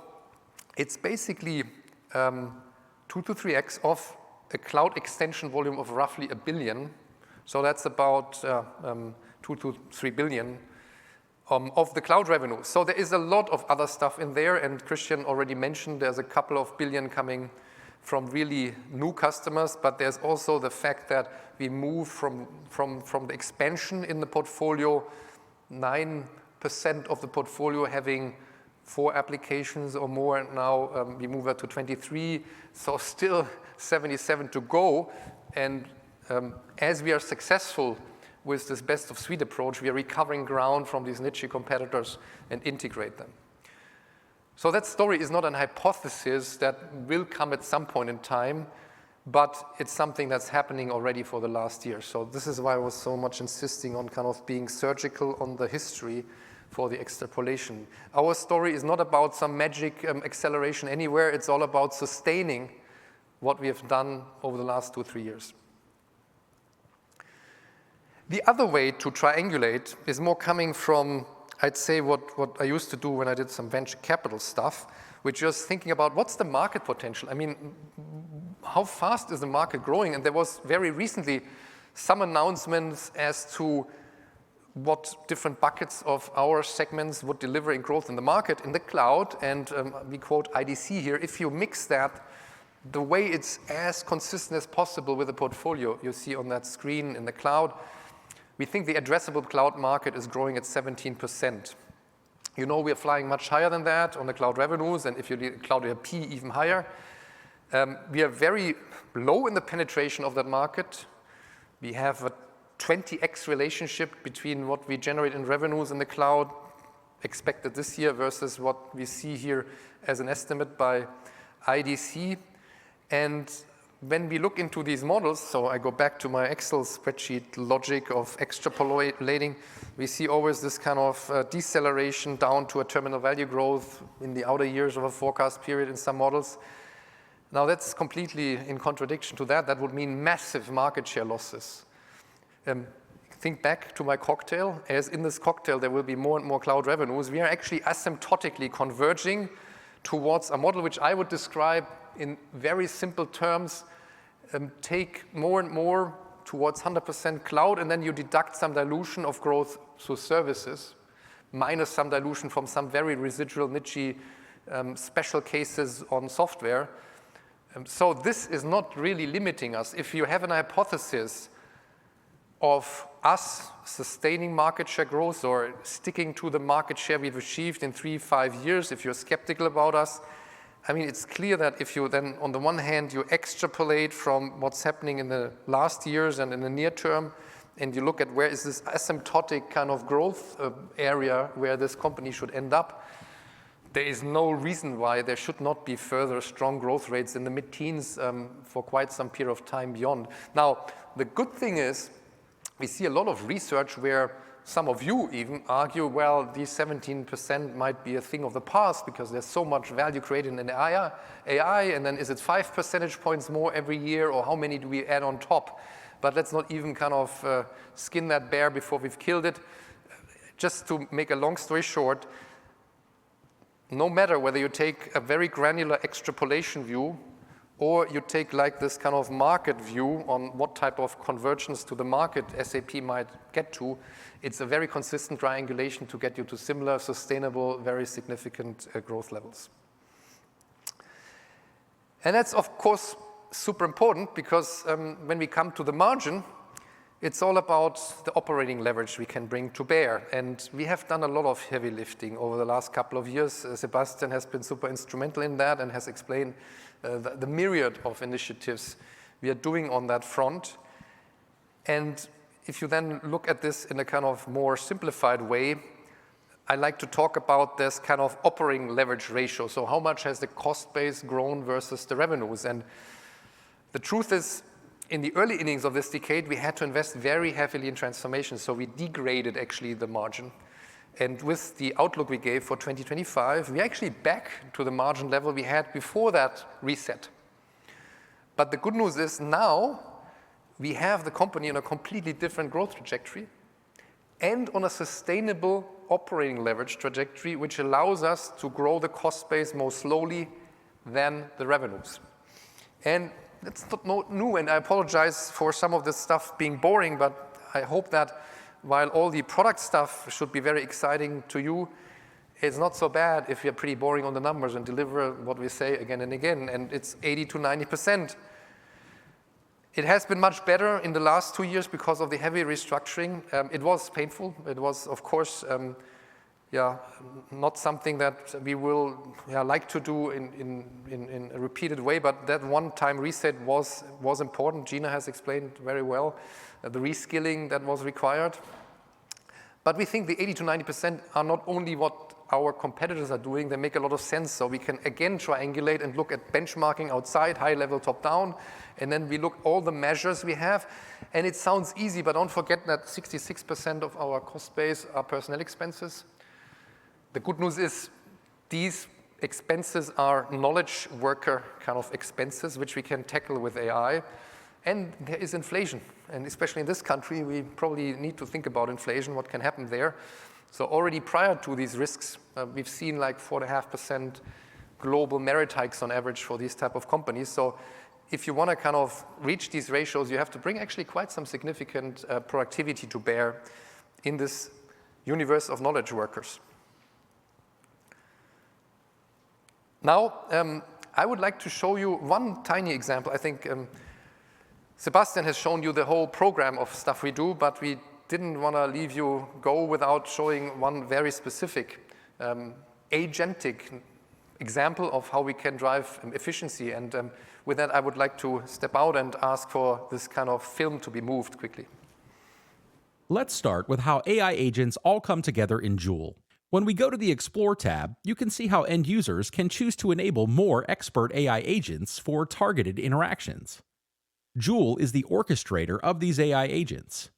it's basically 2 to 3x of a cloud extension volume of roughly 1 billion. So that's about 2 to 3 billion of the cloud revenue. So there is a lot of other stuff in there, and Christian already mentioned there's a couple of billion coming from really new customers, but there's also the fact that we move from the expansion in the portfolio, 9% of the portfolio having 4 applications or more, and now we move that to 23, so still 77 to go. And as we are successful with this best of suite approach, we are recovering ground from these niche competitors and integrate them. So that story is not an hypothesis that will come at some point in time, but it's something that's happening already for the last year. So this is why I was so much insisting on kind of being surgical on the history for the extrapolation. Our story is not about some magic acceleration anywhere. It's all about sustaining what we have done over the last 2-3 years. The other way to triangulate is more coming from, I'd say, what I used to do when I did some venture capital stuff, which is thinking about what's the market potential. I mean, how fast is the market growing? And there was very recently some announcements as to what different buckets of our segments would deliver in growth in the market, in the cloud. And we quote IDC here. If you mix that, the way it's as consistent as possible with the portfolio you see on that screen in the cloud, we think the addressable cloud market is growing at 17%. You know we are flying much higher than that on the cloud revenues, and if you do cloud ERP, even higher. We are very low in the penetration of that market. We have a 20x relationship between what we generate in revenues in the cloud expected this year versus what we see here as an estimate by IDC. And when we look into these models, so I go back to my Excel spreadsheet logic of extrapolating, we see always this kind of deceleration down to a terminal value growth in the outer years of a forecast period in some models. Now that's completely in contradiction to that. That would mean massive market share losses. Think back to my cocktail. As in this cocktail there will be more and more cloud revenues, we are actually asymptotically converging towards a model which I would describe in very simple terms, take more and more towards 100% cloud, and then you deduct some dilution of growth through services, minus some dilution from some very residual niche special cases on software. So this is not really limiting us. If you have an hypothesis of us sustaining market share growth or sticking to the market share we've achieved in 3-5 years, if you're skeptical about us, I mean, it's clear that if you then, on the one hand, you extrapolate from what's happening in the last years and in the near term, and you look at where is this asymptotic kind of growth area where this company should end up, there is no reason why there should not be further strong growth rates in the mid-teens for quite some period of time beyond. Now, the good thing is we see a lot of research where some of you even argue, well, these 17% might be a thing of the past because there's so much value created in AI, and then is it 5 percentage points more every year, or how many do we add on top? But let's not even kind of skin that bear before we've killed it. Just to make a long story short, no matter whether you take a very granular extrapolation view or you take like this kind of market view on what type of convergence to the market SAP might get to, it's a very consistent triangulation to get you to similar, sustainable, very significant growth levels. And that's, of course, super important because when we come to the margin, it's all about the operating leverage we can bring to bear. And we have done a lot of heavy lifting over the last couple of years. Sebastian has been super instrumental in that and has explained the myriad of initiatives we are doing on that front. And if you then look at this in a kind of more simplified way, I like to talk about this kind of operating leverage ratio. So how much has the cost base grown versus the revenues? And the truth is, in the early innings of this decade, we had to invest very heavily in transformation, so we degraded actually the margin. And with the outlook we gave for 2025, we're actually back to the margin level we had before that reset. But the good news is now we have the company on a completely different growth trajectory and on a sustainable operating leverage trajectory, which allows us to grow the cost base more slowly than the revenues. And it's not new, and I apologize for some of this stuff being boring, but I hope that while all the product stuff should be very exciting to you, it's not so bad if we are pretty boring on the numbers and deliver what we say again and again, and it's 80 to 90%. It has been much better in the last 2 years because of the heavy restructuring. It was painful. It was, of course, not something that we will like to do in a repeated way, but that one-time reset was important. Gina has explained very well the reskilling that was required. But we think the 80 to 90% are not only what our competitors are doing, they make a lot of sense. So we can again triangulate and look at benchmarking outside, high level, top down, and then we look all the measures we have. And it sounds easy, but don't forget that 66% of our cost base are personnel expenses. The good news is these expenses are knowledge worker kind of expenses, which we can tackle with AI. And there is inflation. And especially in this country, we probably need to think about inflation, what can happen there. So already prior to these risks, we've seen like 4.5% global merit hikes on average for these type of companies. So if you want to kind of reach these ratios, you have to bring actually quite some significant productivity to bear in this universe of knowledge workers. Now, I would like to show you one tiny example. I think Sebastian has shown you the whole program of stuff we do, but we didn't want to leave you go without showing one very specific agentic example of how we can drive efficiency. And with that, I would like to step out and ask for this kind of film to be moved quickly. Let's start with how AI agents all come together in Joule. When we go to the Explore tab, you can see how end users can choose to enable more expert AI agents for targeted interactions. Joule is the orchestrator of these AI agents.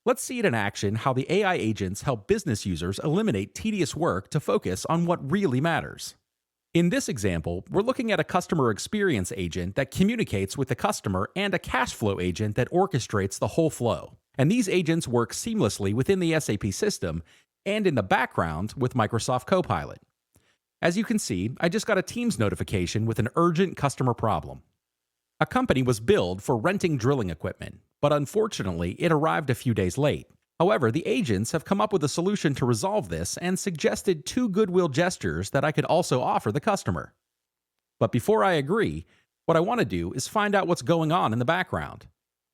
Let's see it in action how the AI agents help business users eliminate tedious work to focus on what really matters. In this example, we're looking at a customer experience agent that communicates with the customer and a cash flow agent that orchestrates the whole flow. And these agents work seamlessly within the SAP system and in the background with Microsoft Copilot. As you can see, I just got a Teams notification with an urgent customer problem. A company was billed for renting drilling equipment, but unfortunately, it arrived a few days late. However, the agents have come up with a solution to resolve this and suggested 2 goodwill gestures that I could also offer the customer. But before I agree, what I want to do is find out what's going on in the background.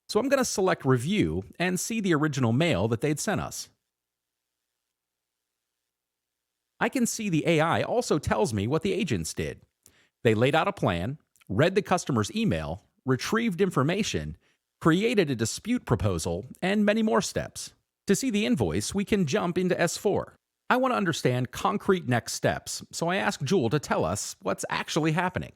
So I'm going to select Review and see the original mail that they'd sent us. I can see the AI also tells me what the agents did. They laid out a plan, read the customer's email, retrieved information, created a dispute proposal, and many more steps. To see the invoice, we can jump into S4. I want to understand concrete next steps, so I asked Joule to tell us what's actually happening.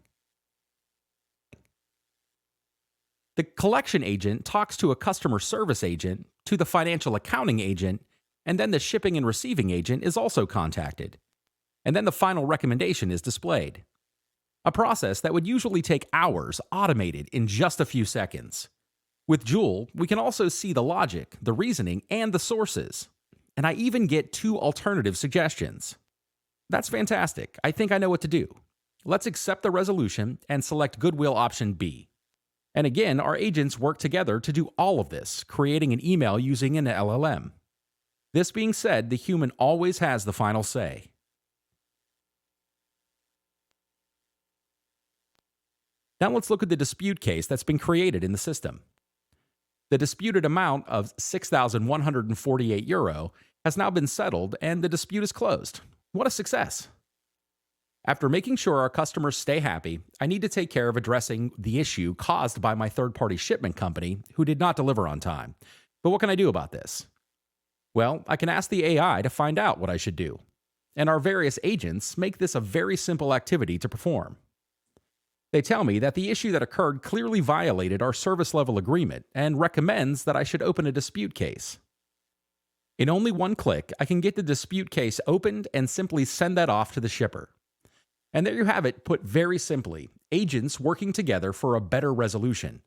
The collection agent talks to a customer service agent, to the financial accounting agent, and then the shipping and receiving agent is also contacted. And then the final recommendation is displayed. A process that would usually take hours automated in just a few seconds. With Joule, we can also see the logic, the reasoning, and the sources. And I even get 2 alternative suggestions. That's fantastic. I think I know what to do. Let's accept the resolution and select Goodwill option B. And again, our agents work together to do all of this, creating an email using an LLM. This being said, the human always has the final say. Now let's look at the dispute case that's been created in the system. The disputed amount of €6,148 has now been settled and the dispute is closed. What a success! After making sure our customers stay happy, I need to take care of addressing the issue caused by my third-party shipment company who did not deliver on time. But what can I do about this? Well, I can ask the AI to find out what I should do. And our various agents make this a very simple activity to perform. They tell me that the issue that occurred clearly violated our service level agreement and recommends that I should open a dispute case. In only one click, I can get the dispute case opened and simply send that off to the shipper. And there you have it, put very simply, agents working together for a better resolution.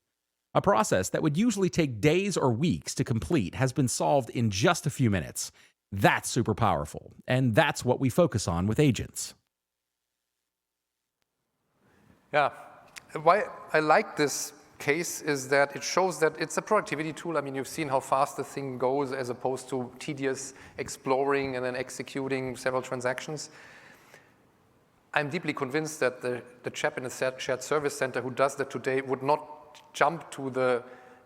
A process that would usually take days or weeks to complete has been solved in just a few minutes. That's super powerful, and that's what we focus on with agents. Yeah, why I like this case is that it shows that it's a productivity tool. I mean, you've seen how fast the thing goes as opposed to tedious exploring and then executing several transactions. I'm deeply convinced that the chap in the shared service center who does that today would not jump to the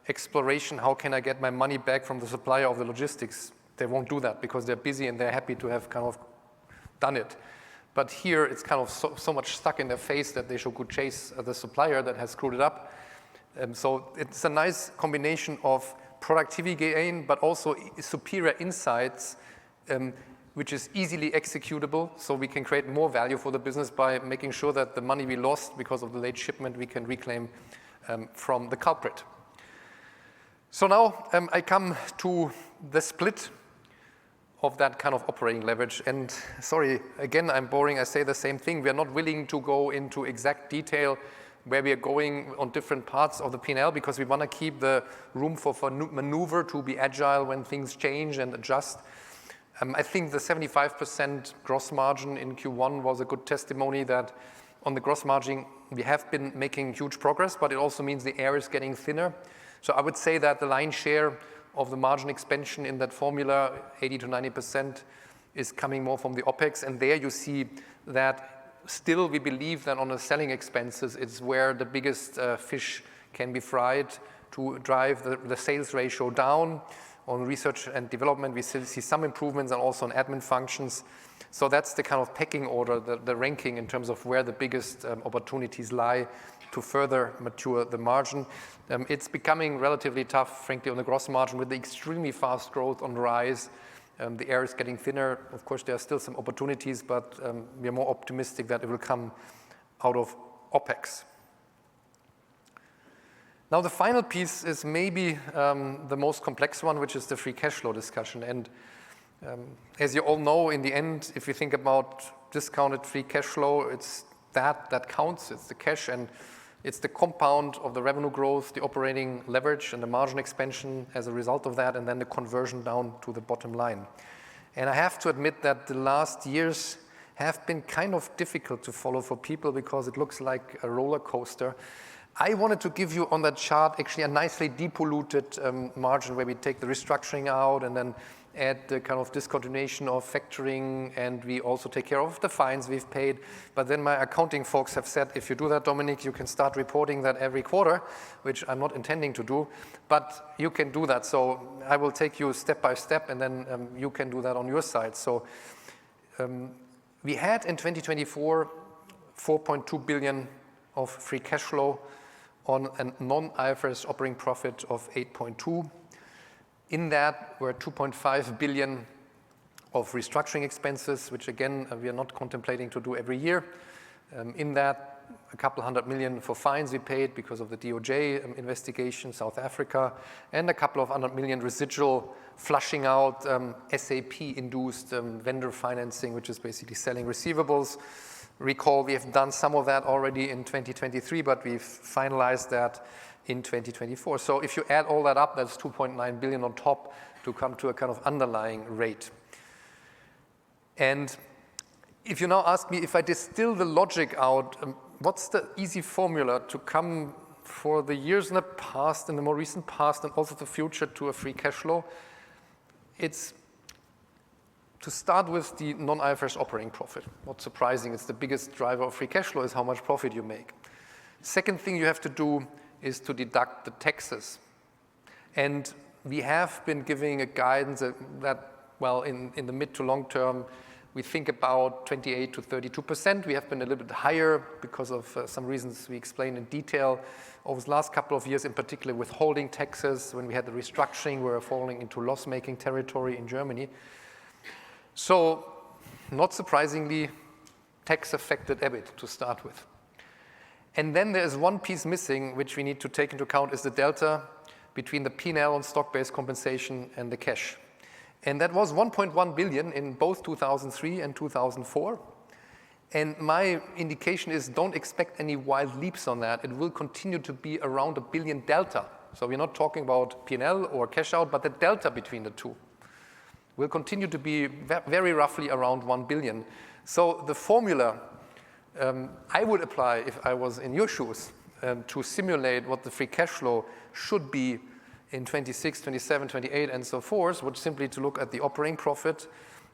exploration, how can I get my money back from the supplier of the logistics? They won't do that because they're busy and they're happy to have kind of done it. But here it's kind of so much stuck in their face that they should go chase the supplier that has screwed it up. So it's a nice combination of productivity gain, but also superior insights, which is easily executable, so we can create more value for the business by making sure that the money we lost because of the late shipment we can reclaim from the culprit. So now I come to the split of that kind of operating leverage. And sorry, again, I'm boring, I say the same thing. We are not willing to go into exact detail where we are going on different parts of the P&L because we want to keep the room for maneuver to be agile when things change and adjust. I think the 75% gross margin in Q1 was a good testimony that on the gross margin, we have been making huge progress, but it also means the air is getting thinner. So I would say that the lion's share of the margin expansion in that formula, 80 to 90%, is coming more from the OPEX. And there you see that still we believe that on the selling expenses, it's where the biggest fish can be fried to drive the sales ratio down. On research and development, we still see some improvements and also on admin functions. So that's the kind of pecking order, the ranking in terms of where the biggest opportunities lie to further mature the margin. It's becoming relatively tough, frankly, on the gross margin with the extremely fast growth on rise. The air is getting thinner. Of course, there are still some opportunities, but we are more optimistic that it will come out of OPEX. Now, the final piece is maybe the most complex one, which is the free cash flow discussion. And as you all know, in the end, if you think about discounted free cash flow, it's that counts. It's the cash, and it's the compound of the revenue growth, the operating leverage, and the margin expansion as a result of that, and then the conversion down to the bottom line. And I have to admit that the last years have been kind of difficult to follow for people because it looks like a roller coaster. I wanted to give you on that chart actually a nicely depolluted margin where we take the restructuring out and then add the kind of discontinuation of factoring, and we also take care of the fines we've paid. But then my accounting folks have said, if you do that, Dominic, you can start reporting that every quarter, which I'm not intending to do, but you can do that. So I will take you step by step, and then you can do that on your side. So we had in 2024 4.2 billion of free cash flow on a non-IFRS operating profit of 8.2. In that were 2.5 billion of restructuring expenses, which again, we are not contemplating to do every year. In that, a couple hundred million for fines we paid because of the DOJ investigation, South Africa, and a couple of 100 million residual flushing out SAP-induced vendor financing, which is basically selling receivables. Recall, we have done some of that already in 2023, but we've finalized that in 2024. So if you add all that up, that's 2.9 billion on top to come to a kind of underlying rate. And if you now ask me, if I distill the logic out, what's the easy formula to come for the years in the past, in the more recent past, and also the future to a free cash flow? It's to start with the non-IFRS operating profit. Not surprising, it's the biggest driver of free cash flow is how much profit you make. Second thing you have to do is to deduct the taxes. And we have been giving a guidance that well, in the mid to long term, we think about 28 to 32%. We have been a little bit higher because of some reasons we explained in detail over the last couple of years, in particular withholding taxes. When we had the restructuring, we were falling into loss-making territory in Germany. So, not surprisingly, tax-affected EBIT to start with. And then there is one piece missing, which we need to take into account, is the delta between the P&L on stock-based compensation and the cash. And that was 1.1 billion in both 2003 and 2004. And my indication is don't expect any wild leaps on that. It will continue to be around 1 billion delta. So we're not talking about P&L or cash out, but the delta between the two will continue to be very roughly around 1 billion. So the formula I would apply if I was in your shoes to simulate what the free cash flow should be in 26, 27, 28, and so forth, would simply to look at the operating profit,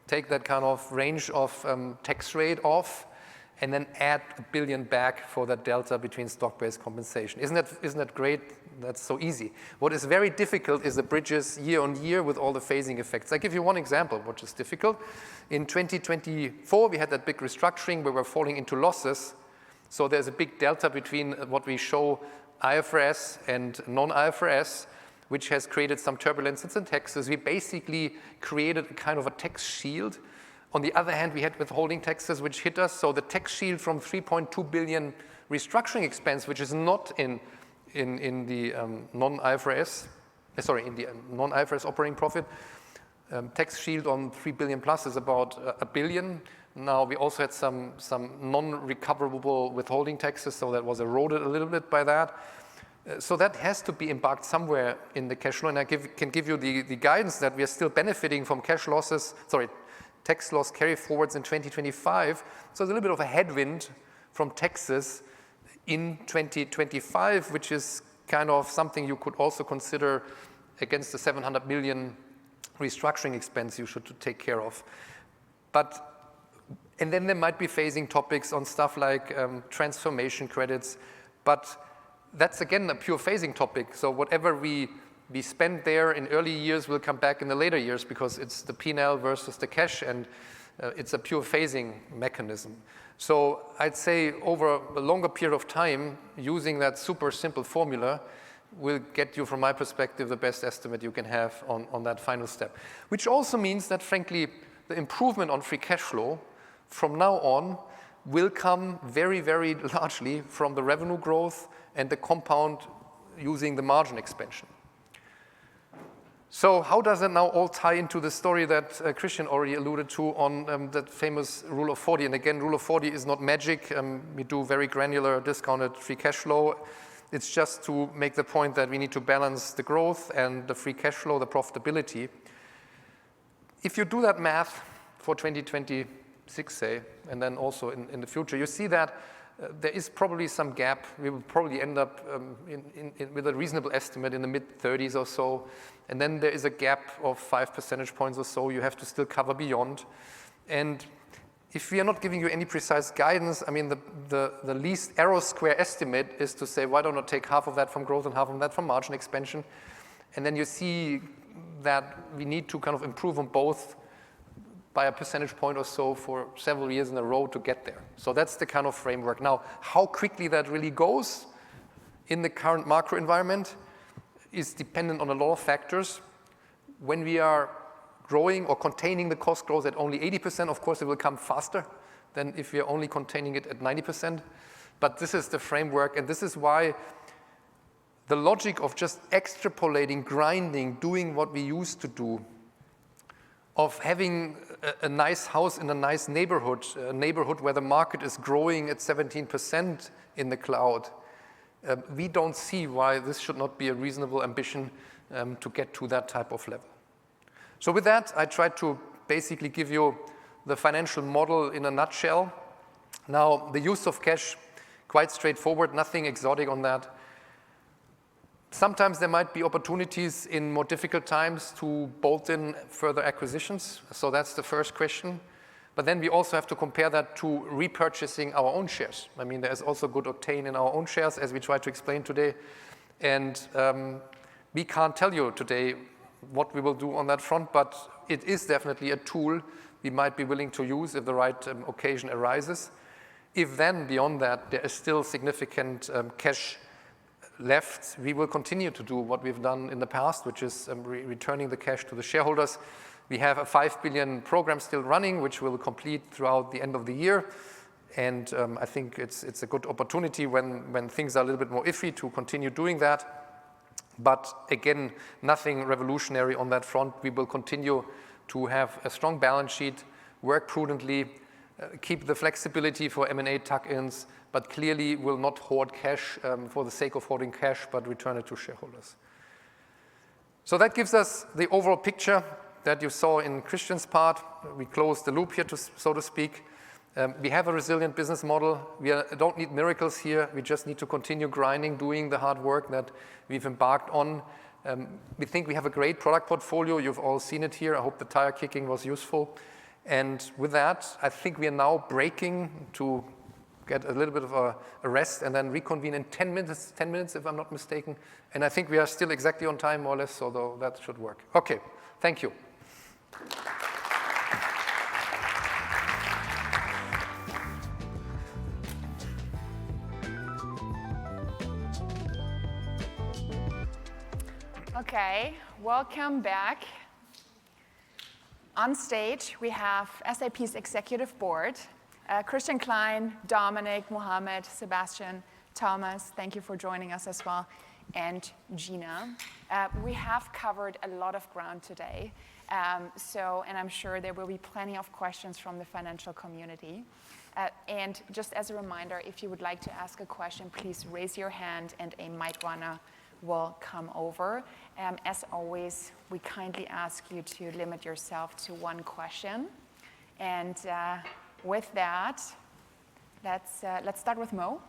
take that kind of range of tax rate off, and then add 1 billion back for that delta between stock-based compensation. Isn't that great? That's so easy. What is very difficult is the bridges year on year with all the phasing effects. I give you one example, which is difficult. In 2024, we had that big restructuring where we're falling into losses. So there's a big delta between what we show IFRS and non-IFRS, which has created some turbulences in taxes. We basically created a kind of a tax shield. On the other hand, we had withholding taxes, which hit us. So the tax shield from 3.2 billion restructuring expense, which is not in the non-IFRS, in the non-IFRS operating profit, tax shield on 3 billion plus is about 1 billion. Now we also had some non-recoverable withholding taxes, so that was eroded a little bit by that. So that has to be embarked somewhere in the cash flow, and I can give you the guidance that we are still benefiting from tax loss carry forwards in 2025. So there's a little bit of a headwind from taxes in 2025, which is kind of something you could also consider against the 700 million restructuring expense you should take care of. And then there might be phasing topics on stuff like transformation credits, but that's again a pure phasing topic. So whatever we spend there in early years will come back in the later years because it's the P&L versus the cash, and it's a pure phasing mechanism. So I'd say over a longer period of time, using that super simple formula will get you, from my perspective, the best estimate you can have on that final step. Which also means that, frankly, the improvement on free cash flow from now on will come very, very largely from the revenue growth and the compound using the margin expansion. So how does it now all tie into the story that Christian already alluded to on that famous rule of 40? And again, rule of 40 is not magic. We do very granular discounted free cash flow. It's just to make the point that we need to balance the growth and the free cash flow, the profitability. If you do that math for 2026, say, and then also in the future, you see that there is probably some gap. We will probably end up with a reasonable estimate in the mid-30s or so. And then there is a gap of 5 percentage points or so you have to still cover beyond. And if we are not giving you any precise guidance, I mean, the least arrow square estimate is to say, why don't I take half of that from growth and half of that from margin expansion? And then you see that we need to kind of improve on both by a percentage point or so for several years in a row to get there. So that's the kind of framework. Now, how quickly that really goes in the current macro environment is dependent on a lot of factors. When we are growing or containing the cost growth at only 80%, of course, it will come faster than if we are only containing it at 90%. But this is the framework, and this is why the logic of just extrapolating, grinding, doing what we used to do, of having a nice house in a nice neighborhood, a neighborhood where the market is growing at 17% in the cloud, we don't see why this should not be a reasonable ambition to get to that type of level. So with that, I tried to basically give you the financial model in a nutshell. Now, the use of cash, quite straightforward, nothing exotic on that. Sometimes there might be opportunities in more difficult times to bolt in further acquisitions. So that's the first question. But then we also have to compare that to repurchasing our own shares. I mean, there is also good octane in our own shares, as we try to explain today. And we can't tell you today what we will do on that front, but it is definitely a tool we might be willing to use if the right occasion arises. If then, beyond that, there is still significant cash left, we will continue to do what we've done in the past, which is returning the cash to the shareholders. We have a 5 billion program still running, which will complete throughout the end of the year. And I think it's a good opportunity when things are a little bit more iffy to continue doing that. But again, nothing revolutionary on that front. We will continue to have a strong balance sheet, work prudently, keep the flexibility for M&A tuck-ins, but clearly will not hoard cash for the sake of hoarding cash, but return it to shareholders. So that gives us the overall picture that you saw in Christian's part. We closed the loop here, so to speak. We have a resilient business model. We don't need miracles here. We just need to continue grinding, doing the hard work that we've embarked on. We think we have a great product portfolio. You've all seen it here. I hope the tire kicking was useful. And with that, I think we are now breaking to get a little bit of a rest and then reconvene in 10 minutes, if I'm not mistaken. And I think we are still exactly on time, more or less, so that should work. Okay, thank you. Okay, welcome back. On stage, we have SAP's executive board. Christian Klein, Dominic, Mohammed, Sebastian, Thomas, thank you for joining us as well, and Gina. We have covered a lot of ground today, and I'm sure there will be plenty of questions from the financial community. And just as a reminder, if you would like to ask a question, please raise your hand and a mic runner will come over. As always, we kindly ask you to limit yourself to one question. And with that, let's start with Mo.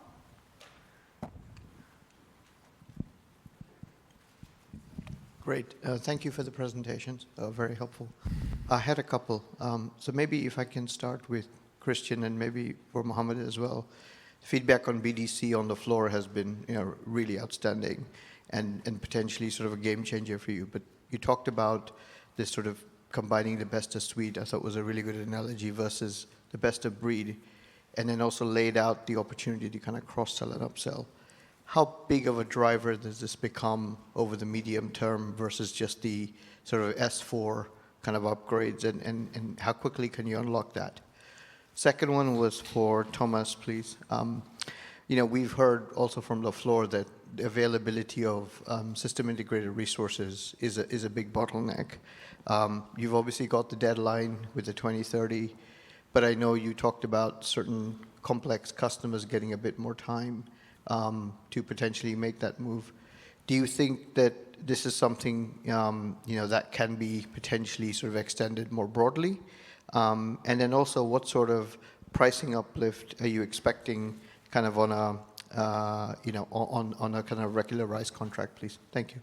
Great. Thank you for the presentations. Very helpful. I had a couple. So maybe if I can start with Christian and maybe for Mohammed as well. Feedback on BDC on the floor has been really outstanding and potentially sort of a game changer for you. But you talked about this sort of combining the best of suite. I thought was a really good analogy versus the best of breed. And then also laid out the opportunity to kind of cross-sell and upsell. How big of a driver does this become over the medium term versus just the sort of S4 kind of upgrades, and how quickly can you unlock that? Second one was for Thomas, please. We've heard also from the floor that the availability of system integrated resources is a big bottleneck. You've obviously got the deadline with the 2030, but I know you talked about certain complex customers getting a bit more time to potentially make that move. Do you think that this is something that can be potentially sort of extended more broadly? And then also, what sort of pricing uplift are you expecting, kind of on a on a kind of regularized contract, please? Thank you.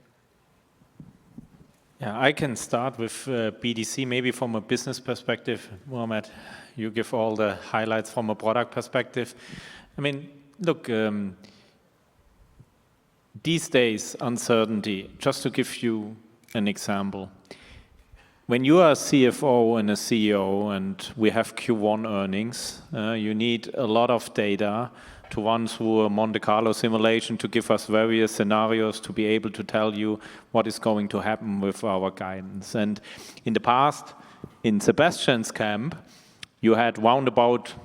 Yeah, I can start with BDC, maybe from a business perspective. Mohammed, you give all the highlights from a product perspective. I mean, look, these days, uncertainty, just to give you an example, when you are a CFO and a CEO and we have Q1 earnings, you need a lot of data to run through a Monte Carlo simulation to give us various scenarios to be able to tell you what is going to happen with our guidance. And in the past, in Sebastian's camp, you had round about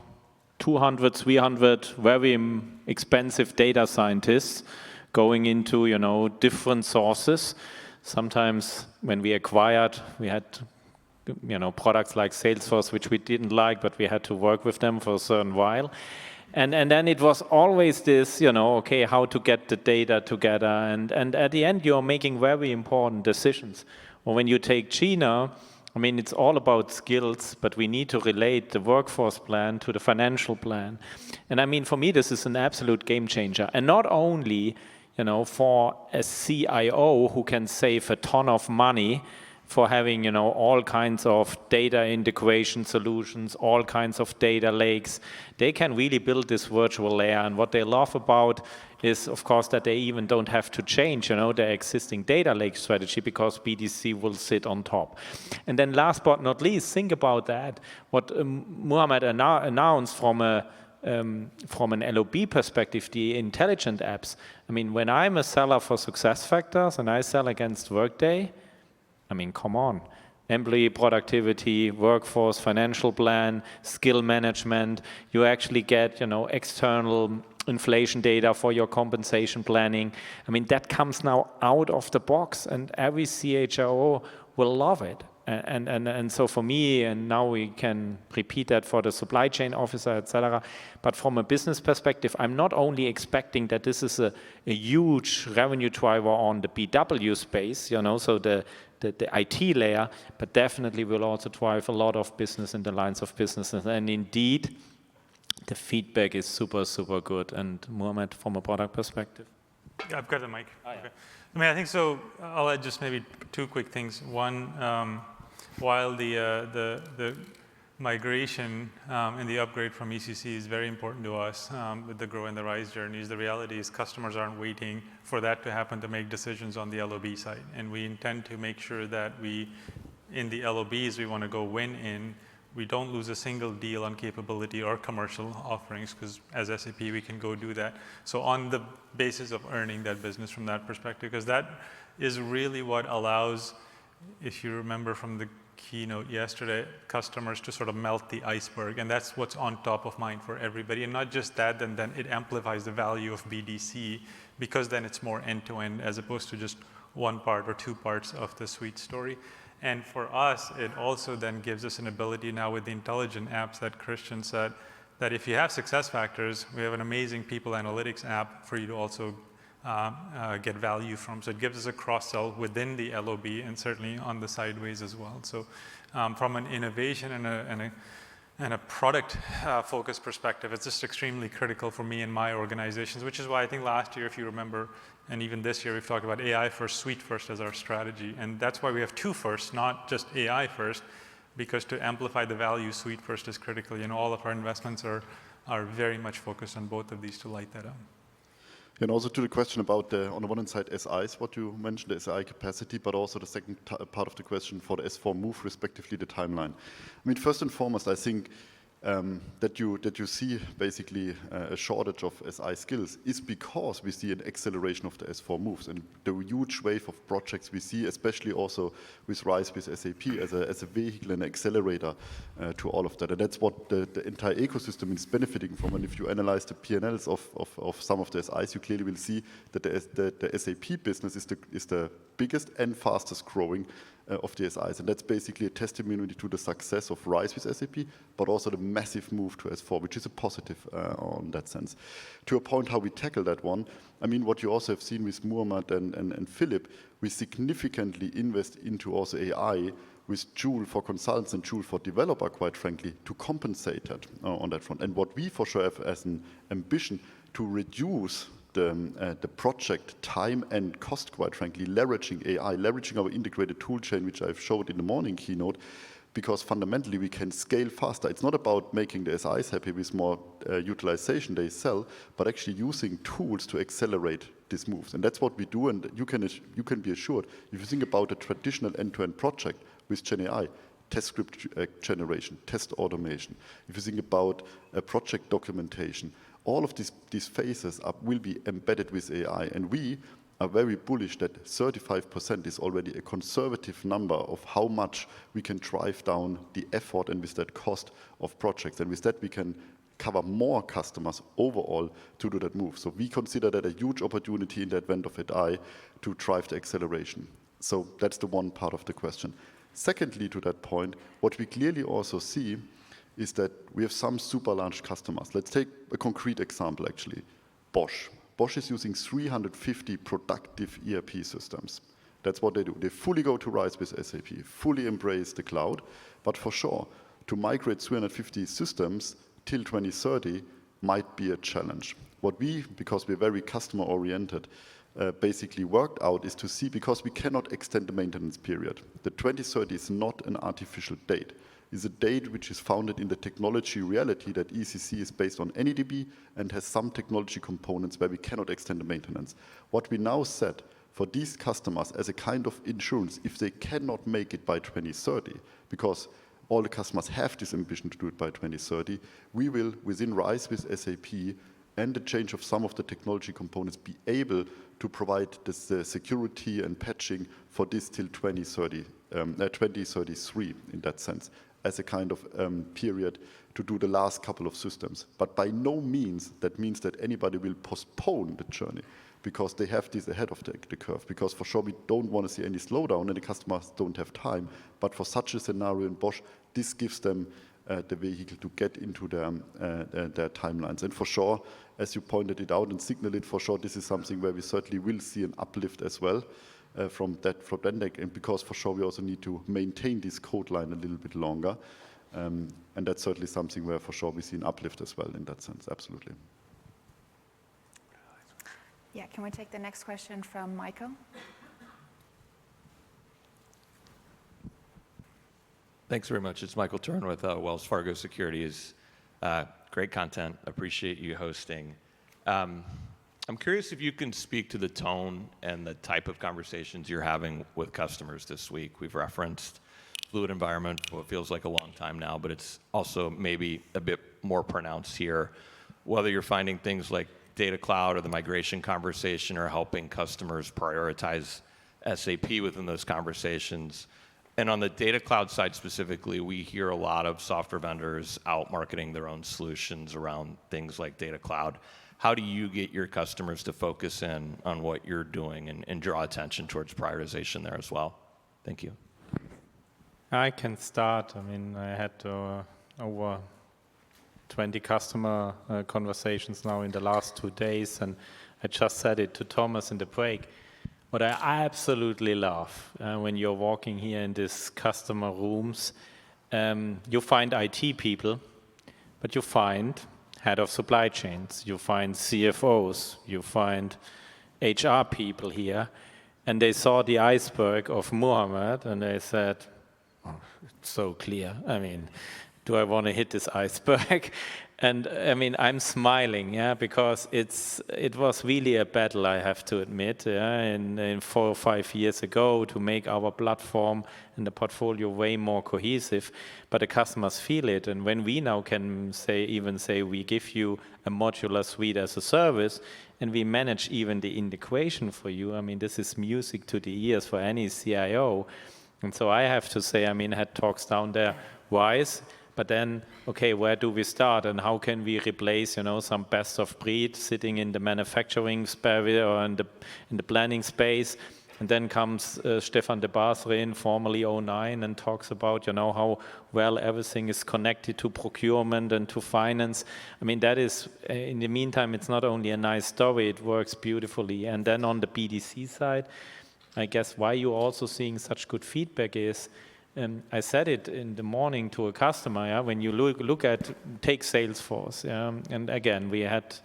200, 300 very expensive data scientists going into, different sources. Sometimes when we acquired, we had, products like Salesforce, which we didn't like, but we had to work with them for a certain while. And then it was always this, okay, how to get the data together. And at the end, you're making very important decisions. Or when you take Gina, it's all about skills, but we need to relate the workforce plan to the financial plan. And for me, this is an absolute game changer. And not only, for a CIO who can save a ton of money for having, all kinds of data integration solutions, all kinds of data lakes. They can really build this virtual layer. And what they love about is, of course, that they even don't have to change, their existing data lake strategy because BDC will sit on top. And then last but not least, think about that. What Muhammad announced from an LOB perspective, the intelligent apps. When I'm a seller for SuccessFactors and I sell against Workday, come on. Employee productivity, workforce, financial plan, skill management. You actually get, external inflation data for your compensation planning. That comes now out of the box, and every CHRO will love it. And so for me, and now we can repeat that for the supply chain officer, etc. But from a business perspective, I'm not only expecting that this is a huge revenue driver on the BW space, so the IT layer, but definitely will also drive a lot of business in the lines of businesses. And indeed, the feedback is super, super good. And Muhammad, from a product perspective? Yeah, I've got the mic. Oh, yeah. Okay. I think so. I'll add just maybe two quick things. One, while the migration and the upgrade from ECC is very important to us with the Grow and the Rise journeys, the reality is customers aren't waiting for that to happen to make decisions on the LOB side. And we intend to make sure that in the LOBs we want to go win in, we don't lose a single deal on capability or commercial offerings, because as SAP we can go do that. So on the basis of earning that business from that perspective, because that is really what allows, if you remember from the keynote yesterday, customers to sort of melt the iceberg, and that's what's on top of mind for everybody. And not just that, then it amplifies the value of BDC, because then it's more end-to-end as opposed to just one part or two parts of the suite story. And for us, it also then gives us an ability now with the intelligent apps that Christian said, that if you have SuccessFactors, we have an amazing people analytics app for you to also get value from. So it gives us a cross-sell within the LOB and certainly on the sideways as well. So from an innovation and a product focus perspective, it's just extremely critical for me and my organizations, which is why I think last year, if you remember, and even this year, we've talked about AI first, suite first as our strategy. And that's why we have two firsts, not just AI first, because to amplify the value, suite first is critical. All of our investments are very much focused on both of these to light that up. And also to the question about, on the one hand side, SIs, what you mentioned, the SI capacity, but also the second part of the question for the S4 move, respectively, the timeline. First and foremost, I think that you see basically a shortage of SI skills is because we see an acceleration of the S4 moves and the huge wave of projects we see, especially also with RISE with SAP as a vehicle and accelerator to all of that. And that's what the entire ecosystem is benefiting from. And if you analyze the P&Ls of some of the SIs, you clearly will see that the SAP business is the biggest and fastest growing of the SIs. And that's basically a testimony to the success of RISE with SAP, but also the massive move to S4, which is a positive on that sense. To a point how we tackle that one, what you also have seen with Muhammad and Philip, we significantly invest into also AI with Joule for consultants and Joule for developer, quite frankly, to compensate that on that front. And what we for sure have as an ambition to reduce the project time and cost, quite frankly, leveraging AI, leveraging our integrated tool chain, which I've showed in the morning keynote, because fundamentally we can scale faster. It's not about making the SIs happy with more utilization they sell, but actually using tools to accelerate these moves. And that's what we do, and you can be assured, if you think about a traditional end-to-end project with GenAI, test script generation, test automation, if you think about project documentation, all of these phases will be embedded with AI. And we are very bullish that 35% is already a conservative number of how much we can drive down the effort and with that cost of projects. And with that, we can cover more customers overall to do that move. So we consider that a huge opportunity in the advent of AI to drive the acceleration. So that's the one part of the question. Secondly, to that point, what we clearly also see is that we have some super large customers. Let's take a concrete example, actually. Bosch. Bosch is using 350 productive ERP systems. That's what they do. They fully go to RISE with SAP, fully embrace the cloud. But for sure, to migrate 350 systems till 2030 might be a challenge. What we, because we're very customer-oriented, basically worked out is to see, because we cannot extend the maintenance period. The 2030 is not an artificial date. It's a date which is founded in the technology reality that ECC is based on NEDB and has some technology components where we cannot extend the maintenance. What we now set for these customers as a kind of insurance, if they cannot make it by 2030, because all the customers have this ambition to do it by 2030, we will, within RISE with SAP and the change of some of the technology components, be able to provide this security and patching for this till 2033 in that sense, as a kind of period to do the last couple of systems. But by no means that means that anybody will postpone the journey, because they have this ahead of the curve. Because for sure we don't want to see any slowdown and the customers don't have time. But for such a scenario in Bosch, this gives them the vehicle to get into their timelines. And for sure, as you pointed it out and signaled it, for sure this is something where we certainly will see an uplift as well from that, and because for sure we also need to maintain this code line a little bit longer. And that's certainly something where for sure we see an uplift as well in that sense, absolutely. Yeah, can we take the next question from Michael? Thanks very much. It's Michael Turn with Wells Fargo Securities. Great content. Appreciate you hosting. I'm curious if you can speak to the tone and the type of conversations you're having with customers this week. We've referenced fluid environment for what feels like a long time now, but it's also maybe a bit more pronounced here. Whether you're finding things like data cloud or the migration conversation are helping customers prioritize SAP within those conversations. And on the data cloud side specifically, we hear a lot of software vendors out marketing their own solutions around things like data cloud. How do you get your customers to focus in on what you're doing and draw attention towards prioritization there as well? Thank you. I can start. I mean, I had over 20 customer conversations now in the last 2 days, and I just said it to Thomas in the break. What I absolutely love when you're walking here in these customer rooms, you find IT people, but you find head of supply chains, you find CFOs, you find HR people here, and they saw the iceberg of Muhammad and they said, oh, it's so clear. I mean, do I want to hit this iceberg? And I mean, I'm smiling, yeah, because it was really a battle, I have to admit, yeah, in 4 or 5 years ago to make our platform and the portfolio way more cohesive. But the customers feel it, and when we now can even say we give you a modular suite as a service, and we manage even the integration for you. I mean, this is music to the ears for any CIO. And so I have to say, I mean, I had talks down there, wise. But then, okay, where do we start and how can we replace, some best of breed sitting in the manufacturing space or in the planning space? And then comes Stefan de Basre in, formerly 09, and talks about, how well everything is connected to procurement and to finance. I mean, that is, in the meantime, it's not only a nice story, it works beautifully. And then on the BDC side, I guess why you're also seeing such good feedback is, I said it in the morning to a customer, yeah, when you take Salesforce, yeah, and again, it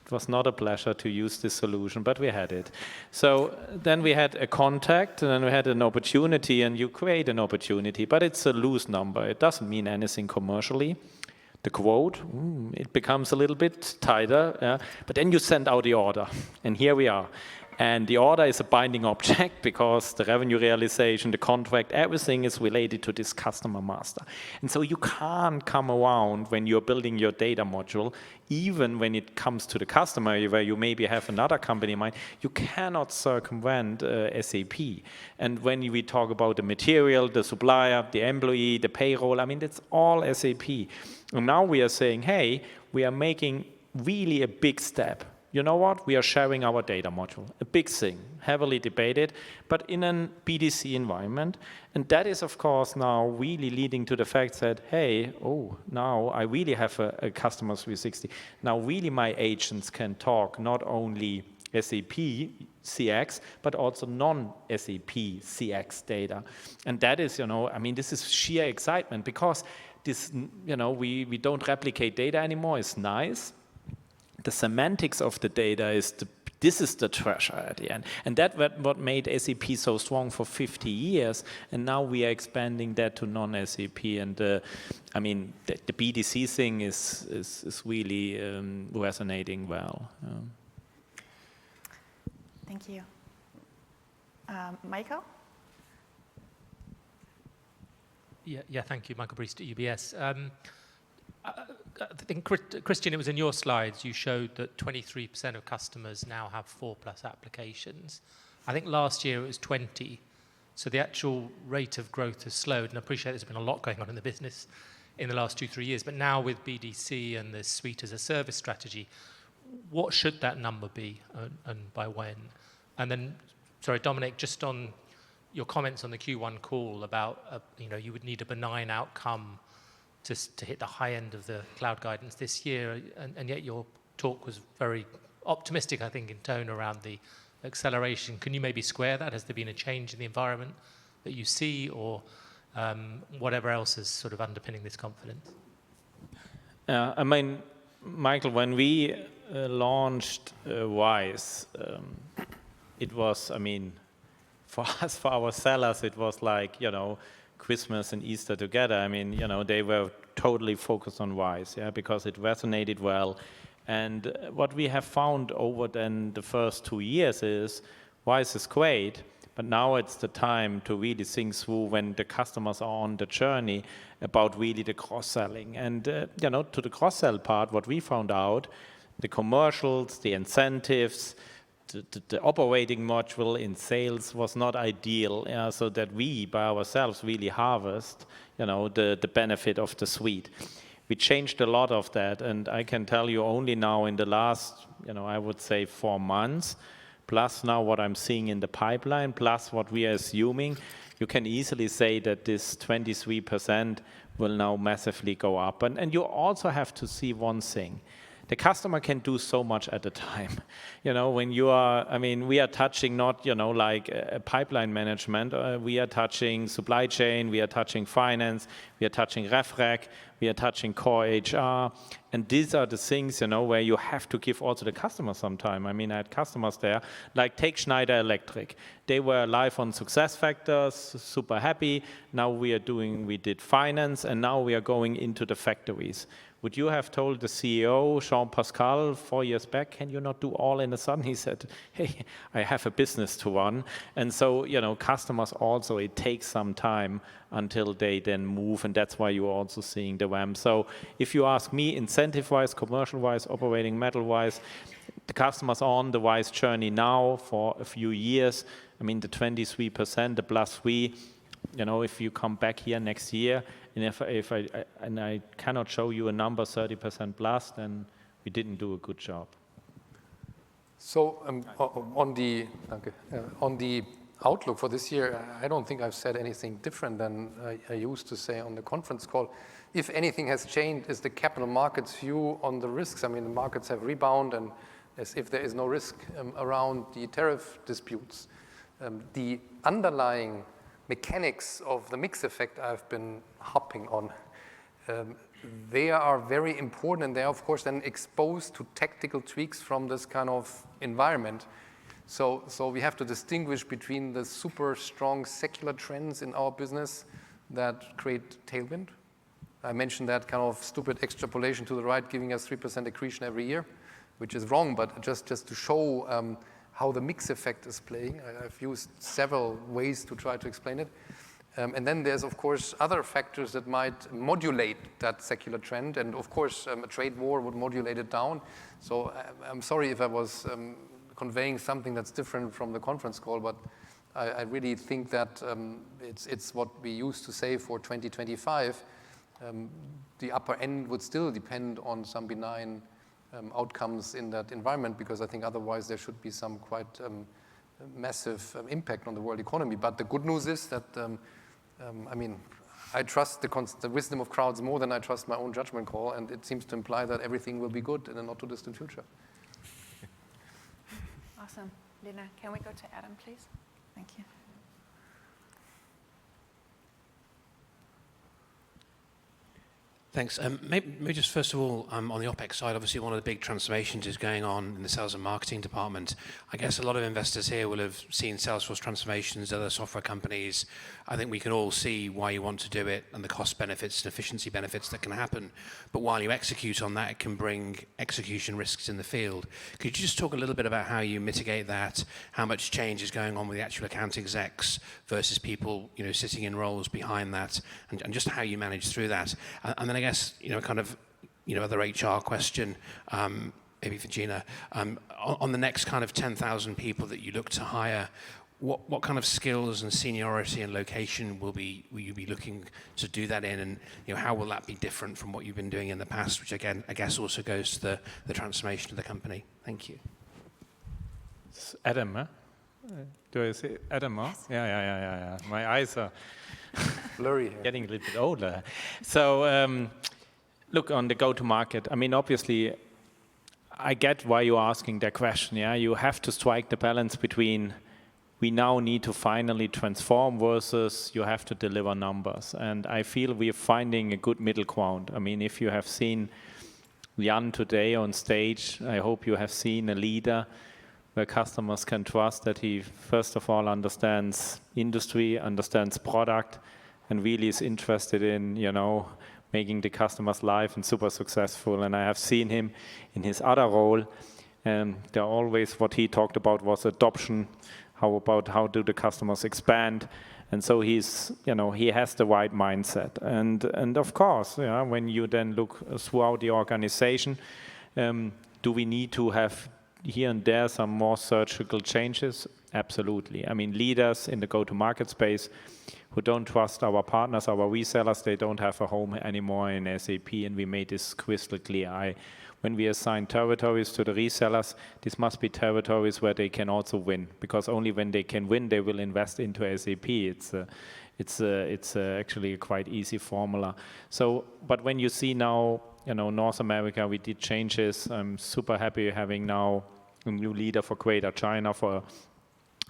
was not a pleasure to use this solution, but we had it. So then we had a contact, and then we had an opportunity, and you create an opportunity, but it's a loose number. It doesn't mean anything commercially. the quote, it becomes a little bit tighter, but then you send out the order, and here we are. And the order is a binding object because the revenue realization, the contract, everything is related to this customer master. And so you can't come around when you're building your data module, even when it comes to the customer, where you maybe have another company in mind, you cannot circumvent SAP. And when we talk about the material, the supplier, the employee, the payroll, I mean, that's all SAP. And now we are saying, hey, we are making really a big step. You know what? We are sharing our data module, a big thing, heavily debated, but in a BDC environment. And that is, of course, now really leading to the fact that, hey, now I really have a customer 360. Now really my agents can talk not only SAP CX, but also non-SAP CX data. And that is, I mean, this is sheer excitement because this, we don't replicate data anymore. It's nice. The semantics of the data this is the treasure at the end. And that's what made SAP so strong for 50 years. And now we are expanding that to non-SAP. And I mean, the BDC thing is really resonating well. Thank you. Michael? Yeah, thank you. Michael Briest at UBS. I think, Christian, it was in your slides, you showed that 23% of customers now have 4+ applications. I think last year it was 20. So the actual rate of growth has slowed. And I appreciate there's been a lot going on in the business in the last 2-3 years. But now with BDC and the suite as a service strategy, what should that number be and by when? And then, sorry, Dominic, just on your comments on the Q1 call about, you would need a benign outcome to hit the high end of the cloud guidance this year, and yet your talk was very optimistic, I think, in tone around the acceleration. Can you maybe square that? Has there been a change in the environment that you see, or whatever else is sort of underpinning this confidence? I mean, Michael, when we launched WISE, it was, I mean, for us, for our sellers, it was like, Christmas and Easter together. I mean, they were totally focused on WISE, because it resonated well. And what we have found over then the first 2 years is WISE is great, but now it's the time to really think through when the customers are on the journey about really the cross-selling. And, to the cross-sell part, what we found out, the commercials, the incentives, the operating module in sales was not ideal, so that we, by ourselves, really harvest, the benefit of the suite. We changed a lot of that, and I can tell you only now in the last, I would say 4 months, plus now what I'm seeing in the pipeline, plus what we are assuming, you can easily say that this 23% will now massively go up. And you also have to see one thing. The customer can do so much at a time. When you are, I mean, we are touching not, like pipeline management. We are touching supply chain. We are touching finance. We are touching RevRec. We are touching core HR. And these are the things, where you have to give also the customer some time. I mean, I had customers there, like take Schneider Electric. They were live on SuccessFactors, super happy. Now we did finance, and now we are going into the factories. Would you have told the CEO, Jean-Pascal, 4 years back, can you not do all in a sudden? He said, hey, I have a business to run. And so, customers also, it takes some time until they then move, and that's why you're also seeing the ramp. So if you ask me, incentive-wise, commercial-wise, operating model-wise, the customers are on the WISE journey now for a few years. I mean, the 23%, the +3%, if you come back here next year, and I cannot show you a number 30% plus, then we didn't do a good job. So on the outlook for this year, I don't think I've said anything different than I used to say on the conference call. If anything has changed, is the capital markets view on the risks. I mean, the markets have rebounded, and as if there is no risk around the tariff disputes. The underlying mechanics of the mix effect I've been hopping on, they are very important, and they are, of course, then exposed to tactical tweaks from this kind of environment. So we have to distinguish between the super strong secular trends in our business that create tailwind, I mentioned that kind of stupid extrapolation to the right, giving us 3% accretion every year, which is wrong, but just to show how the mix effect is playing. I've used several ways to try to explain it. And then there's, of course, other factors that might modulate that secular trend. And of course, a trade war would modulate it down. So I'm sorry if I was conveying something that's different from the conference call, but I really think that it's what we used to say for 2025. The upper end would still depend on some benign outcomes in that environment, because I think otherwise there should be some quite massive impact on the world economy. But the good news is that, I mean, I trust the wisdom of crowds more than I trust my own judgment call, and it seems to imply that everything will be good in a not too distant future. Awesome. Lena, can we go to Adam, please? Thank you. Thanks. Maybe just first of all, on the OpEx side, obviously one of the big transformations is going on in the sales and marketing department. I guess a lot of investors here will have seen Salesforce transformations, other software companies. I think we can all see why you want to do it and the cost benefits and efficiency benefits that can happen. But while you execute on that, it can bring execution risks in the field. Could you just talk a little bit about how you mitigate that, how much change is going on with the actual account execs versus people, sitting in roles behind that, and just how you manage through that? And then I guess, kind of, other HR question, maybe for Gina, on the next kind of 10,000 people that you look to hire, what kind of skills and seniority and location will you be looking to do that in, and how will that be different from what you've been doing in the past, which again, I guess also goes to the transformation of the company? Thank you. It's Adam, huh? Do I say Adam? Huh? Yes. Yeah. My eyes are blurry here. Getting a little bit older. So look, on the go-to-market, I mean, obviously, I get why you're asking that question. Yeah, you have to strike the balance between we now need to finally transform versus you have to deliver numbers. And I feel we're finding a good middle ground. I mean, if you have seen Jan today on stage, I hope you have seen a leader where customers can trust that he, first of all, understands industry, understands product, and really is interested in, making the customer's life and super successful. And I have seen him in his other role, and there always what he talked about was adoption. How do the customers expand? And so he's, he has the right mindset. And of course, when you then look throughout the organization, do we need to have here and there some more surgical changes? Absolutely. I mean, leaders in the go-to-market space who don't trust our partners, our resellers, they don't have a home anymore in SAP, and we made this crystal clear. When we assign territories to the resellers, this must be territories where they can also win, because only when they can win, they will invest into SAP. It's actually a quite easy formula. So, but when you see now, North America, we did changes. I'm super happy having now a new leader for Greater China, for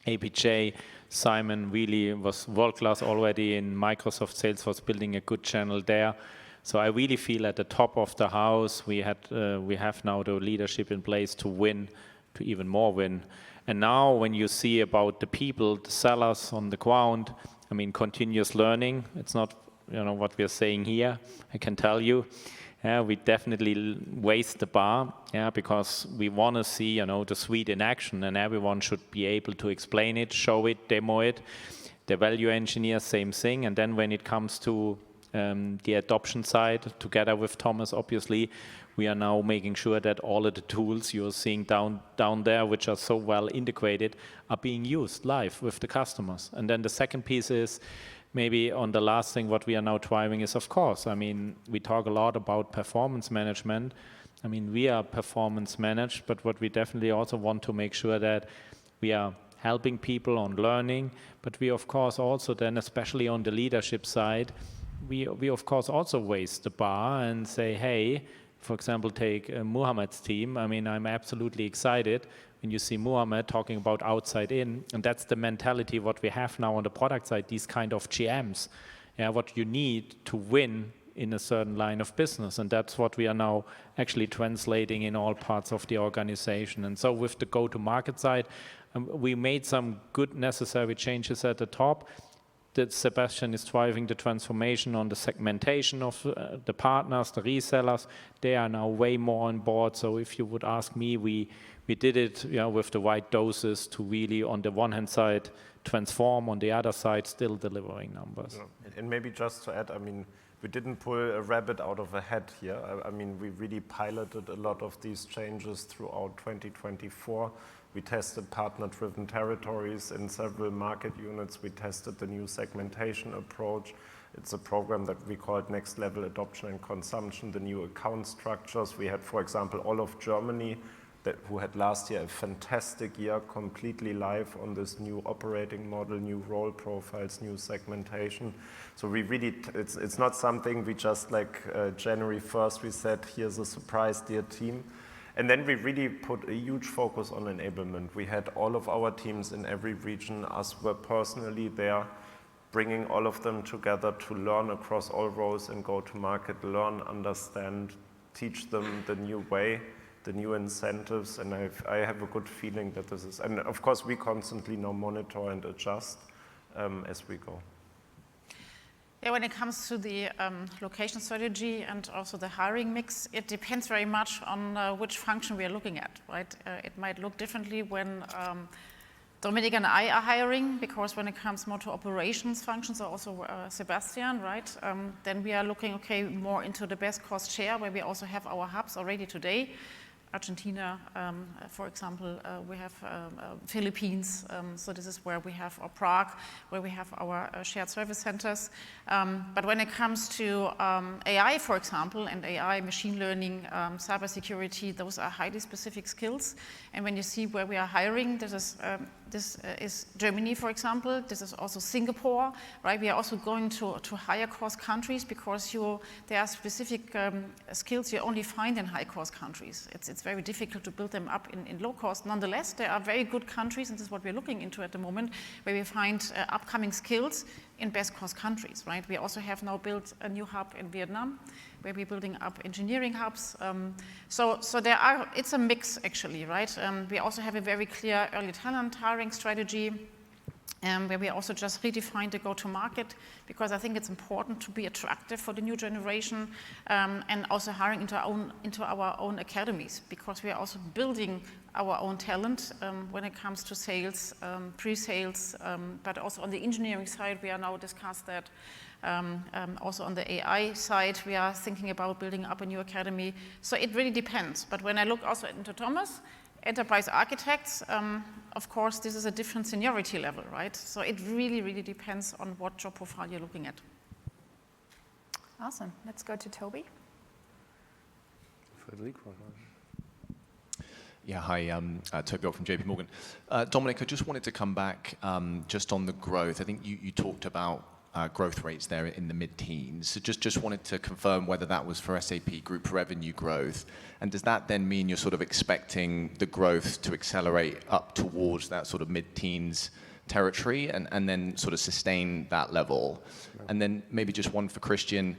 APJ. Simon really was world-class already in Microsoft Salesforce, building a good channel there. So I really feel at the top of the house, we have now the leadership in place to win, to even more win. And now when you see about the people, the sellers on the ground, I mean, continuous learning, it's not, what we're saying here, I can tell you. We definitely raise the bar, because we want to see, the suite in action, and everyone should be able to explain it, show it, demo it. The value engineer, same thing. And then when it comes to the adoption side, together with Thomas, obviously, we are now making sure that all of the tools you're seeing down there, which are so well integrated, are being used live with the customers. And then the second piece is, maybe on the last thing, what we are now driving is, of course, I mean, we talk a lot about performance management. I mean, we are performance managed, but what we definitely also want to make sure that we are helping people on learning, but we, of course, also then, especially on the leadership side, we of course also raise the bar and say, hey, for example, take Muhammad's team. I mean, I'm absolutely excited when you see Muhammad talking about outside in, and that's the mentality what we have now on the product side, these kind of GMs, what you need to win in a certain line of business, and that's what we are now actually translating in all parts of the organization. And so with the go-to-market side, we made some good necessary changes at the top. that Sebastian is driving the transformation on the segmentation of the partners, the resellers. They are now way more on board. So if you would ask me, we did it with the right doses to really, on the one hand side, transform, on the other side, still delivering numbers. And maybe just to add, I mean, we didn't pull a rabbit out of a hat here. I mean, we really piloted a lot of these changes throughout 2024. We tested partner-driven territories in several market units. We tested the new segmentation approach. It's a program that we called Next Level Adoption and Consumption, the new account structures. We had, for example, all of Germany, who had last year a fantastic year, completely live on this new operating model, new role profiles, new segmentation. So we really, it's not something we just like January 1st, we said, here's a surprise, dear team. And then we really put a huge focus on enablement. We had all of our teams in every region. Us were personally there, bringing all of them together to learn across all roles and go to market, learn, understand, teach them the new way, the new incentives. And I have a good feeling that this is, and of course we constantly now monitor and adjust as we go. Yeah, when it comes to the location strategy and also the hiring mix, it depends very much on which function we are looking at, right? It might look differently when Dominik and I are hiring, because when it comes more to operations functions, or also Sebastian, right? Then we are looking, okay, more into the best cost share, where we also have our hubs already today. Argentina, for example, we have Philippines, so this is where we have, or Prague, where we have our shared service centers. But when it comes to AI, for example, and AI, machine learning, cybersecurity, those are highly specific skills. And when you see where we are hiring, this is Germany, for example. This is also Singapore, right? We are also going to higher cost countries, because there are specific skills you only find in high cost countries. It's very difficult to build them up in low cost. Nonetheless, there are very good countries, and this is what we're looking into at the moment, where we find upcoming skills in best cost countries, right? We also have now built a new hub in Vietnam, where we're building up engineering hubs. So it's a mix actually, right? We also have a very clear early talent hiring strategy, where we also just redefined the go-to-market, because I think it's important to be attractive for the new generation, and also hiring into our own academies, because we are also building our own talent when it comes to sales, pre-sales, but also on the engineering side, we are now discussed that. Also on the AI side, we are thinking about building up a new academy. So it really depends. But when I look also into Thomas, enterprise architects, of course, this is a different seniority level, right? So it really, really depends on what job profile you're looking at. Awesome. Let's go to Toby. Yeah, hi, Toby from JP Morgan. Dominik, I just wanted to come back just on the growth. I think you talked about growth rates there in the mid-teens. So just wanted to confirm whether that was for SAP group revenue growth. And does that then mean you're sort of expecting the growth to accelerate up towards that sort of mid-teens territory and then sort of sustain that level? And then maybe just one for Christian.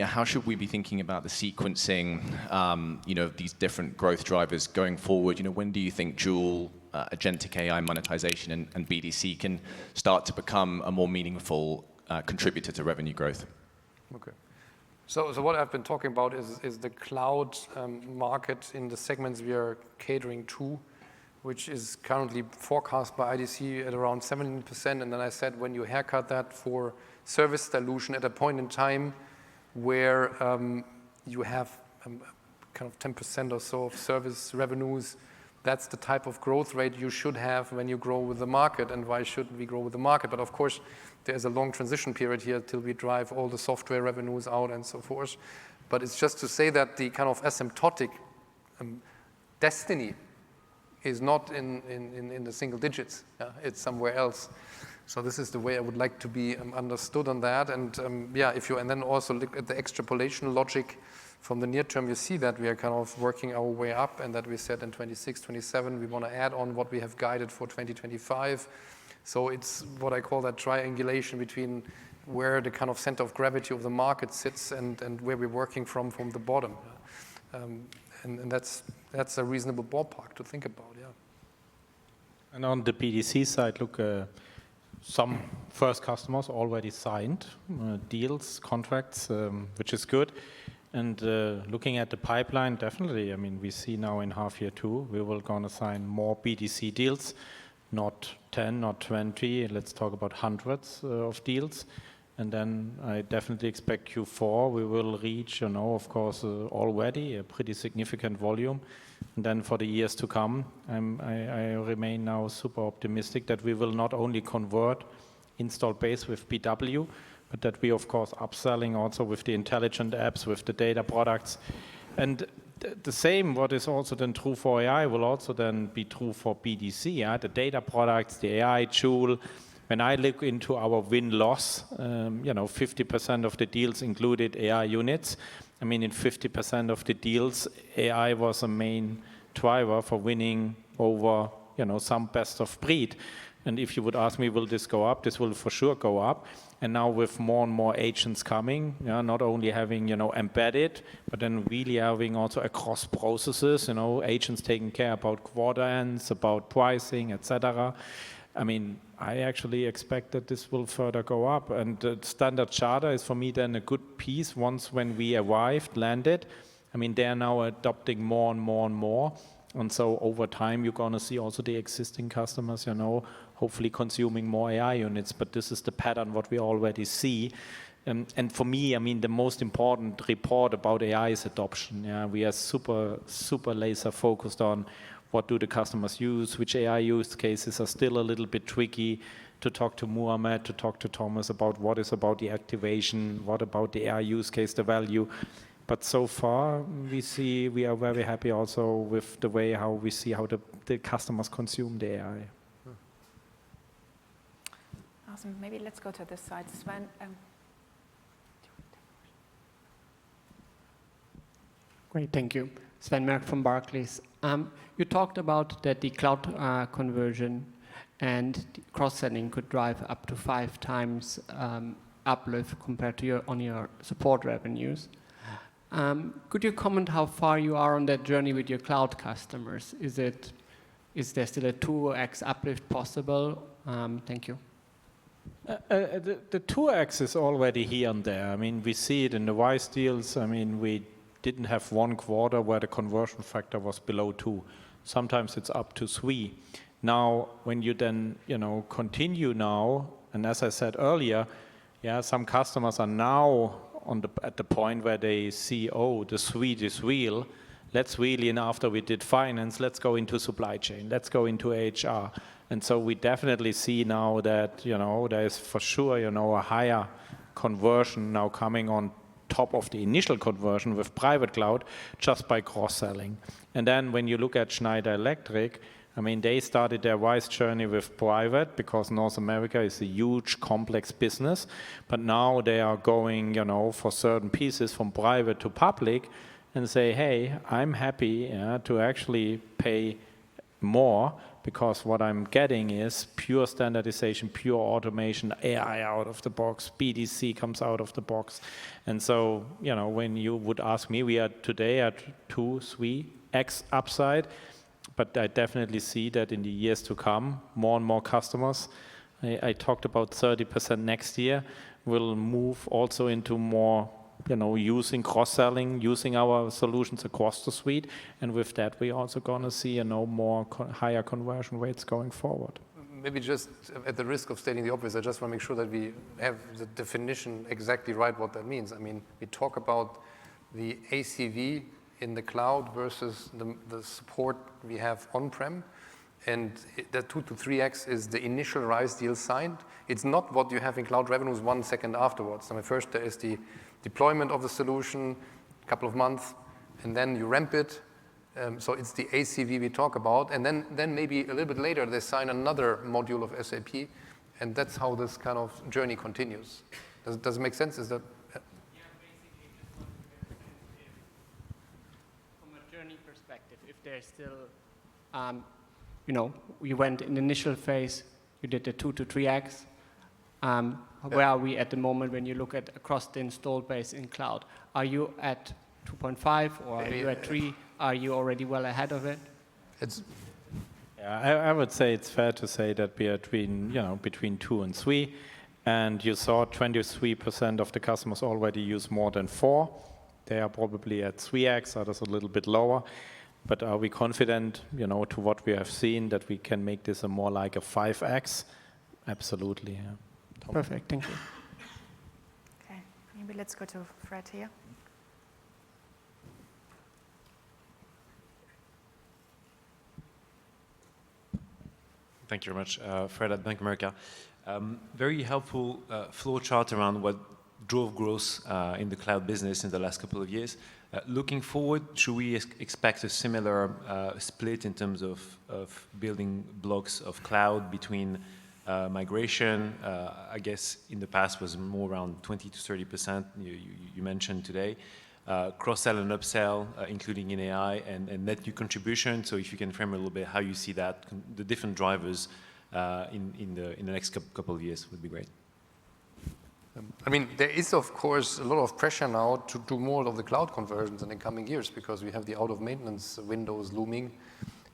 How should we be thinking about the sequencing, of these different growth drivers going forward? When do you think Joule, agentic AI monetization, and BDC can start to become a more meaningful contributor to revenue growth? Okay. So what I've been talking about is the cloud market in the segments we are catering to, which is currently forecast by IDC at around 17%. And then I said, when you haircut that for service dilution at a point in time where you have kind of 10% or so of service revenues, that's the type of growth rate you should have when you grow with the market. And why shouldn't we grow with the market? But of course, there's a long transition period here till we drive all the software revenues out and so forth. But it's just to say that the kind of asymptotic destiny is not in the single digits. It's somewhere else. So this is the way I would like to be understood on that. And and then also look at the extrapolation logic from the near term, you see that we are kind of working our way up, and that we said in 26, 27, we want to add on what we have guided for 2025. So it's what I call that triangulation between where the kind of center of gravity of the market sits and where we're working from the bottom. And that's a reasonable ballpark to think about, yeah. And on the BDC side, look, some first customers already signed deals, contracts, which is good. And looking at the pipeline, definitely, I mean, we see now in half year 2, we will gonna sign more BDC deals, not 10, not 20, let's talk about hundreds of deals. And then I definitely expect Q4, we will reach, of course, already a pretty significant volume. And then for the years to come, I remain now super optimistic that we will not only convert installed base with BW, but that we, of course, upselling also with the intelligent apps, with the data products. And the same, what is also then true for AI, will also then be true for BDC, the data products, the AI tool. When I look into our win-loss, 50% of the deals included AI units. I mean, in 50% of the deals, AI was a main driver for winning over, some best of breed. And if you would ask me, will this go up? This will for sure go up. And now with more and more agents coming, not only having, embedded, but then really having also across processes, agents taking care about quarter ends, about pricing, etc. I mean, I actually expect that this will further go up. And the standard charter is for me then a good piece once when we arrived, landed. I mean, they're now adopting more and more and more. And so over time, you're going to see also the existing customers, hopefully consuming more AI units. But this is the pattern what we already see. And for me, I mean, the most important report about AI is adoption. Yeah, we are super, super laser focused on what do the customers use, which AI use cases are still a little bit tricky to talk to Muhammad, to talk to Thomas about what is about the activation, what about the AI use case, the value. But so far, we are very happy also with the way how we see how the customers consume the AI. Awesome. Maybe let's go to this side. Sven. Great, thank you. Sven Merck from Barclays. You talked about that the cloud conversion and cross-selling could drive up to 5 times uplift compared to your support revenues. Could you comment how far you are on that journey with your cloud customers? Is there still a 2x uplift possible? Thank you. The 2x is already here and there. I mean, we see it in the WISE deals. I mean, we didn't have one quarter where the conversion factor was below 2. Sometimes it's up to 3. Now, when you then, continue now, and as I said earlier, some customers are now at the point where they see, oh, the suite is real. Let's really, and after we did finance, let's go into supply chain. Let's go into HR. And so we definitely see now that, there is for sure, a higher conversion now coming on top of the initial conversion with private cloud just by cross-selling. And then when you look at Schneider Electric, I mean, they started their WISE journey with private because North America is a huge, complex business. But now they are going, for certain pieces from private to public and say, hey, I'm happy to actually pay more because what I'm getting is pure standardization, pure automation, AI out of the box, BDC comes out of the box. And so, when you would ask me, we are today at 2-3x upside, but I definitely see that in the years to come, more and more customers, I talked about 30% next year, will move also into more using cross-selling, using our solutions across the suite. And with that, we're also going to see, more higher conversion rates going forward. Maybe just at the risk of stating the obvious, I just want to make sure that we have the definition exactly right, what that means. I mean, we talk about the ACV in the cloud versus the support we have on-prem. And the 2 to 3x is the initial RISE deal signed. It's not what you have in cloud revenues 1 second afterwards. I mean, first there is the deployment of the solution, a couple of months, and then you ramp it. So it's the ACV we talk about. And then maybe a little bit later, they sign another module of SAP. And that's how this kind of journey continues. Does it make sense? Is that? Yeah, basically, just want to get a sense if, from a journey perspective, if there's still, you went in the initial phase, you did the 2 to 3x. Where are we at the moment when you look at across the installed base in cloud? Are you at 2.5 or are you at 3? Are you already well ahead of it? I would say it's fair to say that we are between 2 and 3. And you saw 23% of the customers already use more than 4. They are probably at 3x, others a little bit lower. But are we confident, to what we have seen, that we can make this a more like a 5x? Absolutely, yeah. Perfect, thank you. Okay, maybe let's go to Fred here. Thank you very much. Fred at Bank of America. Very helpful flow chart around what drove growth in the cloud business in the last couple of years. Looking forward, should we expect a similar split in terms of building blocks of cloud between migration? I guess in the past was more around 20 to 30%, you mentioned today. Cross-sell and upsell, including in AI, and net new contribution. So if you can frame a little bit how you see that, the different drivers in the next couple of years would be great. I mean, there is, of course, a lot of pressure now to do more of the cloud conversions in the coming years because we have the out-of-maintenance windows looming,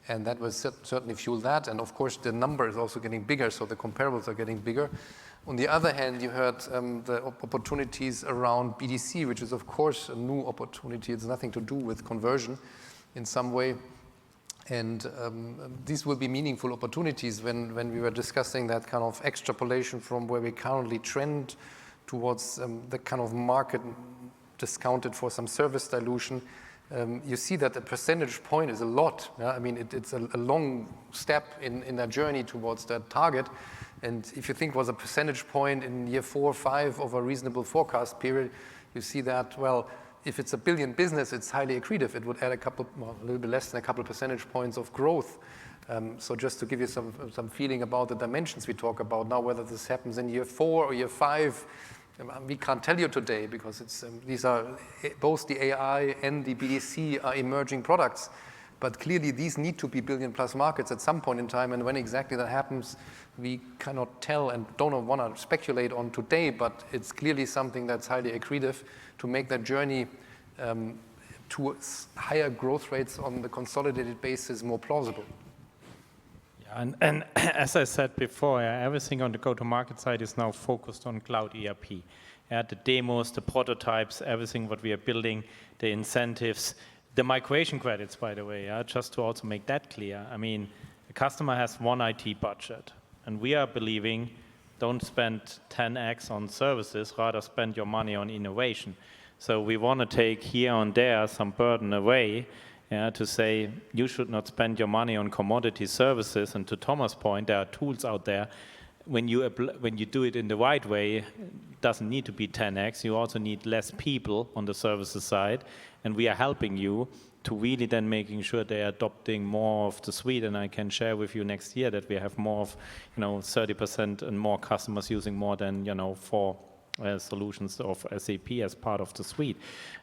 and that will certainly fuel that. And, of course, the number is also getting bigger, so the comparables are getting bigger. On the other hand, you heard the opportunities around BDC, which is, of course, a new opportunity. It's nothing to do with conversion in some way. And these will be meaningful opportunities when we were discussing that kind of extrapolation from where we currently trend towards the kind of market discounted for some service dilution. You see that the percentage point is a lot. Yeah? I mean, it's a long step in a journey towards that target. And if you think was a percentage point in year 4 or 5 of a reasonable forecast period, you see that, well, if it's a billion business, it's highly accretive. It would add a little bit less than a couple of percentage points of growth. So just to give you some feeling about the dimensions we talk about now, whether this happens in year 4 or year 5, we can't tell you today because these are both the AI and the BDC are emerging products. But clearly, these need to be billion-plus markets at some point in time, and when exactly that happens, we cannot tell and don't want to speculate on today, but it's clearly something that's highly accretive to make that journey towards higher growth rates on the consolidated basis more plausible. Yeah, and as I said before, everything on the go-to-market side is now focused on cloud ERP. The demos, the prototypes, everything what we are building, the incentives, the migration credits, by the way, just to also make that clear. I mean, a customer has one IT budget, and we are believing don't spend 10x on services, rather spend your money on innovation. So we want to take here and there some burden away to say you should not spend your money on commodity services. And to Thomas' point, there are tools out there. When you do it in the right way, it doesn't need to be 10x. You also need less people on the services side. And we are helping you to really then making sure they are adopting more of the suite. And I can share with you next year that we have more of 30% and more customers using more than 4 solutions of SAP as part of the suite.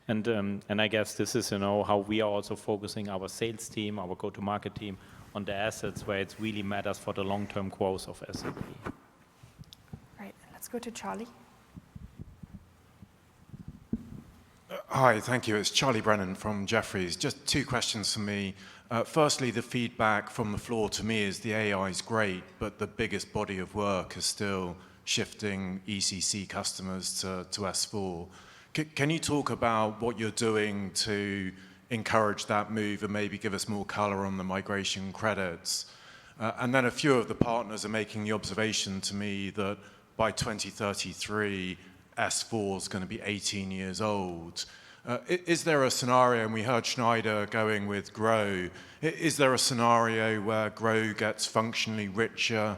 And I guess this is how we are also focusing our sales team, our go-to-market team on the assets where it really matters for the long-term growth of SAP. Right, let's go to Charlie. Hi, thank you. It's Charlie Brennan from Jefferies. Just 2 questions from me. Firstly, the feedback from the floor to me is the AI is great, but the biggest body of work is still shifting ECC customers to S4. Can you talk about what you're doing to encourage that move and maybe give us more color on the migration credits? And then a few of the partners are making the observation to me that by 2033, S4 is going to be 18 years old. Is there a scenario, and we heard Schneider going with Grow, is there a scenario where Grow gets functionally richer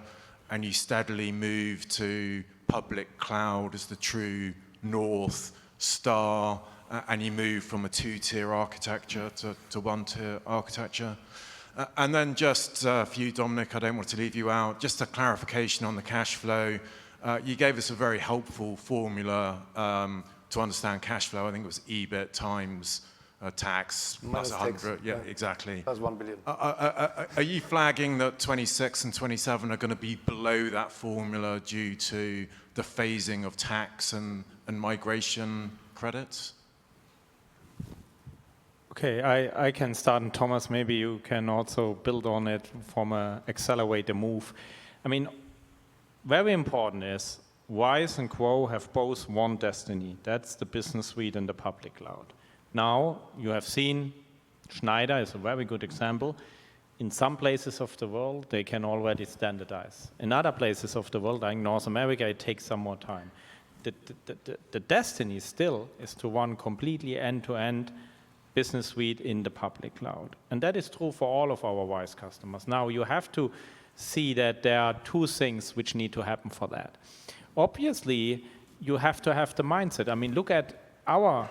and you steadily move to public cloud as the true North Star, and you move from a 2-tier architecture to 1-tier architecture? And then just for you, Dominik, I don't want to leave you out, just a clarification on the cash flow. You gave us a very helpful formula to understand cash flow. I think it was EBIT times tax plus 100. Yeah, exactly. That's 1 billion. Are you flagging that 26 and 27 are going to be below that formula due to the phasing of tax and migration credits? Okay, I can start, and Thomas, maybe you can also build on it from an accelerator move. I mean, very important is Wise and Quo have both one destiny. That's the business suite in the public cloud. Now, you have seen Schneider is a very good example. In some places of the world, they can already standardize. In other places of the world, like North America, it takes some more time. The destiny still is to run completely end-to-end business suite in the public cloud. And that is true for all of our Wise customers. Now, you have to see that there are two things which need to happen for that. Obviously, you have to have the mindset. I mean, look at our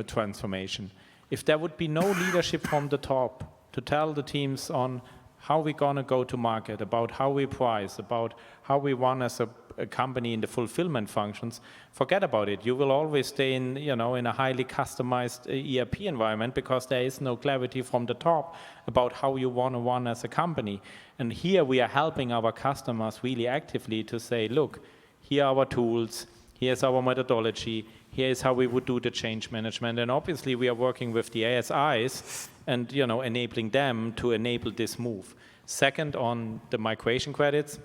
transformation. If there would be no leadership from the top to tell the teams on how we're going to go to market, about how we price, about how we run as a company in the fulfillment functions, forget about it. You will always stay in, in a highly customized ERP environment because there is no clarity from the top about how you want to run as a company. And here we are helping our customers really actively to say, look, here are our tools, here's our methodology, here is how we would do the change management. And obviously we are working with the ASIs and enabling them to enable this move. Second, on the migration credits,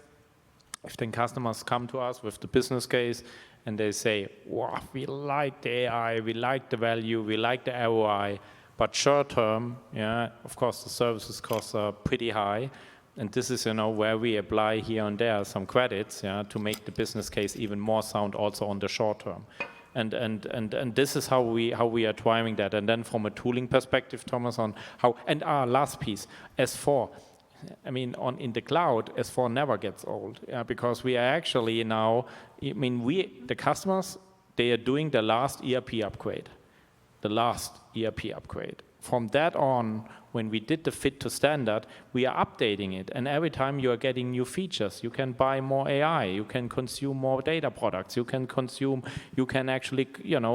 if then customers come to us with the business case and they say, wow, we like the AI, we like the value, we like the ROI, but short term, of course the services costs are pretty high. And this is, where we apply here and there some credits, to make the business case even more sound also on the short term. And this is how we are driving that. And then from a tooling perspective, Thomas, on how, and our last piece, S4. I mean, in the cloud, S4 never gets old, because we are actually now, the customers, they are doing the last ERP upgrade. From that on, when we did the fit to standard, we are updating it. And every time you are getting new features, you can buy more AI, you can consume more data products, you can actually,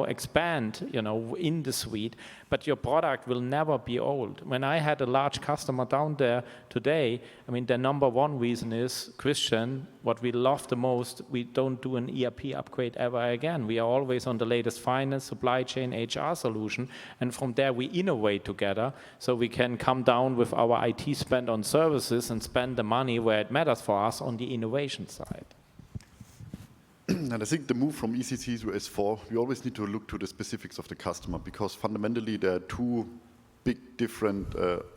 expand, in the suite. But your product will never be old. When I had a large customer down there today, the number one reason is, Christian, what we love the most, we don't do an ERP upgrade ever again. We are always on the latest finance, supply chain, HR solution. And from there, we innovate together so we can come down with our IT spend on services and spend the money where it matters for us on the innovation side. And I think the move from ECC to S4, we always need to look to the specifics of the customer, because fundamentally there are two big different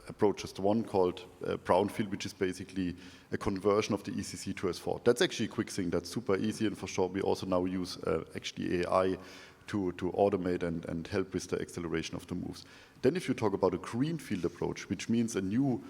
approaches. The one called brownfield, which is basically a conversion of the ECC to S4. That's actually a quick thing. That's super easy, and for sure we also now use actually AI to automate and help with the acceleration of the moves. Then if you talk about a greenfield approach, which means a new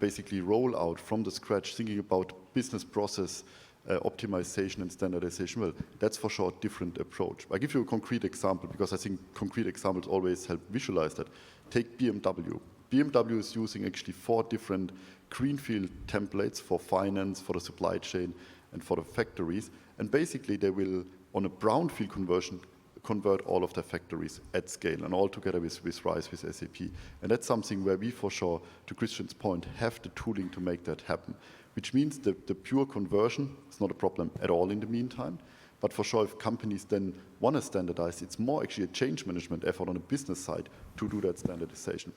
basically rollout from the scratch, thinking about business process optimization and standardization, well, that's for sure a different approach. I'll give you a concrete example, because I think concrete examples always help visualize that. Take BMW. BMW is using actually 4 different greenfield templates for finance, for the supply chain, and for the factories. And basically they will, on a brownfield conversion, convert all of their factories at scale, and all together with RISE, with SAP. And that's something where we, for sure, to Christian's point, have the tooling to make that happen. Which means the pure conversion is not a problem at all in the meantime. But for sure, if companies then want to standardize, it's more actually a change management effort on the business side to do that standardization.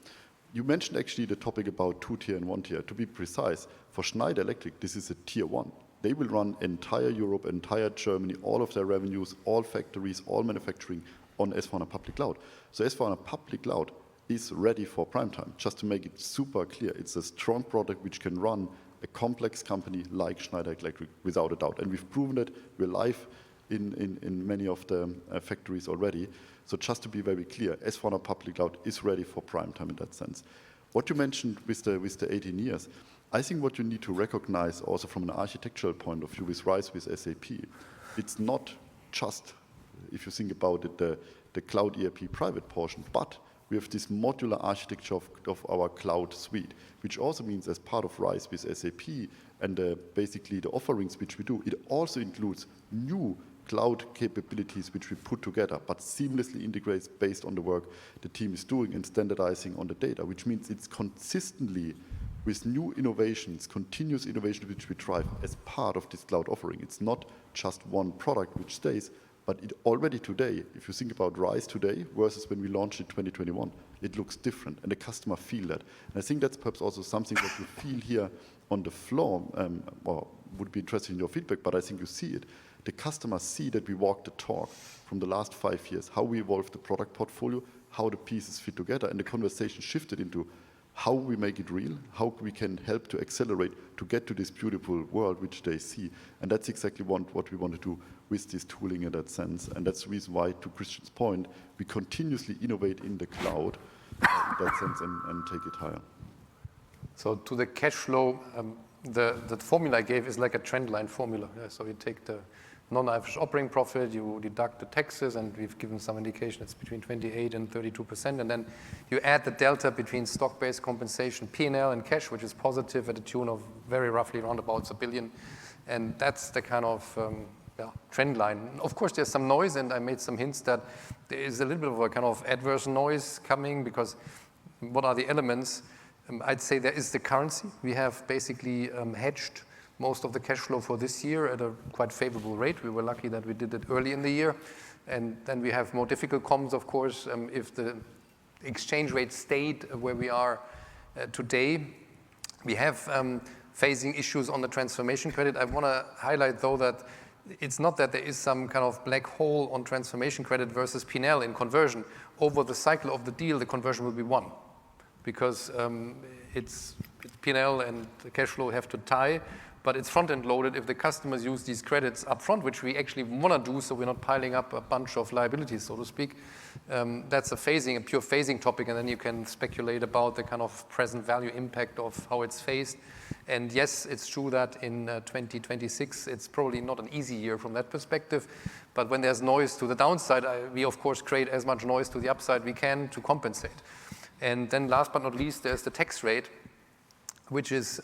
You mentioned actually the topic about 2-tier and 1-tier. To be precise, for Schneider Electric, this is a tier 1. They will run entire Europe, entire Germany, all of their revenues, all factories, all manufacturing on S/4HANA Public Cloud. So S/4HANA Public Cloud is ready for prime time. Just to make it super clear, it's a strong product which can run a complex company like Schneider Electric without a doubt. And we've proven it. We're live in many of the factories already. So just to be very clear, S/4HANA Public Cloud is ready for prime time in that sense. What you mentioned with the 18 years, I think what you need to recognize also from an architectural point of view with RISE, with SAP, it's not just, if you think about it, the cloud ERP private portion, but we have this modular architecture of our cloud suite, which also means as part of RISE with SAP and basically the offerings which we do, it also includes new cloud capabilities which we put together, but seamlessly integrates based on the work the team is doing and standardizing on the data, which means it's consistently with new innovations, continuous innovation which we drive as part of this cloud offering. It's not just one product which stays, But it already today, if you think about RISE today versus when we launched in 2021, it looks different, and the customer feel that. And I think that's perhaps also something that you feel here on the floor, or would be interested in your feedback, but I think you see it. The customers see that we walk the talk from the last 5 years, how we evolved the product portfolio, how the pieces fit together, and the conversation shifted into how we make it real, how we can help to accelerate to get to this beautiful world which they see. And that's exactly what we want to do with this tooling in that sense. And that's the reason why, to Christian's point, we continuously innovate in the cloud in that sense and take it higher. So to the cash flow, the formula I gave is like a trend line formula. Yeah, so you take the non-IFRS operating profit, you deduct the taxes, and we've given some indication it's between 28 and 32%, and then you add the delta between stock-based compensation, P&L, and cash, which is positive at a tune of very roughly around about $1 billion, and that's the kind of trend line. Of course, there's some noise, and I made some hints that there is a little bit of a kind of adverse noise coming, because what are the elements? I'd say there is the currency. We have basically hedged most of the cash flow for this year at a quite favorable rate. We were lucky that we did it early in the year. And then we have more difficult comms, of course, if the exchange rate stayed where we are today. We have phasing issues on the transformation credit. I want to highlight, though, that it's not that there is some kind of black hole on transformation credit versus P&L in conversion. Over the cycle of the deal, the conversion will be 1, because it's P&L and the cash flow have to tie, but it's front-end loaded if the customers use these credits up front, which we actually want to do, so we're not piling up a bunch of liabilities, so to speak. That's a pure phasing topic, and then you can speculate about the kind of present value impact of how it's phased. And yes, it's true that in 2026, it's probably not an easy year from that perspective, but when there's noise to the downside, we of course create as much noise to the upside we can to compensate. And then last but not least, there's the tax rate, which is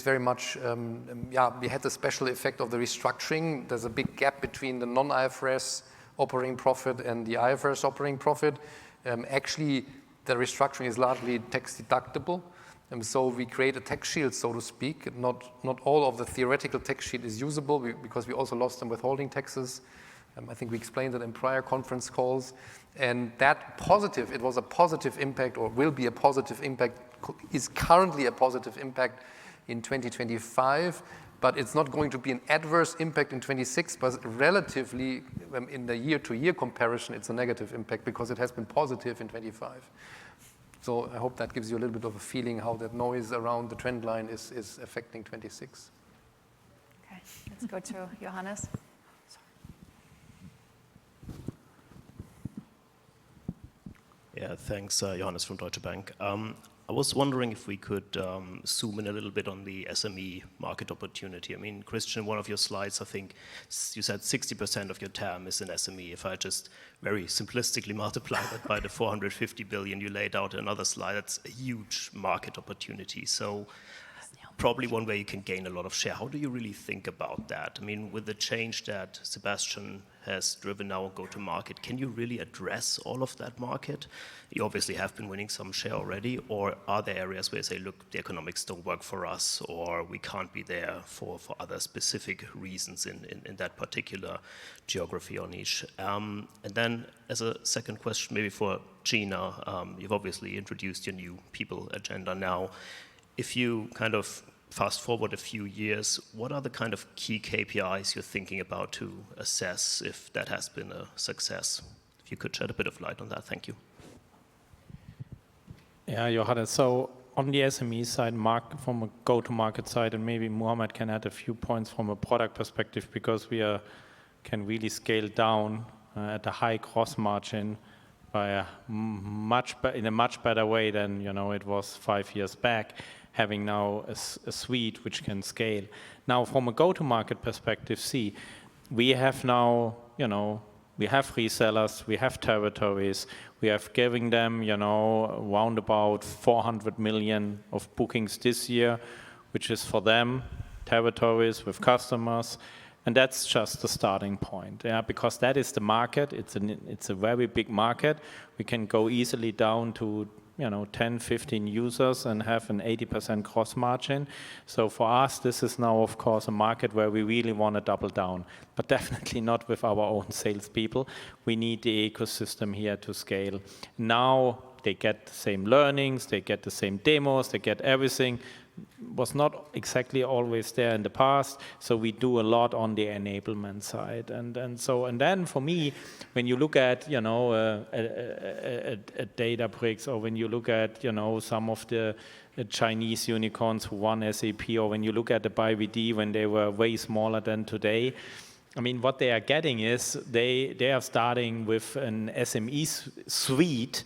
very much, we had the special effect of the restructuring. There's a big gap between the non-IFRS operating profit and the IFRS operating profit. Actually, the restructuring is largely tax deductible. So we create a tax shield, so to speak. Not all of the theoretical tax shield is usable because we also lost some withholding taxes. I think we explained that in prior conference calls. And that positive, it was a positive impact, or will be a positive impact, is currently a positive impact in 2025, but it's not going to be an adverse impact in 26, but relatively in the year-to-year comparison, it's a negative impact because it has been positive in 25. So I hope that gives you a little bit of a feeling how that noise around the trend line is affecting 26. Okay, let's go to Johannes. Yeah, thanks, Johannes from Deutsche Bank. I was wondering if we could zoom in a little bit on the SME market opportunity. I mean, Christian, one of your slides, I think you said 60% of your TAM is in SME. If I just very simplistically multiply that by the 450 billion you laid out in another slide, that's a huge market opportunity. So probably one way you can gain a lot of share. How do you really think about that? I mean, with the change that Sebastian has driven now go-to-market, can you really address all of that market? You obviously have been winning some share already, or are there areas where you say, look, the economics don't work for us, or we can't be there for other specific reasons in that particular geography or niche? And then as a second question, maybe for Gina, you've obviously introduced your new people agenda now. If you kind of fast forward a few years, what are the kind of key KPIs you're thinking about to assess if that has been a success? If you could shed a bit of light on that, thank you. Yeah, Johannes, so on the SME side, from a go-to-market side, and maybe Muhammad can add a few points from a product perspective, because we can really scale down at a high gross margin by in a much better way than it was 5 years back, having now a suite which can scale. Now, from a go-to-market perspective, we have now, we have resellers, we have territories, we have giving them, around about 400 million of bookings this year, which is for them, territories with customers, and that's just the starting point, because that is the market. It's a very big market. We can go easily down to 10, 15 users and have an 80% gross margin. So for us, this is now, of course, a market where we really want to double down, but definitely not with our own salespeople. We need the ecosystem here to scale. Now they get the same learnings, they get the same demos, they get everything. Was not exactly always there in the past, so we do a lot on the enablement side, and then for me, when you look at at Databricks, or when you look at some of the Chinese unicorns who won SAP, or when you look at the BYD when they were way smaller than today, I mean, what they are getting is they are starting with an SME suite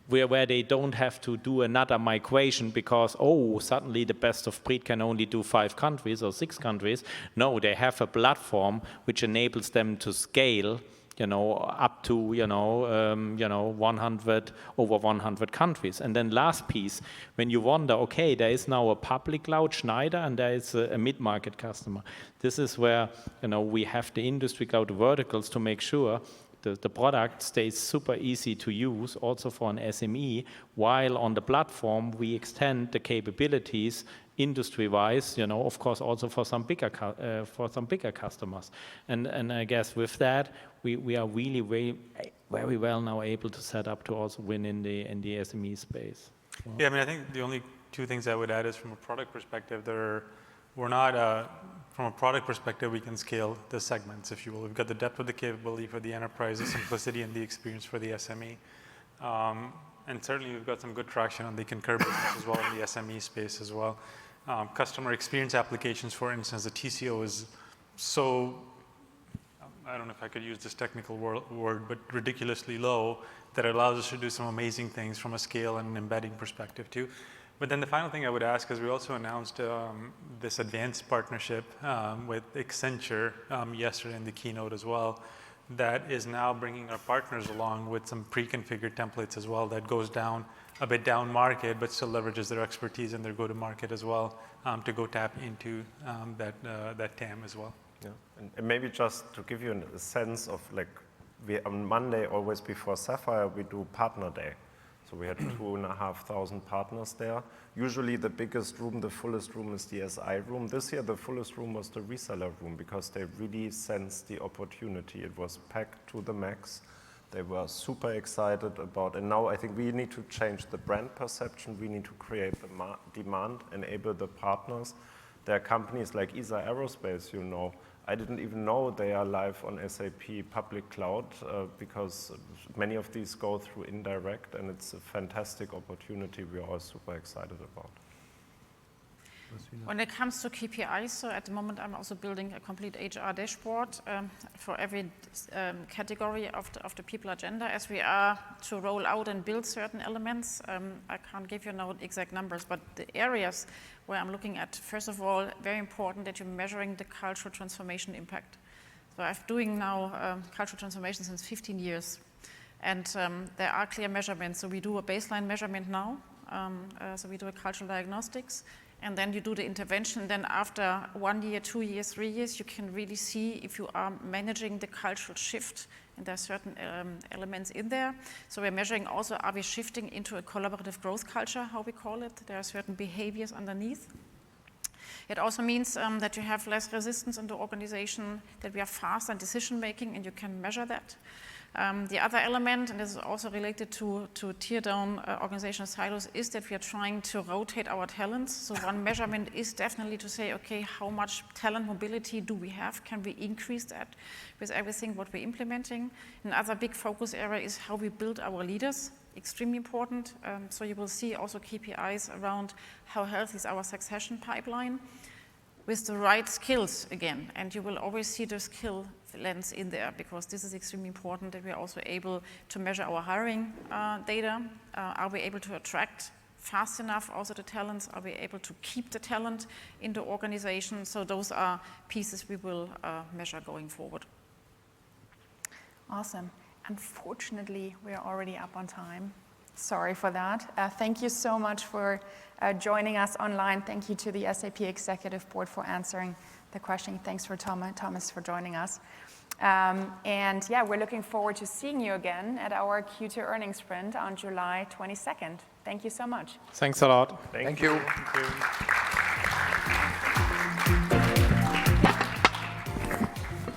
where they don't have to do another migration because, suddenly the best of breed can only do 5 countries or 6 countries. No, they have a platform which enables them to scale, up to, 100, over 100 countries. And then last piece, when you wonder, okay, there is now a public cloud, Schneider, and there is a mid-market customer. This is where, we have the industry cloud verticals to make sure the product stays super easy to use also for an SME, while on the platform we extend the capabilities industry-wise, of course also for some bigger customers. And I guess with that, we are really very well now able to set up to also win in the SME space. Well, yeah, I mean, I think the only 2 things I would add is from a product perspective, we're not, from a product perspective, we can scale the segments, if you will. We've got the depth of the capability for the enterprise, the simplicity and the experience for the SME. And certainly we've got some good traction on the Concur business as well in the SME space as well. Customer experience applications, for instance, the TCO is so, I don't know if I could use this technical word, but ridiculously low, that it allows us to do some amazing things from a scale and embedding perspective too. But then the final thing I would ask is we also announced this advanced partnership with Accenture yesterday in the keynote as well, that is now bringing our partners along with some pre-configured templates as well that goes down a bit down market, but still leverages their expertise and their go-to-market as well to go tap into that TAM as well. Yeah, and maybe just to give you a sense of on Monday, always before Sapphire, we do Partner Day. So we had 2,500 partners there. Usually the biggest room, the fullest room is the SI room. This year the fullest room was the reseller room because they really sensed the opportunity. It was packed to the max. They were super excited about, and now I think we need to change the brand perception. We need to create the demand, enable the partners. There are companies like ESA Aerospace, I didn't even know they are live on SAP public cloud because many of these go through indirect, and it's a fantastic opportunity we are all super excited about. When it comes to KPIs, so at the moment I'm also building a complete HR dashboard for every category of the people agenda as we are to roll out and build certain elements. I can't give you now exact numbers, but the areas where I'm looking at, first of all, very important that you're measuring the cultural transformation impact. So I'm doing now cultural transformation since 15 years, and there are clear measurements. So we do a baseline measurement now, so we do a cultural diagnostics, and then you do the intervention. Then after 1 year, 2 years, 3 years, you can really see if you are managing the cultural shift, and there are certain elements in there. So we're measuring also, are we shifting into a collaborative growth culture, how we call it? There are certain behaviors underneath. It also means that you have less resistance in the organization, that we are fast in decision making, and you can measure that. The other element, and this is also related to tear down organizational silos, is that we are trying to rotate our talents. So one measurement is definitely to say, okay, how much talent mobility do we have? Can we increase that with everything what we're implementing? Another big focus area is how we build our leaders. Extremely important. So you will see also KPIs around how healthy is our succession pipeline with the right skills again. And you will always see the skill lens in there because this is extremely important that we are also able to measure our hiring data. Are we able to attract fast enough also the talents? Are we able to keep the talent in the organization? So those are pieces we will measure going forward. Awesome. Unfortunately, we are already up on time. Sorry for that. Thank you so much for joining us online. Thank you to the SAP Executive Board for answering the question. Thanks for Thomas for joining us. And yeah, we're looking forward to seeing you again at our Q2 earnings sprint on July 22nd. Thank you so much. Thanks a lot. Thank you. Thank you.